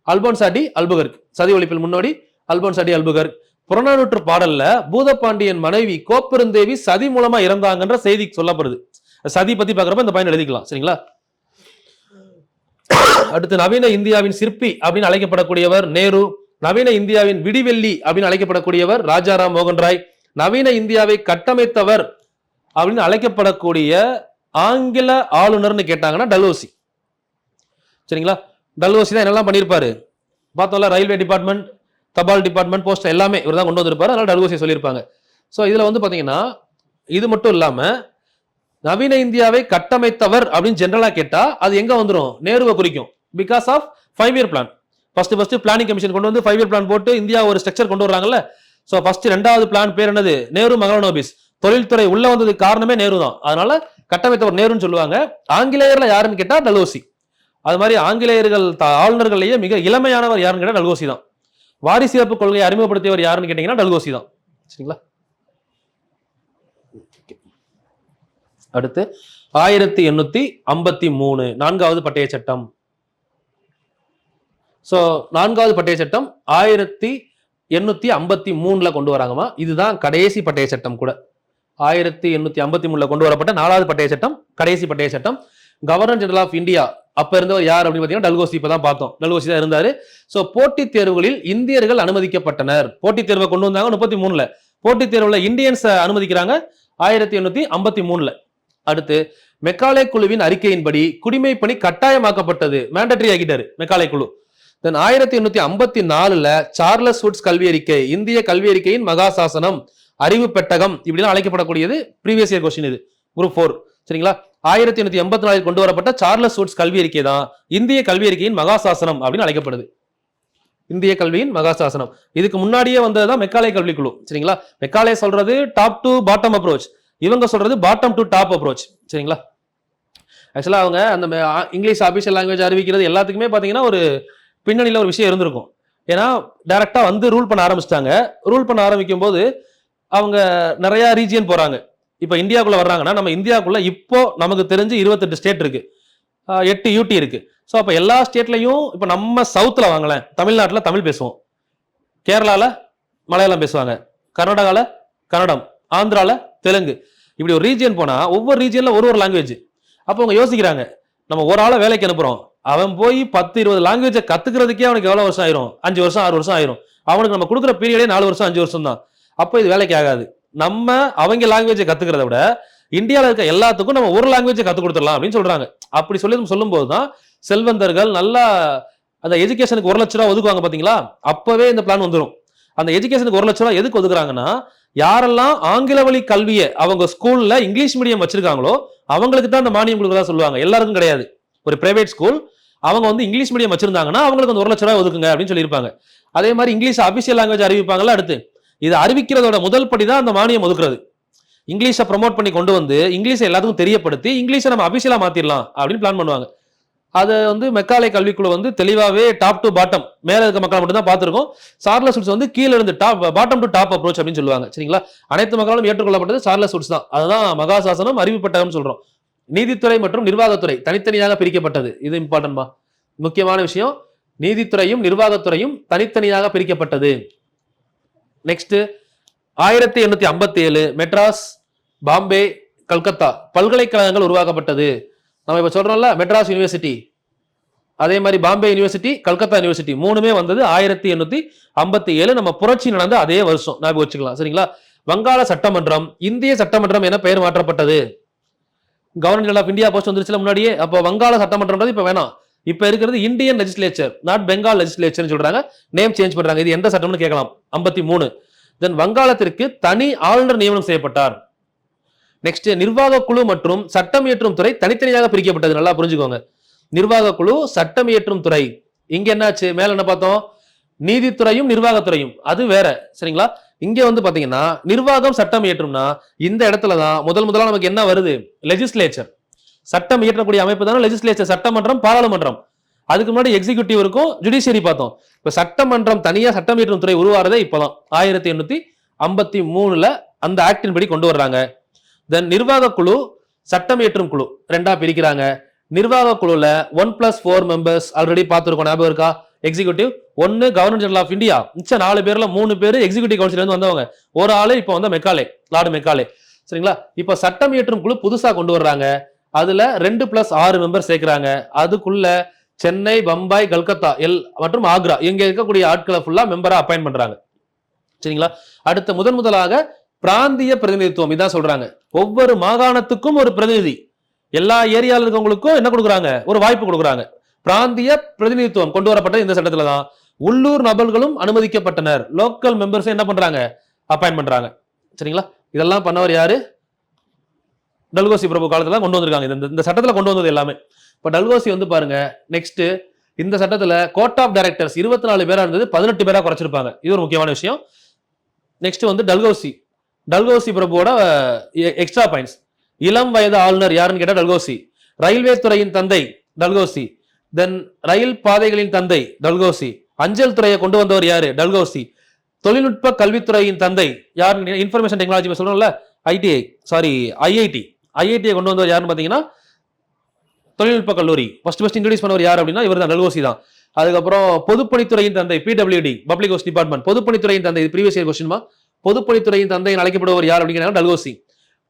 அல்போன்சாடி அல்புகர்க். சதி ஒழிப்பில் முன்னோடி அல்போன்சாடி அல்புகர்க். புறநானூற்று பாடல்ல பூதப்பாண்டியன் மனைவி கோப்பெருந்தேவி சதி மூலமா இறந்தாங்கன்ற செய்தி சொல்லப்படுது. சதி பத்தி பாக்குறப்ப இந்த பயன் எழுதிக்கலாம். சரிங்களா? அடுத்து நவீன இந்தியாவின் சிற்பி அப்படின்னு அழைக்கப்படக்கூடியவர் நேரு. நவீன இந்தியாவின் விடிவெள்ளி அப்படின்னு அழைக்கப்படக்கூடியவர் ராஜாராம் மோகன் ராய். நவீன இந்தியாவை கட்டமைத்தவர் அப்படின்னு அழைக்கப்படக்கூடிய ஆங்கில ஆளுநர்னு கேட்டாங்கன்னா டல்ஹௌசி. சரிங்களா? டல்ஹௌசி தான் என்னெல்லாம் பண்ணியிருப்பாரு பார்த்தோம்ல. ரயில்வே டிபார்ட்மெண்ட், தபால் டிபார்ட்மெண்ட், போஸ்ட் எல்லாமே இவர் தான் கொண்டு வந்திருப்பாரு. அதனால டல்ஹௌசி சொல்லியிருப்பாங்க. ஸோ இதுல வந்து பாத்தீங்கன்னா இது மட்டும் இல்லாம நவீன இந்தியாவை கட்டமைத்தவர் அப்படின்னு ஜெனரலா கேட்டா அது எங்க வந்துடும்? நேருவை குறிக்கும். Because of 5 year plan. First planning commission கொண்டு வந்து 5 இயர் பிளான் போட்டு இந்தியா ஒரு ஸ்ட்ரக்சர் கொண்டு வராங்கல்ல. ஸோ ஃபர்ஸ்ட் 2வது பிளான் பேர் என்னது? நேரு மகனோபிஸ். தொழில்துறை உள்ள வந்ததுக்கு காரணமே நேரு தான். அதனால கட்டமைத்தவர் நேருன்னு சொல்லுவாங்க. ஆங்கிலேயர்ல யாருன்னு கேட்டா டல்ஹௌசி. அது மாதிரி ஆங்கிலேயர்கள் ஆளுநர்கள்லயே மிக இளமையானவர் யாருன்னு கேட்டா டல்ஹௌசி தான். வாரிசிறப்பு கொள்கையை அறிமுகப்படுத்தியவர் யாருன்னு கேட்டீங்கன்னா டல்ஹௌசி தான். சரிங்களா? அடுத்து 1853 4வது பட்டய சட்டம். சோ 4வது பட்டய சட்டம் 1853 கொண்டு வராங்கம்மா. இதுதான் கடைசி பட்டய சட்டம் கூட. 1853 கொண்டு வரப்பட்ட 4வது பட்டய சட்டம், கடைசி பட்டய சட்டம். கவர்னர் ஜெனரல் ஆஃப் இந்தியா அப்ப இருந்தவர் யார் அப்படின்னு பாத்தீங்கன்னா டல்ஹௌசி. இப்பதான் பார்த்தோம், டல்ஹௌசி தான் இருந்தாரு. சோ போட்டித் தேர்வுகளில் இந்தியர்கள் அனுமதிக்கப்பட்டனர். போட்டித் தேர்வை கொண்டு வந்தாங்க 33. போட்டித் தேர்வுல இந்தியன்ஸ் அனுமதிக்கிறாங்க 1853. அடுத்து மெக்காலே குழுவின் அறிக்கையின்படி குடிமை பணி கட்டாயமாக்கப்பட்டது. மேண்டட்டரி ஆகிட்டாரு மெக்காலே குழு. தென் 1854 சார்லஸ் வுட்ஸ் கல்வி அறிக்கை, இந்திய கல்வி அறிக்கையின் மகாசாசனம், அறிவு பெட்டகம் இப்படிலாம் அழைக்கப்படக்கூடியது. ப்ரீவியஸ் இயர் கொஸ்டின் இது, குரூப் 4. சரிங்களா? 1884 கொண்டு வரப்பட்ட சார்லஸ் வுட்ஸ் கல்வி அறிக்கை தான் இந்திய கல்வி அறிக்கையின் மகாசாசனம் அப்படின்னு அழைக்கப்படுது. இந்திய கல்வியின் மகாசாசனம். இதுக்கு முன்னாடியே வந்ததுதான் மெக்காலே கல்வி குழு. சரிங்களா? மெக்காலே சொல்றது டாப் டு பாட்டம் அப்ரோச், இவங்க சொல்றது பாட்டம் டு டாப் அப்ரோச். சரிங்களா? ஆக்சுவலா அவங்க அந்த இங்கிலீஷ் ஆபிஷியல் லாங்குவேஜ் அறிவிக்கிறது எல்லாத்துக்குமே பாத்தீங்கன்னா ஒரு பின்னணியில ஒரு விஷயம் இருந்திருக்கும். ஏன்னா டைரக்டா வந்து ரூல் பண்ண ஆரம்பிச்சிட்டாங்க. ரூல் பண்ண ஆரம்பிக்கும் போது அவங்க நிறைய ரீஜியன் போறாங்க. இப்ப இந்தியாவுக்குள்ள வர்றாங்கன்னா நம்ம இந்தியாவுக்குள்ள இப்போ நமக்கு தெரிஞ்சு 28 ஸ்டேட் இருக்கு, 8 யூடி இருக்கு. ஸோ அப்ப எல்லா ஸ்டேட்லயும் இப்ப நம்ம சவுத்துல வாங்கலாம், தமிழ்நாட்டுல தமிழ் பேசுவோம், கேரளால மலையாளம் பேசுவாங்க, கர்நாடகால கன்னடம், ஆந்திரால தெலுங்கு. இப்படி ஒரு ரீஜியன் போனா ஒவ்வொரு ரீஜியன்ல ஒரு லாங்குவேஜ். அப்போ அவங்க யோசிக்கிறாங்க, நம்ம ஒரு ஆளை வேலைக்கு அனுப்புறோம், அவன் போய் 10-20 லாங்குவேஜை கத்துக்கிறதுக்கே அவனுக்கு எவ்வளவு வருஷம் ஆயிரும்? 5 வருஷம் 6 வருஷம் ஆயிரும். அவனுக்கு நம்ம கொடுக்குற பீரியடே 4 வருஷம் 5 வருஷம் தான். அப்போ இது வேலைக்கு ஆகாது. நம்ம அவங்க லாங்குவேஜை கத்துக்கிறத விட இந்தியாவில் இருக்க எல்லாத்துக்கும் நம்ம ஒரு லாங்குவேஜை கத்து கொடுத்துடலாம் அப்படின்னு சொல்றாங்க. அப்படி சொல்லும் போதுதான் செல்வந்தர்கள் நல்லா அந்த எஜுகேஷனுக்கு 1 லட்சம் ரூபாய் ஒதுக்குவாங்க பாத்தீங்களா? அப்பவே இந்த பிளான் வந்துடும். அந்த எஜுகேஷனுக்கு 1 லட்சம் ரூபாய் எதுக்கு ஒதுக்குறாங்கன்னா, யாரெல்லாம் ஆங்கில வழி கல்வியை அவங்க ஸ்கூல்ல இங்கிலீஷ் மீடியம் வச்சிருக்காங்களோ அவங்களுக்கு தான் அந்த மானியம் கொடுக்கறதா சொல்லுவாங்க. எல்லாருக்கும் கிடையாது. ஒரு பிரைவேட் ஸ்கூல் அவங்க வந்து இங்கிலீஷ் மீடியம் வச்சிருந்தாங்கன்னா அவங்களுக்கு அந்த 1 லட்சம் ரூபாய் ஒதுக்குங்க அப்படின்னு சொல்லியிருப்பாங்க. அதே மாதிரி இங்கிலீஷ் அபிஷியல் லாங்குவேஜ் அறிவிப்பாங்கல்ல, அடுத்து இது அறிவிக்கிறதோட முதல் படி தான் அந்த மானியம் ஒதுக்குறது. இங்கிலீஷை ப்ரமோட் பண்ணி கொண்டு வந்து இங்கிலீஷை எல்லாத்துக்கும் தெரியப்படுத்தி இங்கிலீஷை நம்ம அபிஷியலா மாத்திரலாம் அப்படின்னு பிளான் பண்ணுவாங்க. அதை வந்து மெக்காலே கல்விக்குழு வந்து தெளிவாவே டாப் டு பாட்டம், மேல இருக்க மக்கள் மட்டும் தான் பார்த்திருக்கோம். சார்லஸ் வுட்ஸ் வந்து கீழே இருந்து பாட்டம் டு டாப் அப்ரோச் அப்படின்னு சொல்லுவாங்க. சரிங்களா? அனைத்து மக்களும் ஏற்றுக்கொள்ளப்பட்டது சார்லஸ் வுட்ஸ் தான். அதுதான் மகாசாசனம், அறிவு பெட்டகம் சொல்றோம். நீதித்துறை மற்றும் நிர்வாகத்துறை தனித்தனியாக பிரிக்கப்பட்டது. இது இம்பார்ட்டன்ட், முக்கியமான விஷயம். நீதித்துறையும் நிர்வாகத்துறையும் தனித்தனியாக பிரிக்கப்பட்டது. நெக்ஸ்ட் 1857 மெட்ராஸ், பாம்பே, கல்கத்தா பல்கலைக்கழகங்கள் உருவாக்கப்பட்டது. நம்ம இப்ப சொல்றோம்ல மெட்ராஸ் யூனிவர்சிட்டி, அதே மாதிரி பாம்பே யூனிவர்சிட்டி, கல்கத்தா யூனிவர்சிட்டி, மூணுமே வந்தது 1857. நம்ம புரட்சி நடந்த அதே வருஷம் ஞாபகம் வச்சுக்கலாம். சரிங்களா? வங்காள சட்டமன்றம் இந்திய சட்டமன்றம் என பெயர் மாற்றப்பட்டது. Governor general of India post வந்துருச்சுல முன்னாடியே. அப்போ வங்காள சட்டமன்றம் இப்ப வேணாம், இப்ப இருக்கிறது Indian legislature, not Bengal legislature சொல்றாங்க. நேம் சேஞ்ச் பண்றாங்க. இது எந்த சட்டம்னு கேட்கலாம். 53. தென் வங்காளத்திற்கு தனி ஆளுநர் நியமனம் செய்யப்பட்டார். நெக்ஸ்ட் நிர்வாக குழு மற்றும் சட்டம் இயற்றும் துறை தனித்தனியாக பிரிக்கப்பட்டது. நல்லா புரிஞ்சுக்கோங்க. நிர்வாக குழு, சட்டம் இயற்றும் துறை. இங்க என்னாச்சு? மேல என்ன பார்த்தோம்? நீதித்துறையும் நிர்வாகத்துறையும், அது வேற. சரிங்களா? இங்க வந்து பாத்தீங்கன்னா நிர்வாகம் சட்டம் இயற்றும்னா இந்த இடத்துலதான் முதல்ல நமக்கு என்ன வருது? லெஜிஸ்லேச்சர், சட்டம் இயற்றக்கூடிய அமைப்பு தானே லெஜிஸ்லேச்சர், சட்டமன்றம், பாராளுமன்றம். அதுக்கு முன்னாடி எக்ஸிகியூட்டிவ் இருக்கும், ஜுடிஷியரி பார்த்தோம். இப்ப சட்டமன்றம் தனியா சட்டம் இயற்றும் துறை உருவாறதே இப்பதான் 1853 அந்த ஆக்டின் படி கொண்டு வர்றாங்க. தென் நிர்வாக குழு, சட்டம் இயற்றும் குழு 2ஆ பிரிக்கிறாங்க. நிர்வாக குழுல 1+4 மெம்பர்ஸ் ஆல்ரெடி பார்த்திருக்கோம், ஞாபகம் இருக்கா? எக்ஸிகூட்டிவ், ஒன்னு கவர்னர் ஜெனரல் ஆஃப் இந்தியா, மிச்ச 4 பேர்ல 3 பேர் எக்ஸிகூட்டிவ் கவுன்சில் இருந்து வந்தவங்க, ஒரு ஆளு இப்போ வந்து மெக்காலே, லார்டு மெக்காலே. சரிங்களா? இப்ப சட்டம் இயற்றும் குழு புதுசா கொண்டு வர்றாங்க. அதுல 2+6 மெம்பர் சேர்க்கிறாங்க. அதுக்குள்ள சென்னை, பம்பாய், கல்கத்தா மற்றும் ஆக்ரா இங்க இருக்கக்கூடிய ஆட்களை ஃபுல்லா மெம்பரா அப்பாயிண்ட் பண்றாங்க. சரிங்களா? அடுத்த முதலாக பிராந்திய பிரதிநிதித்துவம் இதான் சொல்றாங்க. ஒவ்வொரு மாகாணத்துக்கும் ஒரு பிரதிநிதி, எல்லா ஏரியால இருக்கவங்களுக்கும் என்ன கொடுக்குறாங்க, ஒரு வாய்ப்பு கொடுக்குறாங்க. பிராந்திய பிரதிநிதித்துவம் கொண்டு வரப்பட்டது இந்த சட்டத்துல தான். உள்ளூர் நபர்களும் அனுமதிக்கப்பட்டனர். லோக்கல் மெம்பர்ஸ் என்ன பண்றாங்க, அப்பாயிண்ட் பண்றாங்க. சரிங்களா? இதெல்லாம் பண்ணவர் யாரு, டல்கோசி பிரபு காலத்துல கொண்டு வந்திருக்காங்க. இந்த சட்டத்துல கொண்டு வந்தது எல்லாமே. இப்ப டல்கோசி வந்து பாருங்க, நெக்ஸ்ட் இந்த சட்டத்துல கோர்ட் ஆஃப் டைரக்டர்ஸ் 24 பேரா இருந்தது 18 பேரா குறைச்சிருப்பாங்க. இது ஒரு முக்கியமான விஷயம். நெக்ஸ்ட் வந்து டல்கோசி பிரபுவோட எக்ஸ்ட்ரா பாயிண்ட்ஸ். இளம் வயது ஆளுநர் யாருன்னு கேட்டா டல்கோசி. ரயில்வே துறையின் தந்தை டல்கோசி. தென் ரயில் பாதைகளின் தந்தை டல்கோசி. அஞ்சல் துறையை கொண்டு வந்தவர் யாரு, டல்கோசி. தொழில்நுட்ப கல்வித்துறையின் தந்தை யாருன்னு, இன்ஃபர்மேஷன் டெக்னாலஜி சொல்றோம்ல, ஐஐடியை கொண்டு வந்தவர் யாருன்னு பாத்தீங்கன்னா தொழில்நுட்ப கல்லூரி. ஃபர்ஸ்ட் இன்ட்ரோடியூஸ் பண்ணவர் யார் அப்படின்னா இவர் தான், டல்கோசி தான். அதுக்கப்புறம் பொதுப்பணித்துறையின் தந்தை, பிடபிள்யூடி, பப்ளிக் ஹவுஸ் டிபார்ட்மெண்ட், பொதுப்பணித்துறையின் தந்தை, ப்ரீவியஸ் இயர் கொஸ்டின்மா. பொதுப்பணித்துறையின் தந்தை அழைக்கப்படுவர் யார் அப்படிங்கிறாங்க, டல்கோசி.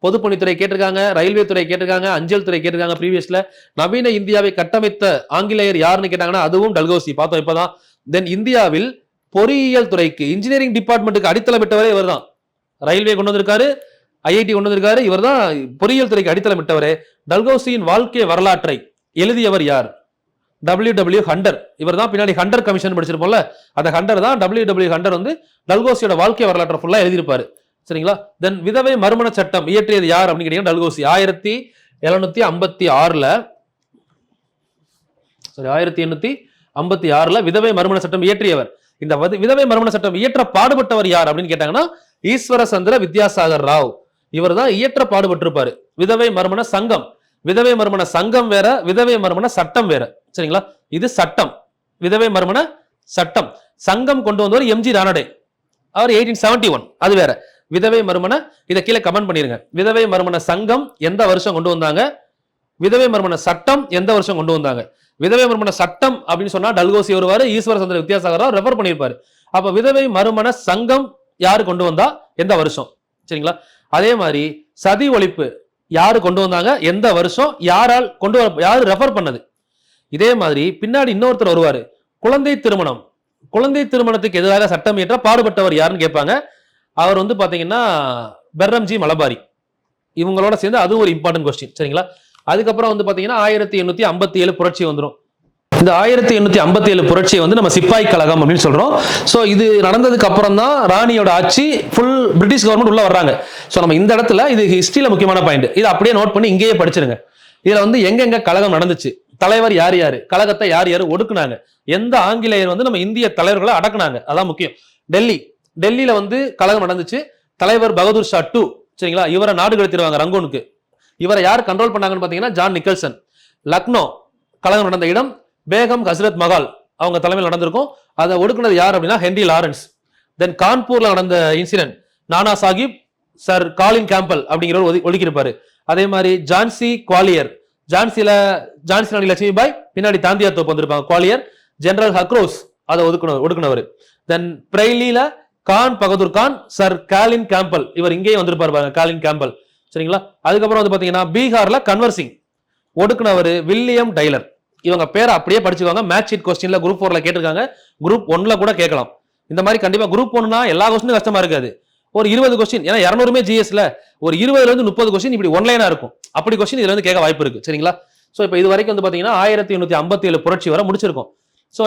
பொதுப்பணித்துறை கேட்டிருக்காங்க, ரயில்வே துறை கேட்டிருக்காங்க, அஞ்சல் துறை கேட்டிருக்காங்க ப்ரீவியஸ்ல. நவீன இந்தியாவை கட்டமைத்த ஆங்கிலேயர் யாருன்னு கேட்டாங்கன்னா அதுவும் டல்கோசி, பார்த்தோம் இப்பதான். தென் இந்தியாவில் பொறியியல் துறைக்கு, இன்ஜினியரிங் டிபார்ட்மெண்ட்டுக்கு அடித்தளமிட்டவரே இவர் தான். ரயில்வே கொண்டு வந்திருக்காரு, ஐஐடி கொண்டு வந்திருக்காரு, இவர் தான் பொறியியல் துறைக்கு அடித்தளமிட்டவரே. டல்கோசியின் வாழ்க்கை வரலாற்றை எழுதியவர் யார், WW ஹண்டர். இவர் தான் பின்னாடி ஹண்டர் கமிஷன் படிச்சிருப்போம்ல, அந்த ஹண்டர் தான். WW ஹண்டர் வந்து டல்கோசியோட வாழ்க்கை வரலாற்றை ஃபுல்லா எழுதியிருப்பாரு. சரிங்களா? தென் விதவை மறுமண சட்டம் இயற்றியது யார் அப்படின்னு கேட்டீங்கன்னா டல்கோசி. 1856ல விதவை மறுமண சட்டம் இயற்றியவர். இந்த விதவை மறுமண சட்டம் இயற்ற பாடுபட்டவர் யார் அப்படின்னு கேட்டாங்கன்னா ஈஸ்வர சந்திர வித்யாசாகர் ராவ். இவர் தான் இயற்ற பாடுபட்டிருப்பாரு. விதவை மறுமண சங்கம், விதவை மறுமண சங்கம் வேற, விதவை மறுமண சட்டம் வேற. சரிங்களா? இது சட்டம், விதவை மறுமண சட்டம். சங்கம் கொண்டு வந்தவர் எம்ஜி ரானடே, அவர் 1871, அது வேற. விதவை மறுமண, இதை கீழே கமெண்ட் பண்ணிருங்க. விதவை மறுமண சங்கம் எந்த வருஷம் கொண்டு வந்தாங்க, விதவை மறுமண சட்டம் எந்த வருஷம் கொண்டு வந்தாங்க. விதவை மறுமண சட்டம் அப்படின்னு சொன்னா டல்கோசி வருவாரு, ஈஸ்வர சந்திர வித்யாசாகர் ரெஃபர் பண்ணியிருப்பாரு. அப்ப விதவை மறுமண சங்கம் யாரு கொண்டு வந்தா, எந்த வருஷம். சரிங்களா? அதே மாதிரி சதி ஒழிப்பு யாரு கொண்டு வந்தாங்க, எந்த வருஷம், யாரால் கொண்டு வர, யாரு ரெஃபர் பண்ணது. இதே மாதிரி பின்னாடி இன்னொருத்தர் வருவாரு, குழந்தை திருமணம். குழந்தை திருமணத்துக்கு எதிராக சட்டம் இயற்ற பாடுபட்டவர் யாருன்னு கேட்பாங்க. அவர் வந்து பாத்தீங்கன்னா பெர்ரம்ஜி மலபாரி. இவங்களோட சேர்ந்து அது ஒரு இம்பார்ட்டன்ட் கொஸ்டின். சரிங்களா? அதுக்கப்புறம் வந்து பாத்தீங்கன்னா 1857 புரட்சி வந்துடும். இந்த 1857 புரட்சியை வந்து நம்ம சிப்பாய் கழகம் அப்படின்னு சொல்றோம். சோ இது நடந்ததுக்கு அப்புறம் தான் ராணியோட ஆட்சி, ஃபுல் பிரிட்டிஷ் கவர்மெண்ட் உள்ள வர்றாங்க. சோ நம்ம இந்த இடத்துல, இது ஹிஸ்டரியில முக்கியமான பாயிண்ட், இது அப்படியே நோட் பண்ணி இங்கேயே படிச்சிருங்க. இதுல வந்து எங்கெங்க கழகம் நடந்துச்சு, தலைவர் யார் யாரு, கழகத்தை யார் யாரு ஒடுக்குனாங்க, எந்த ஆங்கிலேயர் வந்து நம்ம இந்திய தலைவர்களை அடக்குனாங்க, அதான் முக்கியம். டெல்லியில வந்து கழகம் நடந்துச்சு. தலைவர் பகதூர் ஷா 2. சரிங்களா? இவரை நாடு கடத்திடுவாங்க ரங்கூனுக்கு. இவரை யார் கண்ட்ரோல் பண்ணாங்கன்னு பாத்தீங்கன்னா ஜான் நிக்கல்சன். லக்னோ கழகம் நடந்த இடம், பேகம் ஹசரத் மஹால் அவங்க தலைமையில் நடந்திருக்கும். அதை ஒடுக்குனது யார் அப்படின்னா ஹென்ரி லாரன்ஸ். தென் கான்பூர்ல நடந்த incident, Nana Sahib sir Colin Campbell அப்படிங்கிறவர் ஒதுக்கியிருப்பாரு. அதே மாதிரி ஜான்சி குவாலியர், ஜான்சி ராணி லட்சுமிபாய், பின்னாடி தாந்தியா தோப்பு வந்திருப்பாங்க குவாலியர். ஜெனரல் ஹக்ரோஸ் அதை ஒடுக்குனவர். தென் பிரெய்லில Khan Bahadur Khan, sir Colin Campbell, இவர் இங்கேயே வந்திருப்பாரு காலின் கேம்பல். சரிங்களா? அதுக்கப்புறம் வந்து பாத்தீங்கன்னா பீகார்ல கன்வர் சிங் ஒடுக்குனவர் வில்லியம் டைலர். இவங்க பேரை அப்படியே படிச்சுக்கோங்க. மேட்ச் ஷீட் கொஸ்டின்ல குரூப் 4ல கேட்டிருக்காங்க, குரூப் 1ல கூட கேட்கலாம். இந்த மாதிரி கண்டிப்பா குரூப் 1னா எல்லா கொஸ்டினும் கஷ்டமா இருக்காது. ஒரு 20 கொஸ்டின், ஏன்னா 200 GSல ஒரு 20ல இருந்து 30 கொஸ்டின் இப்படி ஒன்லைனா இருக்கும். அப்படி கொஸ்டின் இதுல இருந்து கேட்க வாய்ப்பு இருக்கு. சரிங்களா? சோ இப்போ இது வரைக்கும் வந்து பாத்தீங்கன்னா 1857 புரட்சி வரை முடிச்சிருக்கோம். சோ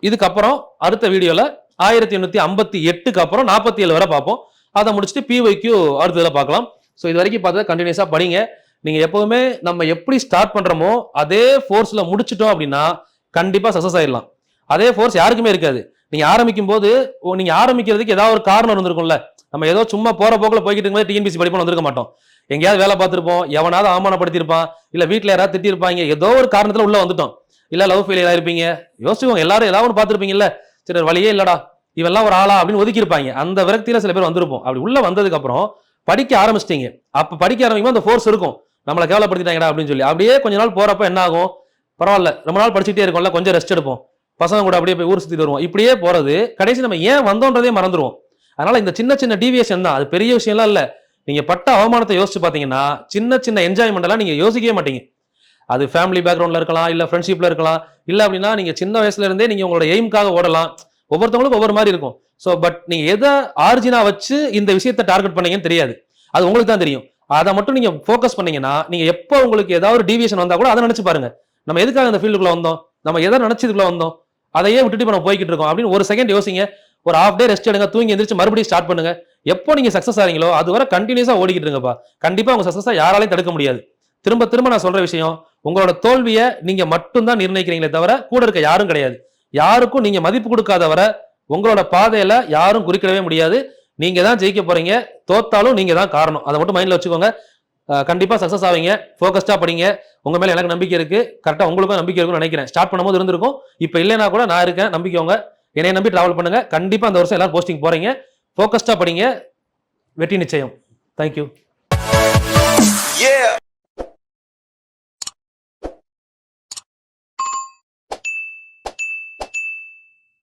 இதுக்கப்புறம் அடுத்த வீடியோல 1858க்கு அப்புறம் 47 வரை பார்ப்போம். அதை முடிச்சுட்டு PYQ அடுத்ததுல பார்க்கலாம். ஸோ இது வரைக்கும் பார்த்தா கண்டினியூஸா படிங்க. நீங்க எப்பவுமே நம்ம எப்படி ஸ்டார்ட் பண்றோமோ அதே ஃபோர்ஸ்ல முடிச்சிட்டோம் அப்படின்னா கண்டிப்பா சக்சஸ் ஆயிடலாம். அதே ஃபோர்ஸ் யாருக்குமே இருக்காது. நீங்க ஆரம்பிக்கிறதுக்கு ஏதாவது ஒரு காரணம் இருந்திருக்கும்ல. நம்ம ஏதோ சும்மா போற போக்குல போய்கிட்டு இருக்கும்போது TNPSC படிப்போம் வந்திருக்க மாட்டோம். எங்கேயாவது வேலை பார்த்திருப்போம், எவனாவது அவமானப்படுத்திருப்பான், இல்ல வீட்டுல யாராவது திட்டிருப்பாங்க, ஏதோ ஒரு காரணத்துல உள்ள வந்துட்டோம். இல்ல லவ் ஃபெயிலியர் ஆயிருப்பீங்க, யோசிச்சுக்கோங்க. எல்லாரும் ஏதாவது ஒன்று பார்த்திருப்பீங்கல்ல, சரி வழியே இல்லடா இவெல்லாம் ஒரு ஆளா அப்படின்னு ஒதுக்கி இருப்பாங்க. அந்த விரக்தியில சில பேர் வந்திருப்போம். அப்படி உள்ள வந்ததுக்கு அப்புறம் படிக்க ஆரம்பிச்சிட்டீங்க. அப்ப படிக்க ஆரம்பிக்கும் அந்த ஃபோர்ஸ் இருக்கும், நம்மளை கேவலப்படுத்திட்டாங்கடா அப்படின்னு சொல்லி. அப்படியே கொஞ்ச நாள் போறப்ப என்ன ஆகும், பரவாயில்ல ரொம்ப நாள் படிச்சுட்டே இருக்கோம்ல, கொஞ்சம் ரெஸ்ட் எடுப்போம். பசங்க கூட அப்படியே போய் ஊர் சுத்திட்டு வருவோம். இப்படியே போறது கடைசி நம்ம ஏன் வந்தோன்றதே மறந்துடுவோம். அதனால இந்த சின்ன சின்ன டீவியேஷன் தான், அது பெரிய விஷயம்லாம் இல்ல. நீங்க பட்ட அவமானத்தை யோசிச்சு பாத்தீங்கன்னா சின்ன சின்ன என்ஜாய்மெண்ட் எல்லாம் நீங்க யோசிக்கவே மாட்டீங்க. அது ஃபேமிலி பேக்ரவுண்ட்ல இருக்கலாம், இல்ல ஃப்ரெண்ட்ஷிப்ல இருக்கலாம், இல்ல அப்படின்னா நீங்க சின்ன வயசுல இருந்தே நீங்க உங்களோட எய்முக்காக ஓடலாம். ஒவ்வொருத்தவங்களுக்கும் ஒவ்வொரு மாதிரி இருக்கும். ஸோ பட் நீங்க எதை ஆரிஜினா வச்சு இந்த விஷயத்தை டார்கெட் பண்ணீங்கன்னு தெரியாது, அது உங்களுக்கு தான் தெரியும். அதை மட்டும் நீங்க ஃபோக்கஸ் பண்ணீங்கன்னா நீங்க எப்போ உங்களுக்கு ஏதாவது ஒரு டீவியேஷன் வந்தா கூட அதை நினைச்சு பாருங்க, நம்ம எதுக்காக இந்த ஃபீல்டுக்குள்ள வந்தோம், நம்ம எதை நினைச்சதுக்குள்ள வந்தோம், அதையே விட்டுட்டு நம்ம போய்கிட்டு இருக்கோம் அப்படின்னு ஒரு செகண்ட் யோசிங்க. ஒரு ஹாஃப் டே ரெஸ்ட் எடுங்க, தூங்கி எந்திரிச்சு மறுபடியும் ஸ்டார்ட் பண்ணுங்க. எப்போ நீங்க சக்சஸ் ஆறீங்களோ அது வரை கண்டினியூஸா ஓடிக்கிட்டு இருங்கப்பா. கண்டிப்பா உங்க சக்சஸா யாராலையும் தடுக்க முடியாது. திரும்ப திரும்ப நான் சொல்ற விஷயம், உங்களோட தோல்வியை நீங்க மட்டும்தான் நிர்ணயிக்கிறீங்களே தவிர கூட இருக்க யாரும் கிடையாது. யாருக்கும் நீங்க மதிப்பு கொடுக்காத வரை உங்களோட பாதையில யாரும் குறிக்கிடவே முடியாது. நீங்க தான் ஜெயிக்க போறீங்க, தோத்தாலும் நீங்க தான் காரணம். அதை மட்டும் மைண்ட்ல வச்சுக்கோங்க. கண்டிப்பா சக்சஸ் ஆவீங்க. ஃபோக்கஸ்டா படிங்க. உங்க மேல எனக்கு நம்பிக்கை இருக்கு, கரெக்டா உங்களுக்கும் நம்பிக்கை இருக்குன்னு நினைக்கிறேன். ஸ்டார்ட் பண்ணும்போது இருந்திருக்கும், இப்ப இல்லைன்னா கூட நான் இருக்கேன், நம்பிக்கோங்க. என்னைய நம்பி டிராவல் பண்ணுங்க. கண்டிப்பா இந்த வருஷம் எல்லாரும் போஸ்டிங் போறீங்க. ஃபோக்கஸ்டா படிங்க, வெற்றி நிச்சயம். தேங்க்யூ.